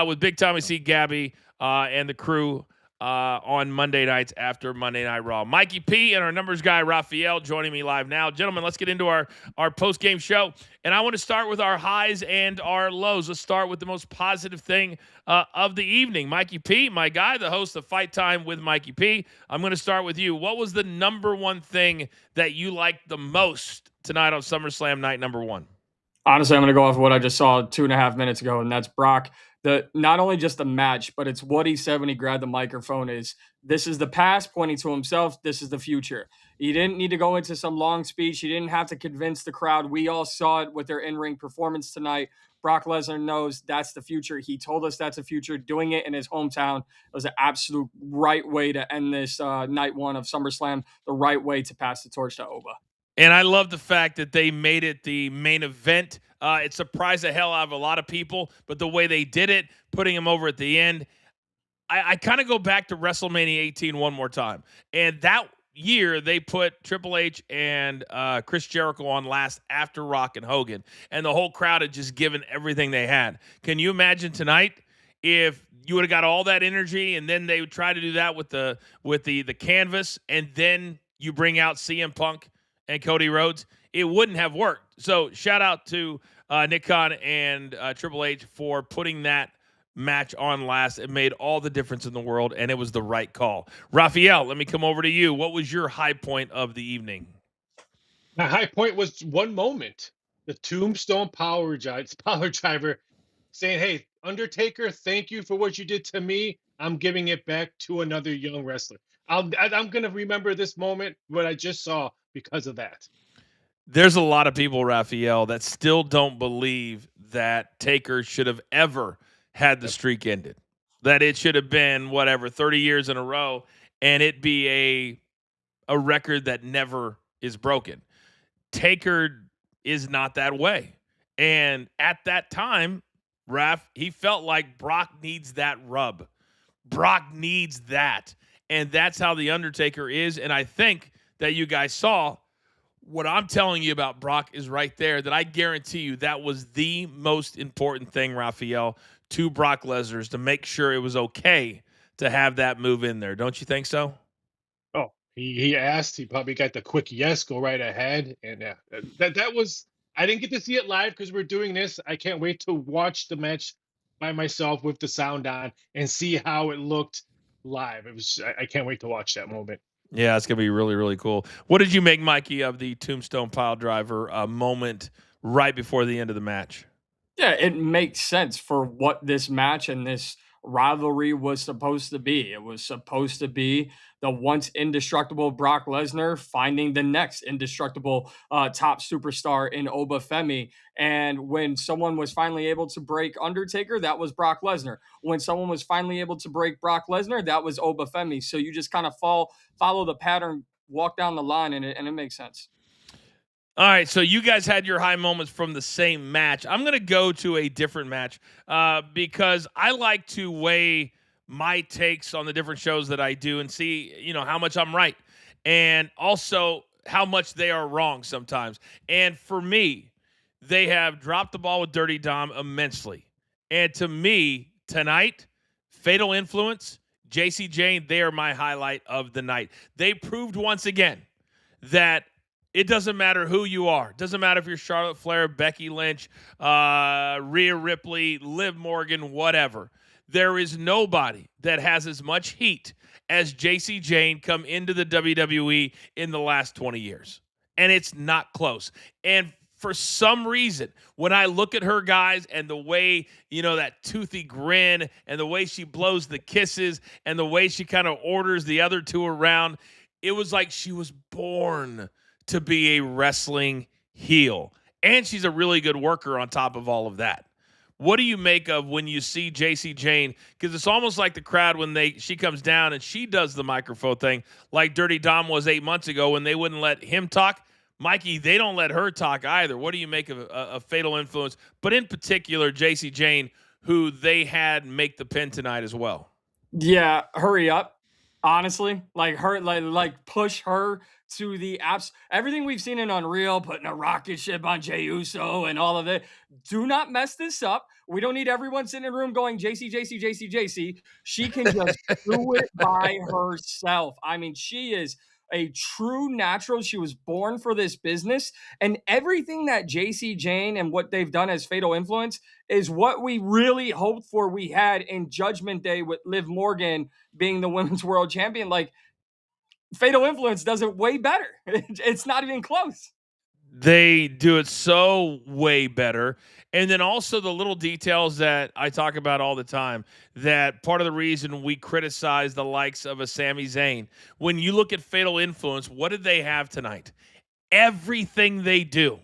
with Big Tommy C. Gabby and the crew on Monday nights after Monday Night Raw. Mikey P and our numbers guy, Rafael, joining me live now. Gentlemen, let's get into our post-game show. And I want to start with our highs and our lows. Let's start with the most positive thing of the evening. Mikey P, my guy, the host of Fight Time with Mikey P. I'm going to start with you. What was the number one thing that you liked the most tonight on SummerSlam Night number 1? Honestly, I'm going to go off of what I just saw 2.5 minutes ago, and that's Brock. Not only just the match, but it's what he said when he grabbed the microphone is, this is the past, pointing to himself, this is the future. He didn't need to go into some long speech. He didn't have to convince the crowd. We all saw it with their in-ring performance tonight. Brock Lesnar knows that's the future. He told us that's the future. Doing it in his hometown was an absolute right way to end this night 1 of SummerSlam, the right way to pass the torch to Oba. And I love the fact that they made it the main event. It surprised the hell out of a lot of people, but the way they did it, putting him over at the end, I kind of go back to WrestleMania 18 one more time. And that year, they put Triple H and Chris Jericho on last after Rock and Hogan. And the whole crowd had just given everything they had. Can you imagine tonight if you would have got all that energy and then they would try to do that with the canvas, and then you bring out CM Punk and Cody Rhodes? It wouldn't have worked. So shout out to Nick Khan and Triple H for putting that match on last. It made all the difference in the world, and it was the right call. Rafael, let me come over to you. What was your high point of the evening? My high point was one moment. The Tombstone Power Driver saying, hey, Undertaker, thank you for what you did to me. I'm giving it back to another young wrestler. I'm going to remember this moment, what I just saw, because of that. There's a lot of people, Rafael, that still don't believe that Taker should have ever had the streak ended. That it should have been, 30 years in a row, and it be a record that never is broken. Taker is not that way. And at that time, Raf, he felt like Brock needs that rub. Brock needs that. And that's how The Undertaker is. And I think that you guys saw what I'm telling you about Brock is right there, that I guarantee you that was the most important thing, Rafael, to Brock Lesnar, is to make sure it was okay to have that move in there. Don't you think so? Oh, he asked. He probably got the quick yes, go right ahead. And that was, I didn't get to see it live because we're doing this. I can't wait to watch the match by myself with the sound on and see how it looked live. I can't wait to watch that moment. Yeah, it's going to be really, really cool. What did you make, Mikey, of the Tombstone Pile Driver moment right before the end of the match? Yeah, it makes sense for what this match and this rivalry was supposed to be. It was supposed to be the once indestructible Brock Lesnar finding the next indestructible top superstar in Oba Femi. And when someone was finally able to break Undertaker, that was Brock Lesnar. When someone was finally able to break Brock Lesnar, that was Oba Femi. So you just kind of follow the pattern, walk down the line, and it makes sense. All right, so you guys had your high moments from the same match. I'm going to go to a different match because I like to weigh my takes on the different shows that I do and see, how much I'm right, and also how much they are wrong sometimes. And for me, they have dropped the ball with Dirty Dom immensely. And to me, tonight, Fatal Influence, Jacy Jayne, they are my highlight of the night. They proved once again that it doesn't matter who you are. It doesn't matter if you're Charlotte Flair, Becky Lynch, Rhea Ripley, Liv Morgan, whatever. There is nobody that has as much heat as Jacy Jayne come into the WWE in the last 20 years. And it's not close. And for some reason, when I look at her, guys, and the way, that toothy grin and the way she blows the kisses and the way she kind of orders the other two around, it was like she was born to be a wrestling heel. And she's a really good worker on top of all of that. What do you make of when you see Jacy Jayne? Because it's almost like the crowd when she comes down and she does the microphone thing, like Dirty Dom was 8 months ago when they wouldn't let him talk. Mikey, they don't let her talk either. What do you make of a Fatal Influence, but in particular Jacy Jayne, who they had make the pin tonight as well? Yeah, hurry up. Honestly, like her, like push her to the apps. Everything we've seen in Unreal, putting a rocket ship on Jey Uso and all of it. Do not mess this up. We don't need everyone sitting in a room going Jacy, Jacy, Jacy, Jacy. She can just do it by herself. I mean, she is a true natural. She was born for this business, and everything that Jacy Jayne and what they've done as Fatal Influence is what we really hoped for. We had in Judgment Day with Liv Morgan being the women's world champion. Like, Fatal Influence does it way better. It's not even close. They do it so way better. And then also the little details that I talk about all the time, that part of the reason we criticize the likes of a Sami Zayn. When you look at Fatal Influence, what did they have tonight? Everything they do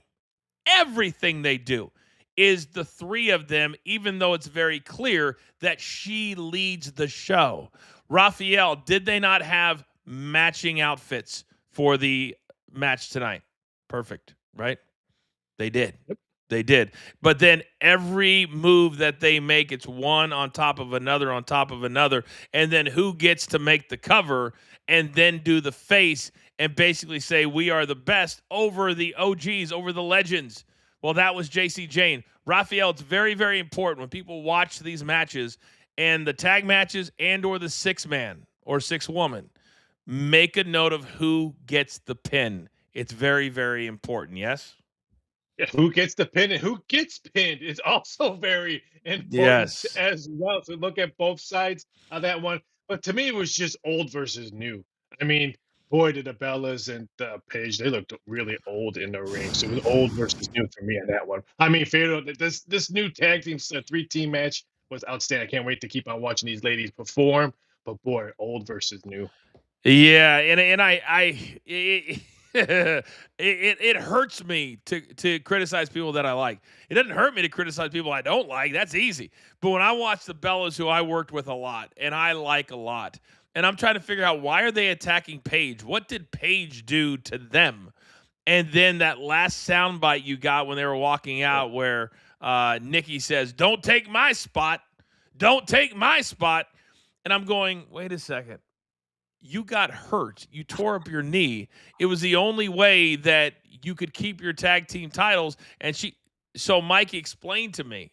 is the three of them, even though it's very clear that she leads the show. Rafael, did they not have matching outfits for the match tonight? Perfect, right? They did. Yep. They did. But then every move that they make, it's one on top of another on top of another. And then who gets to make the cover and then do the face and basically say we are the best over the OGs, over the legends? Well, that was Jacy Jayne. Rafael, it's very, very important when people watch these matches and the tag matches and or the 6-man or 6-woman, make a note of who gets the pin. It's very, very important, yes? Yeah, who gets the pin and who gets pinned is also very important Yes. as well. So look at both sides of that one. But to me, it was just old versus new. I mean, boy, did the Bellas and the Paige, they looked really old in the ring. So it was old versus new for me on that one. I mean, Fatal, this new tag team 3-team match was outstanding. I can't wait to keep on watching these ladies perform. But boy, old versus new. Yeah, and it hurts me to criticize people that I like. It doesn't hurt me to criticize people I don't like. That's easy. But when I watch the Bellas, who I worked with a lot and I like a lot, and I'm trying to figure out why are they attacking Paige? What did Paige do to them? And then that last soundbite you got when they were walking out, where Nikki says, "Don't take my spot. Don't take my spot." And I'm going, wait a second. You got hurt. You tore up your knee. It was the only way that you could keep your tag team titles. And so Mikey explained to me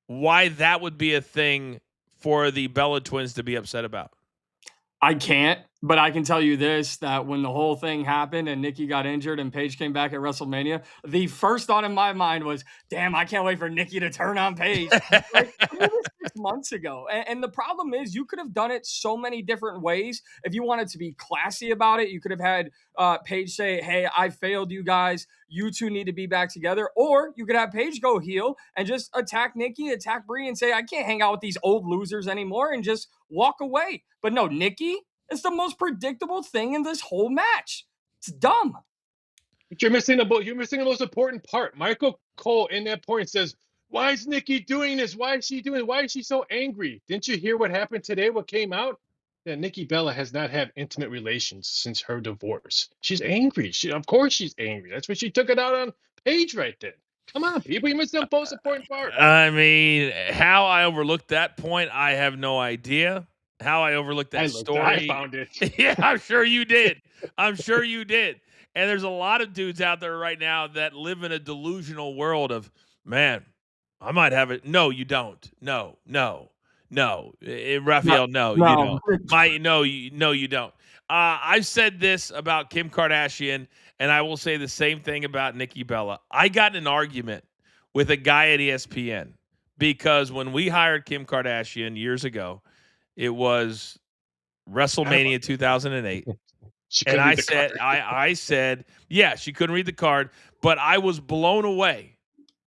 why that would be a thing for the Bella Twins to be upset about. I can't, but I can tell you this, that when the whole thing happened and Nikki got injured and Paige came back at WrestleMania, the first thought in my mind was, damn, I can't wait for Nikki to turn on Paige. Like, I did this 6 months ago. And the problem is you could have done it so many different ways. If you wanted to be classy about it, you could have had Paige say, hey, I failed you guys. You two need to be back together. Or you could have Paige go heel and just attack Nikki, attack Brie, and say, I can't hang out with these old losers anymore, and just walk away. But no, Nikki is the most predictable thing in this whole match. It's dumb. But you're missing the most important part. Michael Cole in that point says, why is Nikki doing this? Why is she so angry? Didn't you hear what happened today? What came out? That Nikki Bella has not had intimate relations since her divorce. She's angry. Of course she's angry. That's what she took it out on Paige right there. Come on, people. You missed the most important part. I mean, how I overlooked that point, I have no idea. How I overlooked that story. I found it. Yeah, I'm sure you did. I'm sure you did. And there's a lot of dudes out there right now that live in a delusional world of, man, I might have it. No, you don't. No. Rafael, no, you don't. No, you don't. I've said this about Kim Kardashian, and I will say the same thing about Nikki Bella. I got in an argument with a guy at ESPN because when we hired Kim Kardashian years ago, it was WrestleMania 2008. And I said, yeah, she couldn't read the card, but I was blown away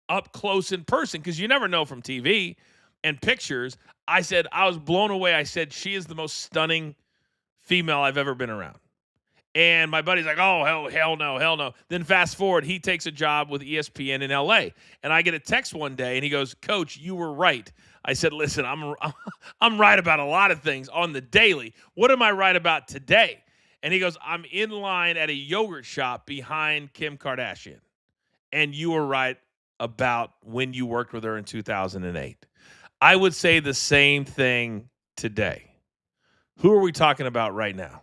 up close in person because you never know from TV and pictures. I said, I was blown away. I said, she is the most stunning female I've ever been around. And my buddy's like, oh, hell no. Then fast forward, he takes a job with ESPN in LA. And I get a text one day and he goes, Coach, you were right. I said, listen, I'm right about a lot of things on the daily. What am I right about today? And he goes, I'm in line at a yogurt shop behind Kim Kardashian. And you were right about when you worked with her in 2008. I would say the same thing today. Who are we talking about right now?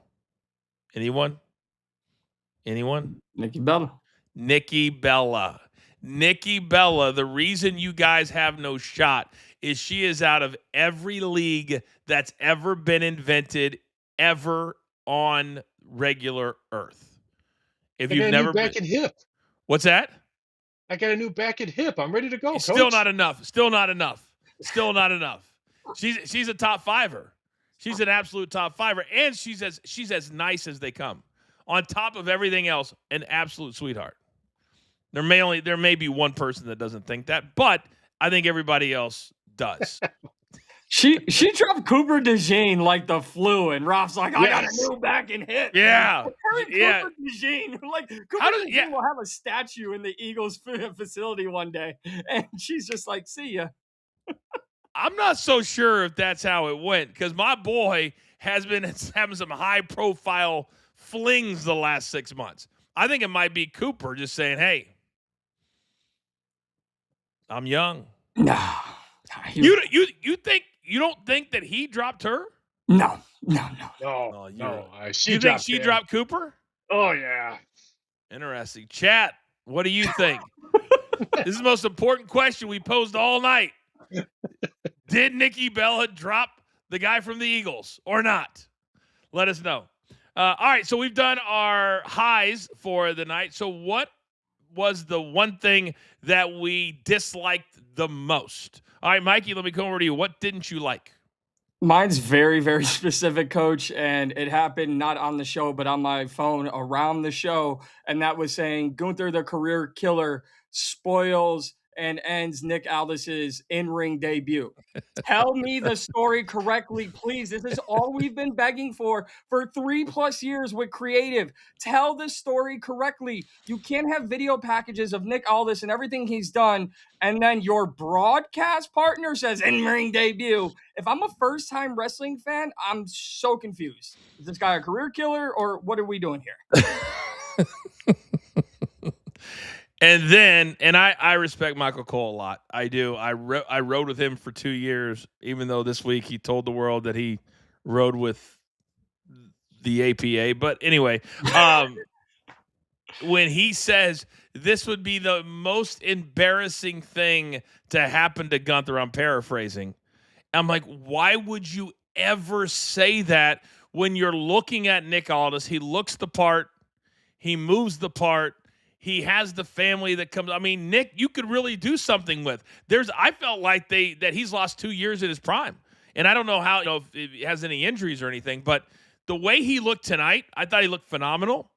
Anyone? Nikki Bella. Nikki Bella. Nikki Bella, the reason you guys have no shot is she is out of every league that's ever been invented ever on regular Earth. If I you've got a never new back been, and hip. What's that? I got a new back and hip. I'm ready to go. It's Coach. still not enough. Still not enough. She's a top fiver. She's an absolute top fiver, and she's as nice as they come. On top of everything else, an absolute sweetheart. There may be one person that doesn't think that, but I think everybody else does. She dropped Cooper DeJean like the flu, and Ralph's like, I got a new back and hit. Yeah. Cooper DeJean, like Cooper DeJean will have a statue in the Eagles facility one day, and she's just like, see ya. I'm not so sure if that's how it went because my boy has been having some high-profile flings the last 6 months. I think it might be Cooper just saying, hey, I'm young. No. You don't think that he dropped her? No. She you think she dropped Cooper? Oh yeah. Interesting. Chat, what do you think? This is the most important question we posed all night. Did Nikki Bella drop the guy from the Eagles or not? Let us know. All right, so we've done our highs for the night. So what was the one thing that we disliked the most? All right, Mikey, let me come over to you. What didn't you like? Mine's very, very specific, Coach, and it happened not on the show, but on my phone around the show, and that was saying Gunther, the career killer, spoils and ends Nick Aldis's in-ring debut. Tell me the story correctly, please. This is all we've been begging for 3+ years with creative. Tell the story correctly. You can't have video packages of Nick Aldis and everything he's done, and then your broadcast partner says in-ring debut. If I'm a first-time wrestling fan, I'm so confused. Is this guy a career killer, or what are we doing here? And then, I respect Michael Cole a lot. I do. I rode with him for 2 years, even though this week he told the world that he rode with the APA. But anyway, when he says this would be the most embarrassing thing to happen to Gunther, I'm paraphrasing. I'm like, why would you ever say that when you're looking at Nick Aldis? He looks the part. He moves the part. He has the family that comes. I mean, Nick, you could really do something with. I felt like that he's lost 2 years in his prime. And I don't know how, if he has any injuries or anything, but the way he looked tonight, I thought he looked phenomenal.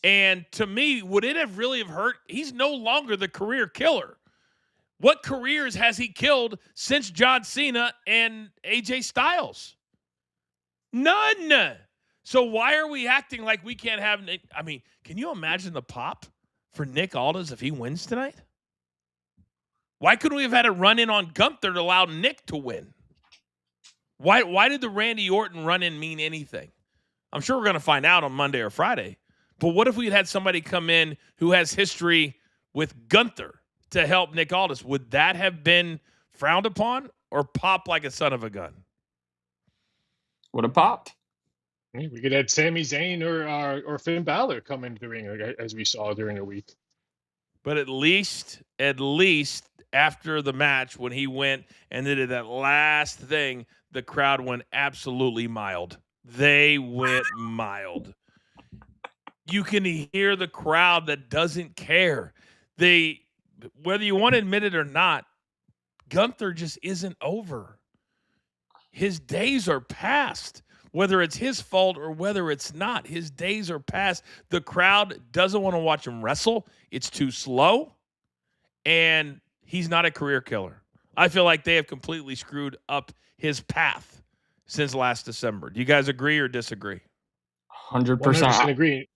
And to me, would it have really hurt? He's no longer the career killer. What careers has he killed since John Cena and AJ Styles? None. So why are we acting like we can't have? I mean, can you imagine the pop for Nick Aldis if he wins tonight? Why couldn't we have had a run-in on Gunther to allow Nick to win? Why did the Randy Orton run-in mean anything? I'm sure we're going to find out on Monday or Friday. But what if we had somebody come in who has history with Gunther to help Nick Aldis? Would that have been frowned upon or pop like a son of a gun? Would have popped. We could have Sami Zayn or Finn Balor come into the ring as we saw during the week. But at least after the match, when he went and did that last thing, the crowd went absolutely mild. They went mild. You can hear the crowd that doesn't care. Whether you want to admit it or not, Gunther just isn't over. His days are past. Whether it's his fault or whether it's not, his days are past. The crowd doesn't want to watch him wrestle. It's too slow. And he's not a career killer. I feel like they have completely screwed up his path since last December. Do you guys agree or disagree? 100%. 100% agree.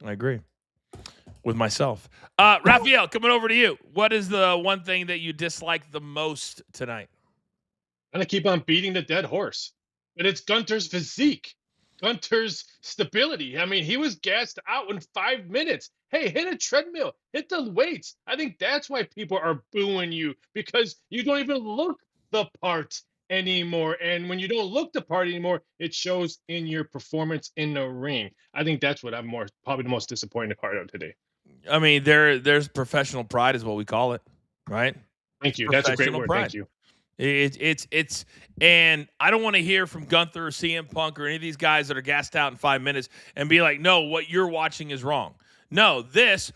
I agree with myself. Rafael, coming over to you. What is the one thing that you dislike the most tonight? I'm gonna keep on beating the dead horse, but it's Gunther's physique, Gunther's stability. I mean, he was gassed out in 5 minutes. Hey, hit a treadmill, hit the weights. I think that's why people are booing you, because you don't even look the part anymore. And when you don't look the part anymore, it shows in your performance in the ring. I think that's what I'm probably the most disappointed part of today. I mean, there's professional pride is what we call it, right? Thank you. That's a great word. Pride. Thank you. It's and I don't want to hear from Gunther or CM Punk or any of these guys that are gassed out in 5 minutes and be like, no, what you're watching is wrong. No, that's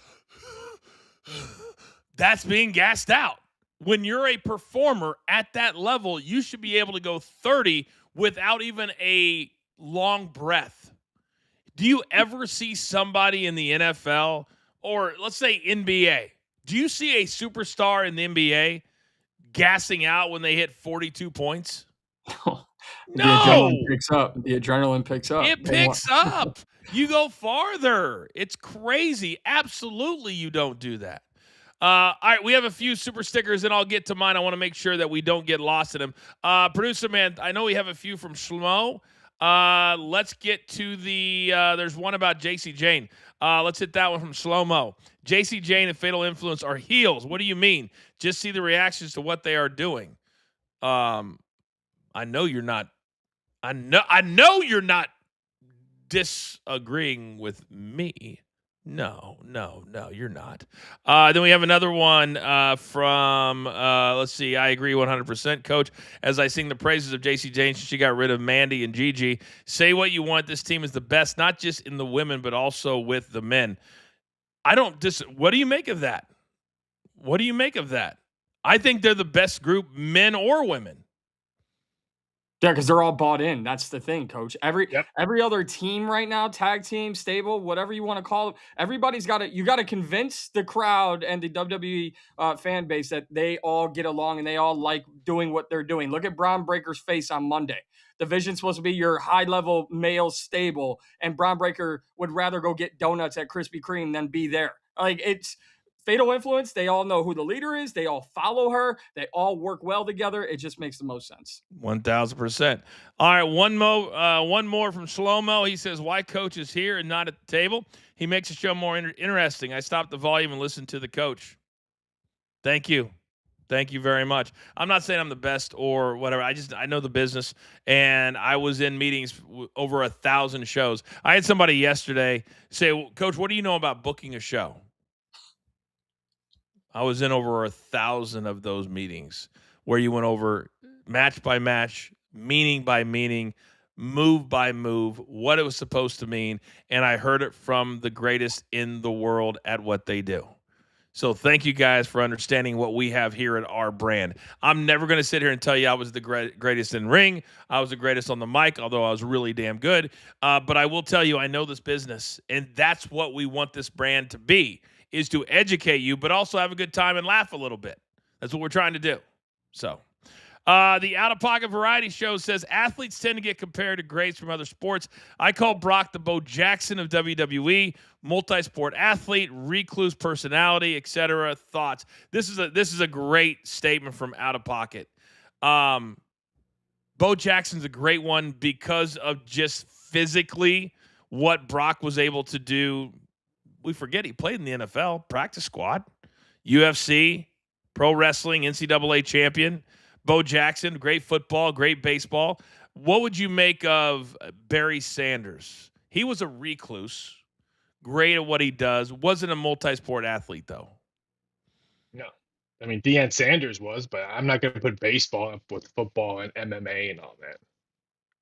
being gassed out. When you're a performer at that level, you should be able to go 30 without even a long breath. Do you ever see somebody in the NFL or let's say NBA? Do you see a superstar in the NBA gassing out when they hit 42 points? The No. adrenaline picks up. The adrenaline picks up. It picks up. You go farther. It's crazy. Absolutely, you don't do that. All right, we have a few super stickers, and I'll get to mine. I want to make sure that we don't get lost in them. Producer man, I know we have a few from Shlomo. Let's get to the. There's one about Jacy Jayne. Let's hit that one from Shlomo. Jacy Jayne and Fatal Influence are heels. What do you mean? Just see the reactions to what they are doing. I know you're not. I know you're not disagreeing with me. No, you're not. Then we have another one from, let's see, I agree 100%, Coach. As I sing the praises of Jacy Jayne, she got rid of Mandy and Gigi. Say what you want. This team is the best, not just in the women, but also with the men. What do you make of that? What do you make of that? I think they're the best group, men or women. Yeah, because they're all bought in. That's the thing, Coach. Every other team right now, tag team, stable, whatever you want to call it, everybody's got to. You got to convince the crowd and the WWE fan base that they all get along and they all like doing what they're doing. Look at Braun Breaker's face on Monday. The Vision's supposed to be your high-level male stable, and Braun Breaker would rather go get donuts at Krispy Kreme than be there. Like, it's Fatal Influence. They all know who the leader is. They all follow her. They all work well together. It just makes the most sense. 1,000%. All right, one more from Shlomo. He says, why Coach is here and not at the table? He makes the show more interesting. I stopped the volume and listened to the coach. Thank you. Thank you very much. I'm not saying I'm the best or whatever. I know the business, and I was in meetings over 1,000 shows. I had somebody yesterday say, well, Coach, what do you know about booking a show? I was in over 1,000 of those meetings where you went over match by match, meaning by meaning, move by move, what it was supposed to mean, and I heard it from the greatest in the world at what they do. So thank you guys for understanding what we have here at our brand. I'm never going to sit here and tell you I was the greatest in ring. I was the greatest on the mic, although I was really damn good. But I will tell you, I know this business, and that's what we want this brand to be, is to educate you, but also have a good time and laugh a little bit. That's what we're trying to do. So the Out of Pocket Variety Show says athletes tend to get compared to greats from other sports. I call Brock the Bo Jackson of WWE, multi-sport athlete, recluse personality, etc. Thoughts? This is a great statement from Out of Pocket. Bo Jackson's a great one because of just physically what Brock was able to do. We forget he played in the NFL, practice squad, UFC, pro wrestling, NCAA champion. Bo Jackson, great football, great baseball. What would you make of Barry Sanders? He was a recluse, great at what he does. Wasn't a multi-sport athlete, though. No. I mean, Deion Sanders was, but I'm not going to put baseball up with football and MMA and all that.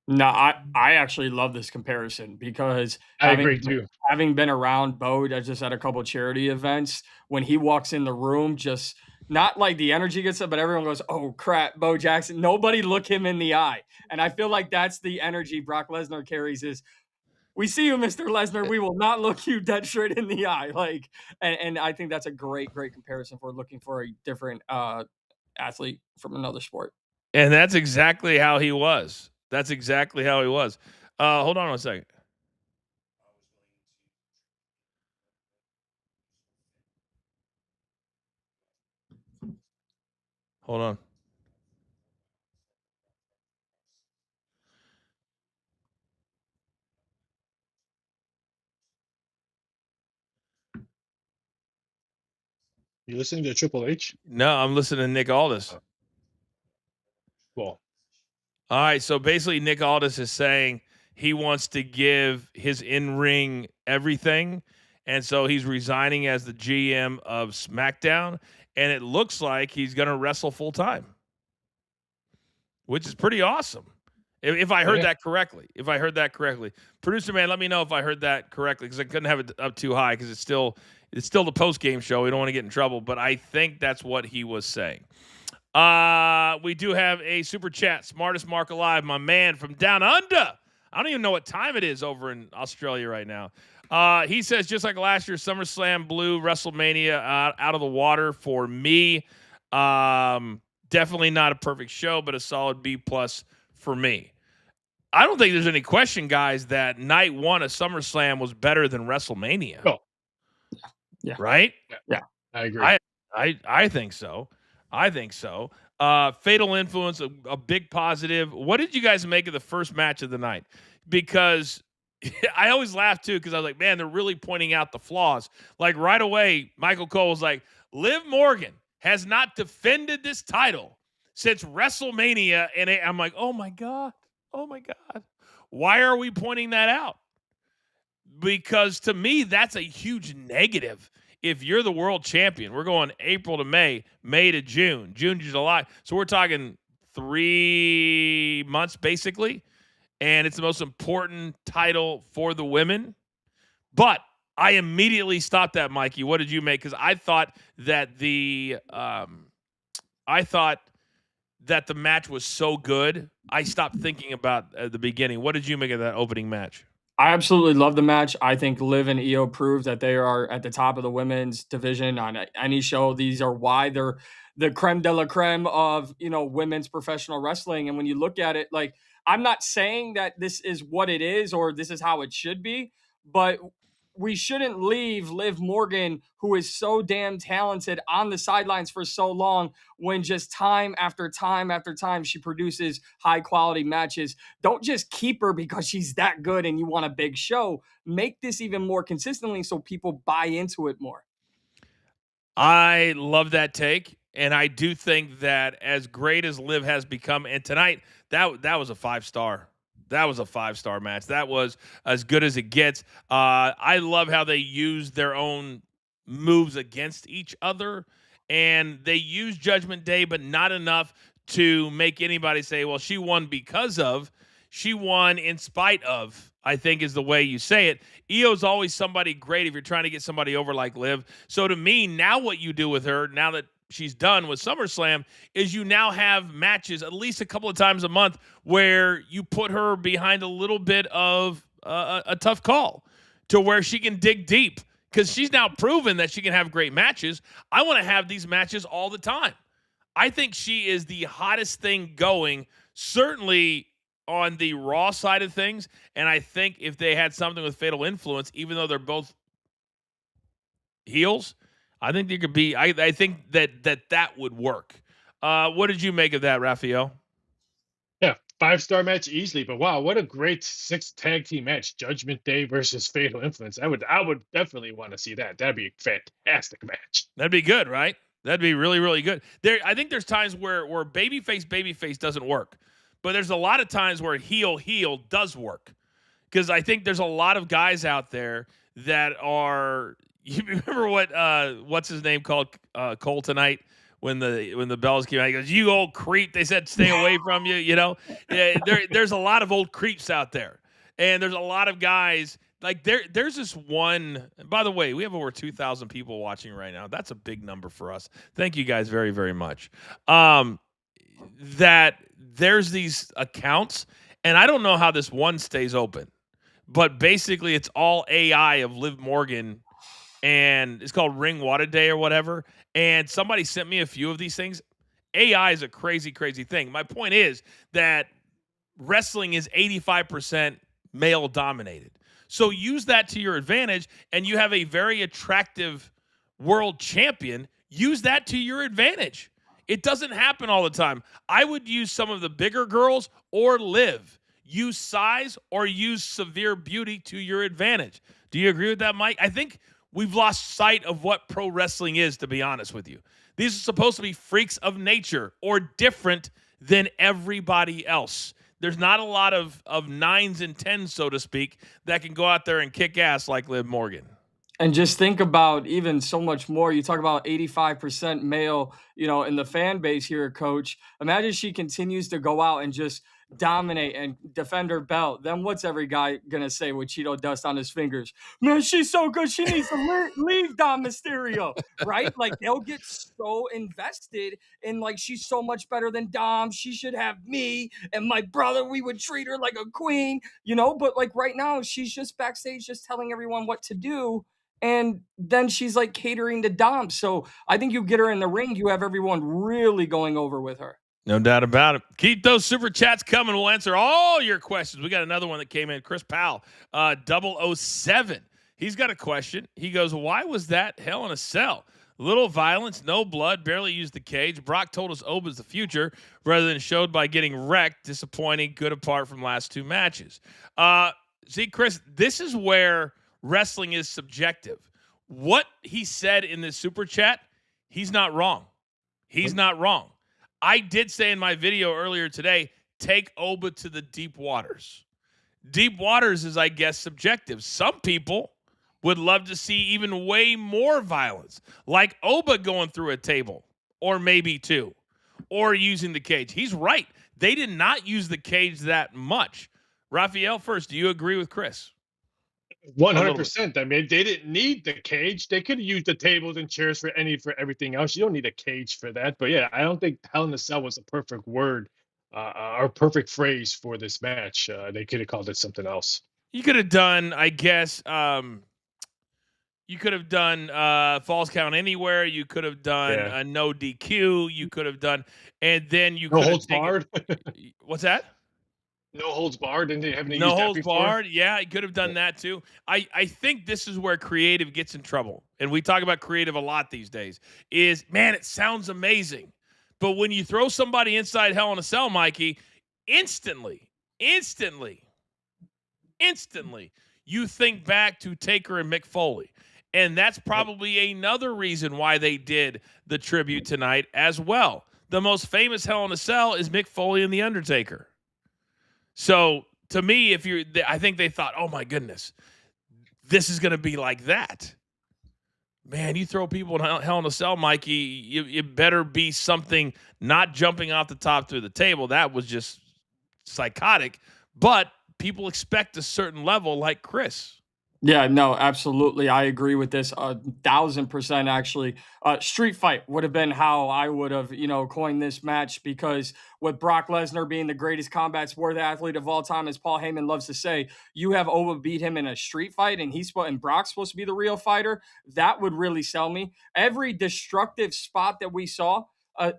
No, I actually love this comparison because I agree too. Having been around Bo, I just at a couple of charity events, when he walks in the room, just not like the energy gets up, but everyone goes, oh crap, Bo Jackson. Nobody look him in the eye. And I feel like that's the energy Brock Lesnar carries is, we see you, Mr. Lesnar. We will not look you dead straight in the eye. Like, and I think that's a great comparison for looking for a different athlete from another sport. And that's exactly how he was. That's exactly how he was. Hold on a second. Hold on. You listening to Triple H? No, I'm listening to Nick Aldis. Well, All right, so basically Nick Aldis is saying he wants to give his in-ring everything, and so he's resigning as the GM of SmackDown, and it looks like he's going to wrestle full-time, which is pretty awesome. If I heard that correctly. Producer man, let me know if I heard that correctly, because I couldn't have it up too high, because it's still the post-game show. We don't want to get in trouble, but I think that's what he was saying. We do have a super chat. Smartest Mark alive, my man from down under. I don't even know what time it is over in Australia right now. He says, just like last year, SummerSlam blew WrestleMania out of the water for me. Definitely not a perfect show, but a solid B+ for me. I don't think there's any question, guys, that night one of SummerSlam was better than WrestleMania. Oh. Yeah. Right? Yeah. I agree. I think so. Fatal Influence, a big positive. What did you guys make of the first match of the night? Because I always laugh too, because I was like, man, they're really pointing out the flaws. Like right away, Michael Cole was like, Liv Morgan has not defended this title since WrestleMania. And I'm like, oh my God. Why are we pointing that out? Because to me, that's a huge negative. If you're the world champion, we're going April to May, May to June, June to July. So we're talking 3 months basically. And it's the most important title for the women. But I immediately stopped that, Mikey. What did you make? Because I thought that the match was so good, I stopped thinking about the beginning. What did you make of that opening match? I absolutely love the match. I think Liv and Io proved that they are at the top of the women's division on any show. These are why they're the creme de la creme of, women's professional wrestling. And when you look at it, like, I'm not saying that this is what it is or this is how it should be, but we shouldn't leave Liv Morgan, who is so damn talented, on the sidelines for so long when just time after time after time she produces high quality matches. Don't just keep her because she's that good and you want a big show. Make this even more consistently so people buy into it more. I love that take. And I do think that as great as Liv has become, and tonight, that was a 5-star. That was a 5-star match. That was as good as it gets. I love how they use their own moves against each other. And they use Judgment Day, but not enough to make anybody say, well, she won because of. She won in spite of, I think is the way you say it. Io's always somebody great if you're trying to get somebody over like Liv. So to me, now what you do with her, now that she's done with SummerSlam, is you now have matches at least a couple of times a month where you put her behind a little bit of a tough call to where she can dig deep, because she's now proven that she can have great matches. I want to have these matches all the time. I think she is the hottest thing going, certainly on the Raw side of things. And I think if they had something with Fatal Influence, even though they're both heels, I think there could be. I think that would work. What did you make of that, Rafael? Yeah, 5-star match easily. But wow, what a great 6 tag team match! Judgment Day versus Fatal Influence. I would definitely want to see that. That'd be a fantastic match. That'd be good, right? That'd be really, really good. I think there's times where babyface doesn't work, but there's a lot of times where heel does work, because I think there's a lot of guys out there that are. You remember what's his name called Cole tonight when the bells came out? He goes, "You old creep!" They said, "Stay away from you." There's a lot of old creeps out there, and there's a lot of guys like There's this one. By the way, we have over 2,000 people watching right now. That's a big number for us. Thank you guys very, very much. That there's these accounts, and I don't know how this one stays open, but basically it's all AI of Liv Morgan. And it's called Ring Water Day or whatever. And somebody sent me a few of these things. AI is a crazy, crazy thing. My point is that wrestling is 85% male dominated. So use that to your advantage, and you have a very attractive world champion. Use that to your advantage. It doesn't happen all the time. I would use some of the bigger girls or Liv. Use size or use severe beauty to your advantage. Do you agree with that, Mike? I think we've lost sight of what pro wrestling is, to be honest with you. These are supposed to be freaks of nature or different than everybody else. There's not a lot of 9s and 10s, so to speak, that can go out there and kick ass like Liv Morgan. And just think about even so much more. You talk about 85% male, in the fan base here, Coach. Imagine she continues to go out and just dominate and defend her belt. Then what's every guy going to say with Cheeto dust on his fingers? Man, she's so good. She needs to leave Dom Mysterio, right? Like, they'll get so invested in, like, she's so much better than Dom. She should have me and my brother. We would treat her like a queen, But, like, right now, she's just backstage just telling everyone what to do. And then she's like catering to Dom. So I think you get her in the ring, you have everyone really going over with her. No doubt about it. Keep those super chats coming. We'll answer all your questions. We got another one that came in. Chris Powell, 007. He's got a question. He goes, why was that Hell in a Cell? Little violence, no blood, barely used the cage. Brock told us Oba's the future rather than showed by getting wrecked. Disappointing, good apart from last 2 matches. See, Chris, this is where wrestling is subjective. What he said in this super chat, he's not wrong. He's not wrong. I did say in my video earlier today, take Oba to the deep waters. Deep waters is, I guess, subjective. Some people would love to see even way more violence, like Oba going through a table, or maybe 2, or using the cage. He's right. They did not use the cage that much. Rafael, first, do you agree with Chris? 100%. I mean, they didn't need the cage. They could have used the tables and chairs for everything else. You don't need a cage for that. But yeah, I don't think Hell in a Cell was the perfect word or perfect phrase for this match. They could have called it something else. You could have done, I guess, you could have done Falls Count Anywhere. You could have done a no DQ. You could have done, and then you could have holds barred. What's that? No holds barred. Didn't they have any? No holds barred. Yeah, he could have done that too. I think this is where creative gets in trouble, and we talk about creative a lot these days. Is, man, it sounds amazing, but when you throw somebody inside Hell in a Cell, Mikey, instantly, you think back to Taker and Mick Foley, and that's probably another reason why they did the tribute tonight as well. The most famous Hell in a Cell is Mick Foley and The Undertaker. So to me, I think they thought, oh my goodness, this is going to be like that. Man, you throw people in Hell in a Cell, Mikey, it better be something not jumping off the top through the table. That was just psychotic. But people expect a certain level, like Chris. Yeah, no, absolutely. I agree with this 1,000% actually. Street fight would have been how I would have, coined this match, because with Brock Lesnar being the greatest combat sport athlete of all time, as Paul Heyman loves to say, you have Oba beat him in a street fight and Brock's supposed to be the real fighter. That would really sell me. Every destructive spot that we saw,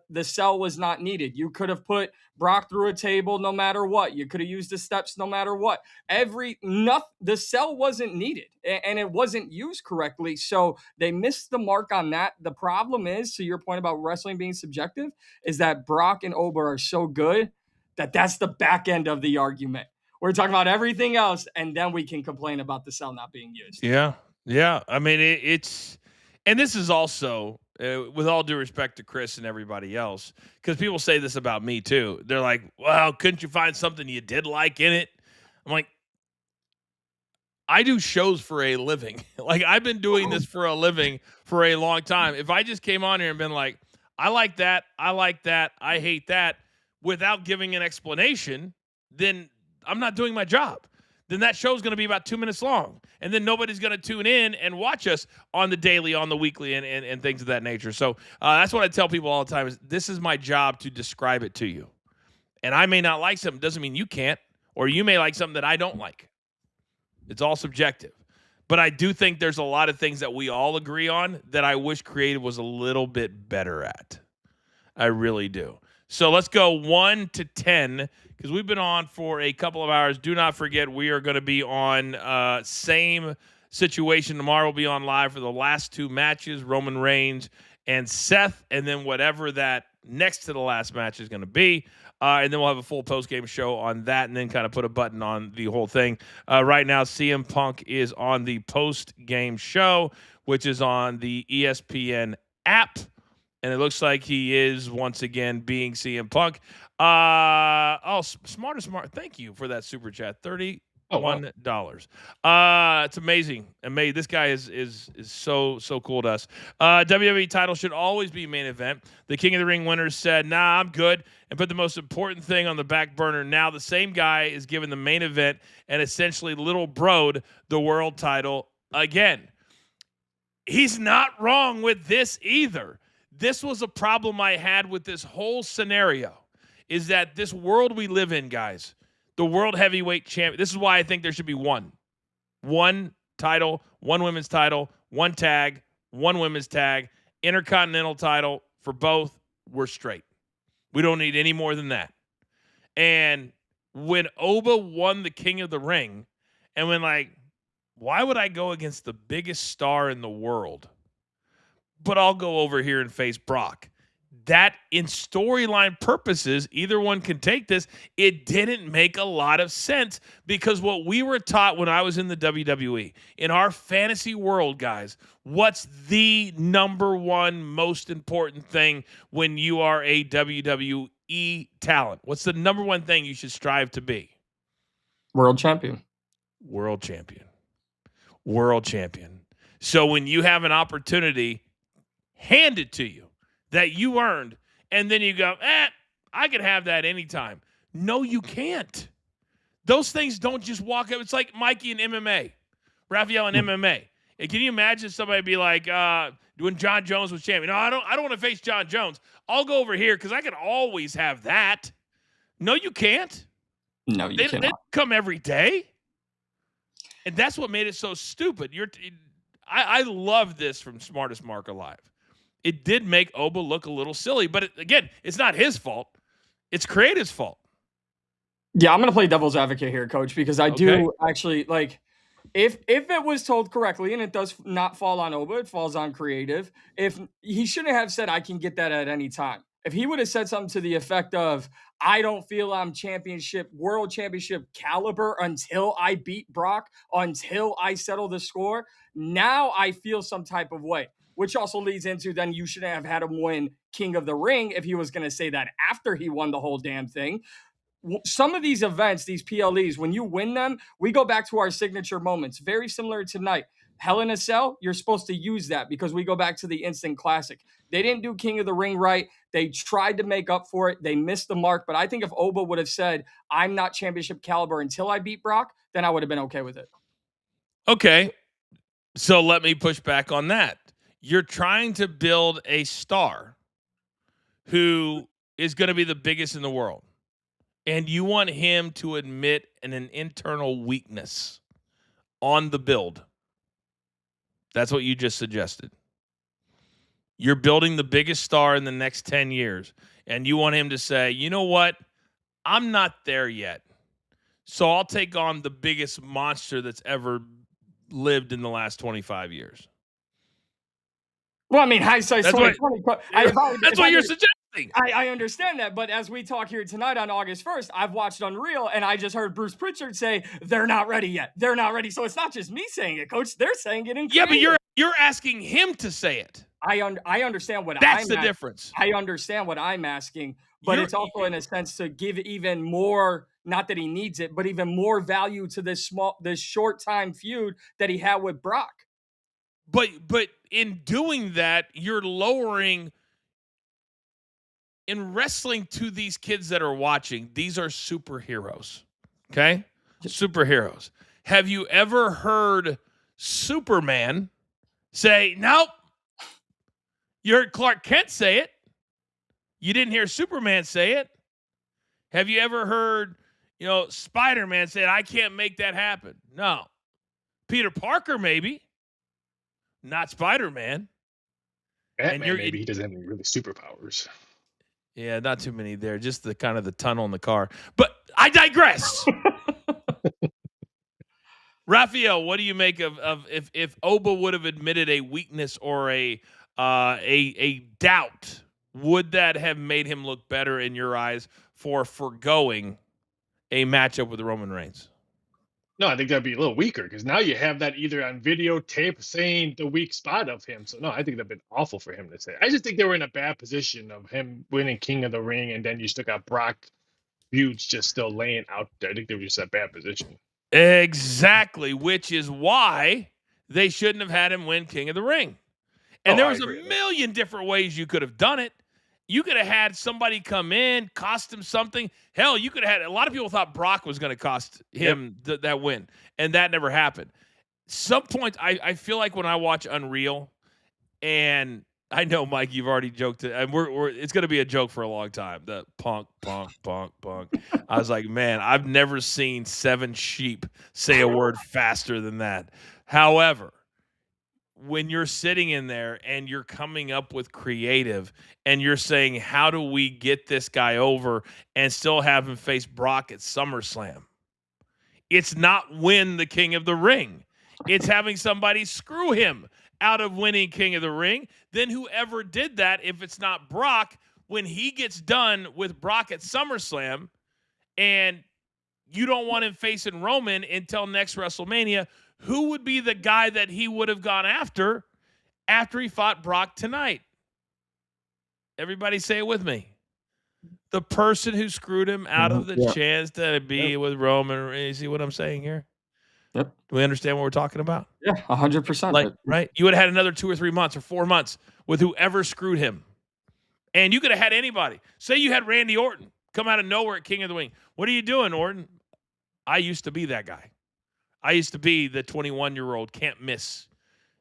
the cell was not needed. You could have put Brock through a table no matter what. You could have used the steps no matter what. The cell wasn't needed, and it wasn't used correctly. So they missed the mark on that. The problem is, to your point about wrestling being subjective, is that Brock and Oba are so good that's the back end of the argument. We're talking about everything else, and then we can complain about the cell not being used. Yeah. I mean, it's, and this is also, with all due respect to Chris and everybody else, because people say this about me too. They're like, well, couldn't you find something you did like in it? I'm like, I do shows for a living. Like, I've been doing this for a living for a long time. If I just came on here and been like, I like that, I hate that, without giving an explanation, then I'm not doing my job. Then that show's going to be about 2 minutes long. And then nobody's going to tune in and watch us on the daily, on the weekly, and things of that nature. So that's what I tell people all the time, is this is my job to describe it to you. And I may not like something. Doesn't mean you can't. Or you may like something that I don't like. It's all subjective. But I do think there's a lot of things that we all agree on that I wish creative was a little bit better at. I really do. So let's go 1 to 10, because we've been on for a couple of hours. Do not forget, we are going to be on same situation tomorrow. We'll be on live for the last 2 matches, Roman Reigns and Seth, and then whatever that next to the last match is going to be. And then we'll have a full post-game show on that and then kind of put a button on the whole thing. Right now, CM Punk is on the post-game show, which is on the ESPN app. And it looks like he is once again being CM Punk. Smart. Thank you for that super chat. $31. It's amazing. This guy is so cool to us. WWE title should always be main event. The King of the Ring winner said, "Nah, I'm good," and put the most important thing on the back burner. Now the same guy is given the main event and essentially little broed the world title again. He's not wrong with this either. This was a problem I had with this whole scenario, is that this world we live in, guys, the world heavyweight champion, this is why I think there should be one title, one women's title, one tag, one women's tag, intercontinental title for both. We're straight. We don't need any more than that. And when Oba won the King of the Ring, and when why would I go against the biggest star in the world? But I'll go over here and face Brock. That, in storyline purposes, either one can take this. It didn't make a lot of sense because what we were taught when I was in the WWE, in our fantasy world, guys, what's the number one most important thing when you are a WWE talent? What's the number one thing you should strive to be? World champion. World champion. World champion. So when you have an opportunity handed to you that you earned, and then you go, I can have that anytime. No, you can't. Those things don't just walk up. It's like Mikey in MMA, Rafael in MMA. And can you imagine somebody be like, when John Jones was champion? No, I don't want to face John Jones. I'll go over here because I can always have that. No, you can't. No, you cannot. They come every day. And that's what made it so stupid. I love this from Smartest Mark Alive. It did make Oba look a little silly, but again, it's not his fault. It's creative's fault. Yeah, I'm going to play devil's advocate here, Coach, because I do actually if it was told correctly, and it does not fall on Oba, it falls on creative. If he shouldn't have said, "I can get that at any time." If he would have said something to the effect of, "I don't feel I'm world championship caliber until I beat Brock, until I settle the score. Now I feel some type of way." Which also leads into then you shouldn't have had him win King of the Ring if he was going to say that after he won the whole damn thing. Some of these events, these PLEs, when you win them, we go back to our signature moments. Very similar to tonight. Hell in a Cell, you're supposed to use that because we go back to the instant classic. They didn't do King of the Ring right. They tried to make up for it. They missed the mark. But I think if Oba would have said, "I'm not championship caliber until I beat Brock," then I would have been okay with it. Okay. So let me push back on that. You're trying to build a star who is going to be the biggest in the world. And you want him to admit an internal weakness on the build. That's what you just suggested. You're building the biggest star in the next 10 years. And you want him to say, "You know what? I'm not there yet. So I'll take on the biggest monster that's ever lived in the last 25 years. Well, I mean, hindsight's 2020. That's what you're suggesting. I understand that, but as we talk here tonight on August 1st, I've watched Unreal, and I just heard Bruce Pritchard say they're not ready yet. They're not ready. So it's not just me saying it, Coach. They're saying it in creative. Yeah, but you're asking him to say it. I understand what that's the difference. I understand what I'm asking, but it's also in a sense to give even more. Not that he needs it, but even more value to this short time feud that he had with Brock. But in doing that, you're lowering in wrestling to these kids that are watching. These are superheroes. Okay? Superheroes. Have you ever heard Superman say, "Nope"? You heard Clark Kent say it. You didn't hear Superman say it. Have you ever heard, Spider-Man say, "I can't make that happen"? No. Peter Parker, maybe. Not Spider-Man. Batman, maybe he doesn't have any really superpowers. Yeah, not too many there. Just the kind of the tunnel in the car. But I digress. Rafael, what do you make of if Oba would have admitted a weakness or a doubt would that have made him look better in your eyes for forgoing a matchup with Roman Reigns? No, I think that'd be a little weaker because now you have that either on videotape saying the weak spot of him. So no, I think that'd been awful for him to say. I just think they were in a bad position of him winning King of the Ring, and then you still got Brock feuds just still laying out there. I think they were just in a bad position. Exactly, which is why they shouldn't have had him win King of the Ring. And there was a million different ways you could have done it. You could have had somebody come in, cost him something. Hell, you could have had a lot of people thought Brock was going to cost him that win, and that never happened. Some point, I feel like when I watch Unreal, and I know, Mike, you've already joked it, and it's going to be a joke for a long time. The punk. I was like, man, I've never seen 7 sheep say a word faster than that. However, when you're sitting in there and you're coming up with creative and you're saying, how do we get this guy over and still have him face Brock at SummerSlam? It's not win the King of the Ring. It's having somebody screw him out of winning King of the Ring. Then whoever did that, if it's not Brock, when he gets done with Brock at SummerSlam and you don't want him facing Roman until next WrestleMania, who would be the guy that he would have gone after he fought Brock tonight? Everybody say it with me. The person who screwed him out of the chance to be with Roman. You see what I'm saying here? Yep. Do we understand what we're talking about? Yeah, 100%. Like, right? You would have had another 2 or 3 months or 4 months with whoever screwed him. And you could have had anybody. Say you had Randy Orton come out of nowhere at King of the Ring. What are you doing, Orton? I used to be that guy. I used to be the 21-year-old can't miss.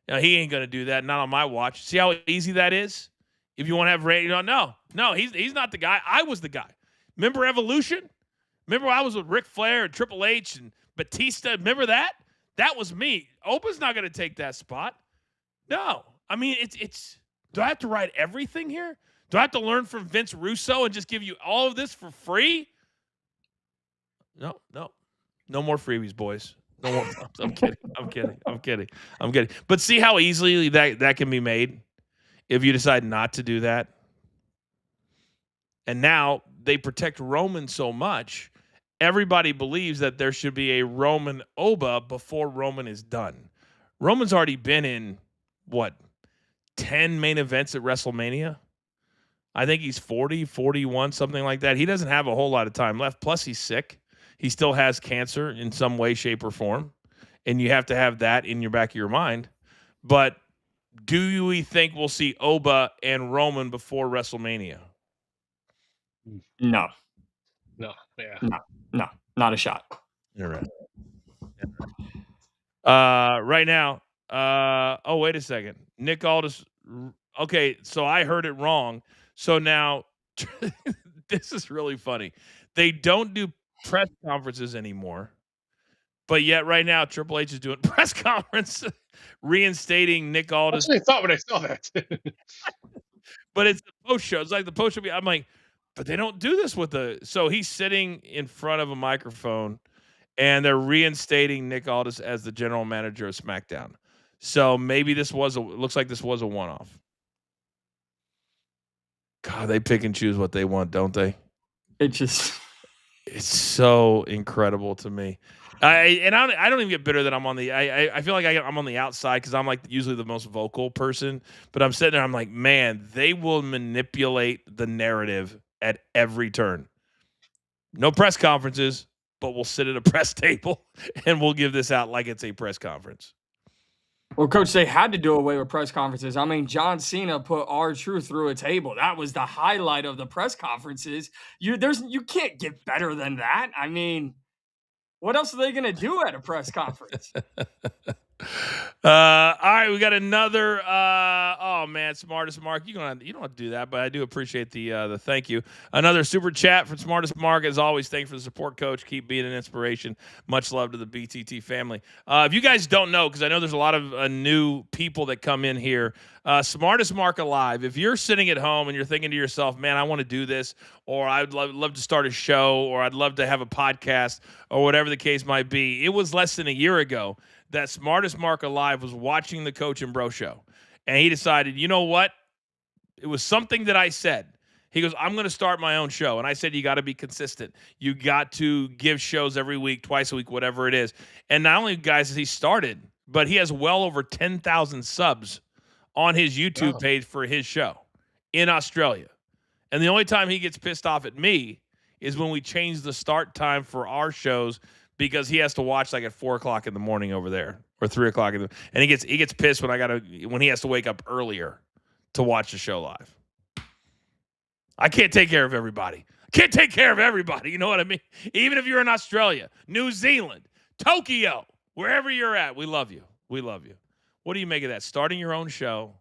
Now, he ain't going to do that, not on my watch. See how easy that is? If you want to have Randy, no, he's not the guy. I was the guy. Remember Evolution? Remember I was with Ric Flair and Triple H and Batista? Remember that? That was me. Opa's not going to take that spot. No. I mean, it's do I have to write everything here? Do I have to learn from Vince Russo and just give you all of this for free? No. No more freebies, boys. No more. I'm kidding. But see how easily that can be made if you decide not to do that. And now they protect Roman so much, everybody believes that there should be a Roman Oba before Roman is done. Roman's already been in, 10 main events at WrestleMania? I think he's 40, 41, something like that. He doesn't have a whole lot of time left. Plus, he's sick. He still has cancer in some way, shape, or form. And you have to have that in your back of your mind. But do we think we'll see Oba and Roman before WrestleMania? No. Yeah. No, not a shot. You're right. Right now, wait a second. Nick Aldis. Okay, so I heard it wrong. So now, this is really funny. They don't do press conferences anymore. But yet right now, Triple H is doing press conference reinstating Nick Aldis. That's what I thought when I saw that. But it's the post show. It's like the post show. I'm like, but they don't do this with so he's sitting in front of a microphone and they're reinstating Nick Aldis as the general manager of SmackDown. So maybe looks like this was a one-off. God, they pick and choose what they want, don't they? It's so incredible to me. I don't even get bitter that I'm on the. I feel like I'm on the outside because I'm like usually the most vocal person. But I'm sitting there. I'm like, man, they will manipulate the narrative at every turn. No press conferences, but we'll sit at a press table and we'll give this out like it's a press conference. Well, Coach, they had to do away with press conferences. I mean, John Cena put R-Truth through a table. That was the highlight of the press conferences. You can't get better than that. I mean, what else are they going to do at a press conference? All right, we got another. Oh man, Smartest Mark, you don't have to do that, but I do appreciate the thank you. Another super chat from Smartest Mark. As always, thanks for the support, Coach. Keep being an inspiration. Much love to the BTT family. If you guys don't know, because I know there's a lot of new people that come in here. Smartest Mark Alive. If you're sitting at home and you're thinking to yourself, man, I want to do this, or I'd love to start a show, or I'd love to have a podcast, or whatever the case might be. It was less than a year ago that Smartest Mark Alive was watching the Coach and Bro show. And he decided, you know what? It was something that I said. He goes, I'm going to start my own show. And I said, you got to be consistent. You got to give shows every week, twice a week, whatever it is. And not only, guys, has he started, but he has well over 10,000 subs on his YouTube page for his show in Australia. And the only time he gets pissed off at me is when we change the start time for our shows because he has to watch like at 4 o'clock in the morning over there or 3 o'clock and he gets pissed when he has to wake up earlier to watch the show live. I can't take care of everybody. You know what I mean? Even if you're in Australia, New Zealand, Tokyo, wherever you're at, we love you. What do you make of that? Starting your own show,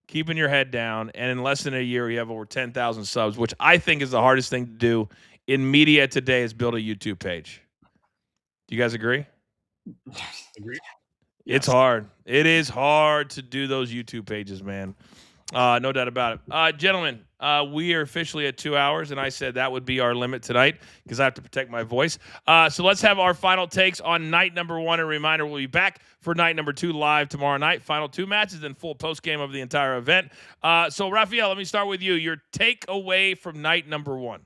keeping your head down, and in less than a year, you have over 10,000 subs, which I think is the hardest thing to do in media today is build a YouTube page. Do you guys agree? Agree. It's hard. It is hard to do those YouTube pages, man. No doubt about it. Gentlemen, we are officially at 2 hours, and I said that would be our limit tonight because I have to protect my voice. So let's have our final takes on night number 1. A reminder, we'll be back for night number 2 live tomorrow night. Final 2 matches and full post-game of the entire event. So, Rafael, let me start with you. Your takeaway from night number 1.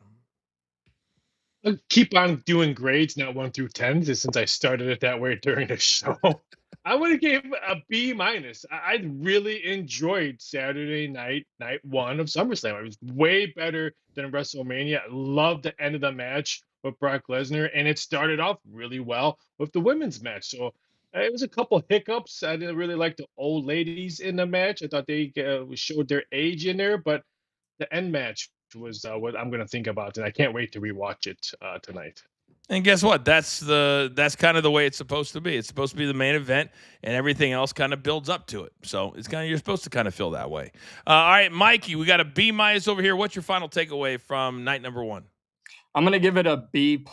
I'll keep on doing grades, not 1 through 10, since I started it that way during the show. I would have gave a B-. I really enjoyed Saturday night 1 of SummerSlam. It was way better than WrestleMania. I loved the end of the match with Brock Lesnar, and it started off really well with the women's match. So it was a couple hiccups. I didn't really like the old ladies in the match. I thought they showed their age in there, but the end match was what I'm going to think about, and I can't wait to rewatch it tonight. And guess what? That's kind of the way it's supposed to be. It's supposed to be the main event, and everything else kind of builds up to it. So you're supposed to kind of feel that way. All right, Mikey, we got a B- over here. What's your final takeaway from night number 1? I'm going to give it a B+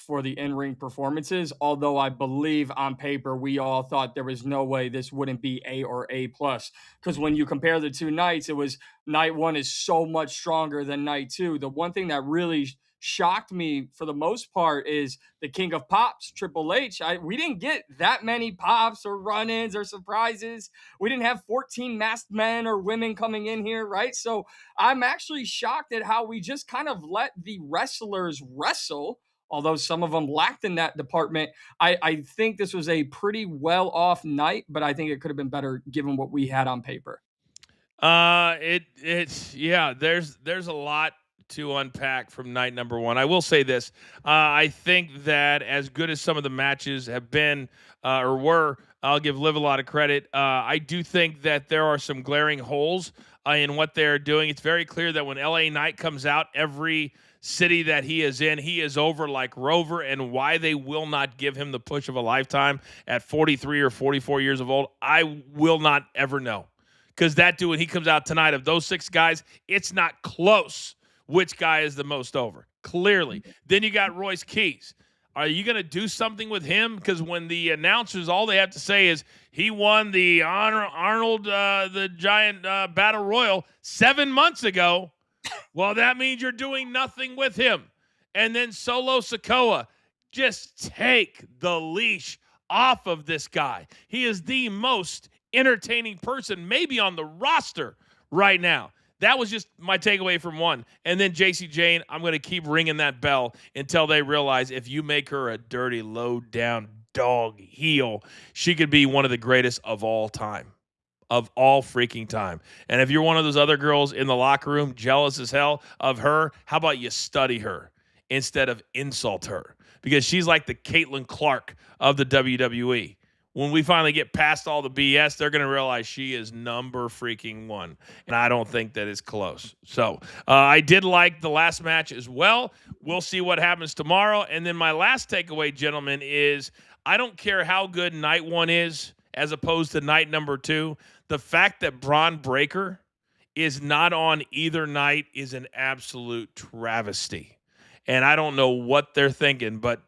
for the in-ring performances, although I believe on paper we all thought there was no way this wouldn't be A or A+. Because when you compare the 2 nights, it was night 1 is so much stronger than night 2. The one thing that really shocked me for the most part is the King of Pops, Triple H. We didn't get that many pops or run-ins or surprises. We didn't have 14 masked men or women coming in here, right? So I'm actually shocked at how we just kind of let the wrestlers wrestle, although some of them lacked in that department. I think this was a pretty well-off night, but I think it could have been better given what we had on paper. There's a lot to unpack from night number 1. I will say this. I think that as good as some of the matches have been or were, I'll give Liv a lot of credit. I do think that there are some glaring holes in what they're doing. It's very clear that when LA Knight comes out, every city that he is in, he is over like Rover, and why they will not give him the push of a lifetime at 43 or 44 years of old, I will not ever know. Because that dude, when he comes out tonight, of those 6 guys, it's not close which guy is the most over, clearly. Then you got Royce Keys. Are you going to do something with him? Because when the announcers, all they have to say is he won the Arnold the Giant Battle Royal 7 months ago. Well, that means you're doing nothing with him. And then Solo Sikoa, just take the leash off of this guy. He is the most entertaining person maybe on the roster right now. That was just my takeaway from 1. And then Jacy Jayne, I'm going to keep ringing that bell until they realize if you make her a dirty, low-down dog heel, she could be one of the greatest of all time. Of all freaking time. And if you're one of those other girls in the locker room jealous as hell of her, how about you study her instead of insult her? Because she's like the Caitlin Clark of the WWE. When we finally get past all the BS, they're going to realize she is number freaking 1. And I don't think that is close. So I did like the last match as well. We'll see what happens tomorrow. And then my last takeaway, gentlemen, is I don't care how good night 1 is as opposed to night number 2. The fact that Braun Breaker is not on either night is an absolute travesty. And I don't know what they're thinking, but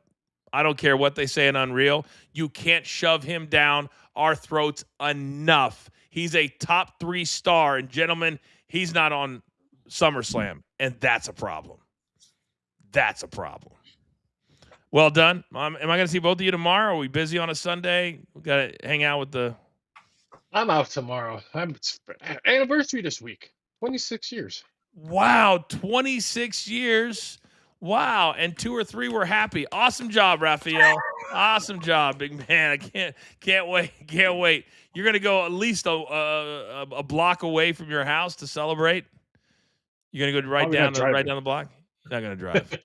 I don't care what they say in Unreal. You can't shove him down our throats enough. He's a top 3 star. And, gentlemen, he's not on SummerSlam. And that's a problem. That's a problem. Well done. Am I going to see both of you tomorrow? Are we busy on a Sunday? We got to hang out with the... I'm out tomorrow. It's anniversary this week. 26 years. Wow, 26 years. Wow, and 2 or 3 were happy. Awesome job, Rafael. Awesome job, big man. I can't wait. You're gonna go at least a block away from your house to celebrate. You're gonna go right Probably down not driving. the block. You're not gonna drive.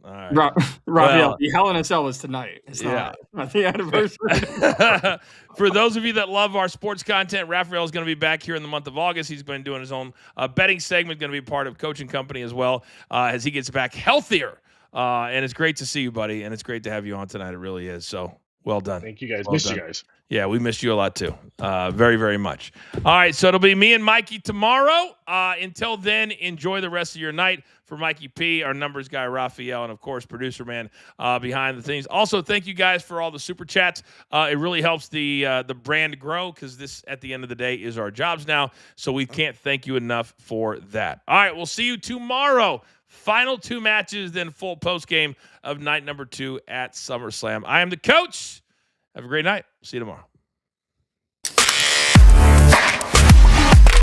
All right. Rafael, Well, the Hell in a Cell is tonight. It's yeah. not the anniversary. For those of you that love our sports content, Rafael is going to be back here in the month of August. He's been doing his own betting segment, going to be part of coaching company as well as he gets back healthier. And it's great to see you, buddy. And it's great to have you on tonight. It really is. So well done. Thank you guys. Well Miss done. you guys. Yeah, we missed you a lot too. Very, very much. All right, so it'll be me and Mikey tomorrow. Until then, enjoy the rest of your night. For Mikey P, our numbers guy, Rafael, and of course, producer man behind the things. Also, thank you guys for all the super chats. It really helps the brand grow because this, at the end of the day, is our jobs now. So we can't thank you enough for that. All right, we'll see you tomorrow. Final 2 matches, then full post game of night number 2 at SummerSlam. I am the coach. Have a great night. See you tomorrow.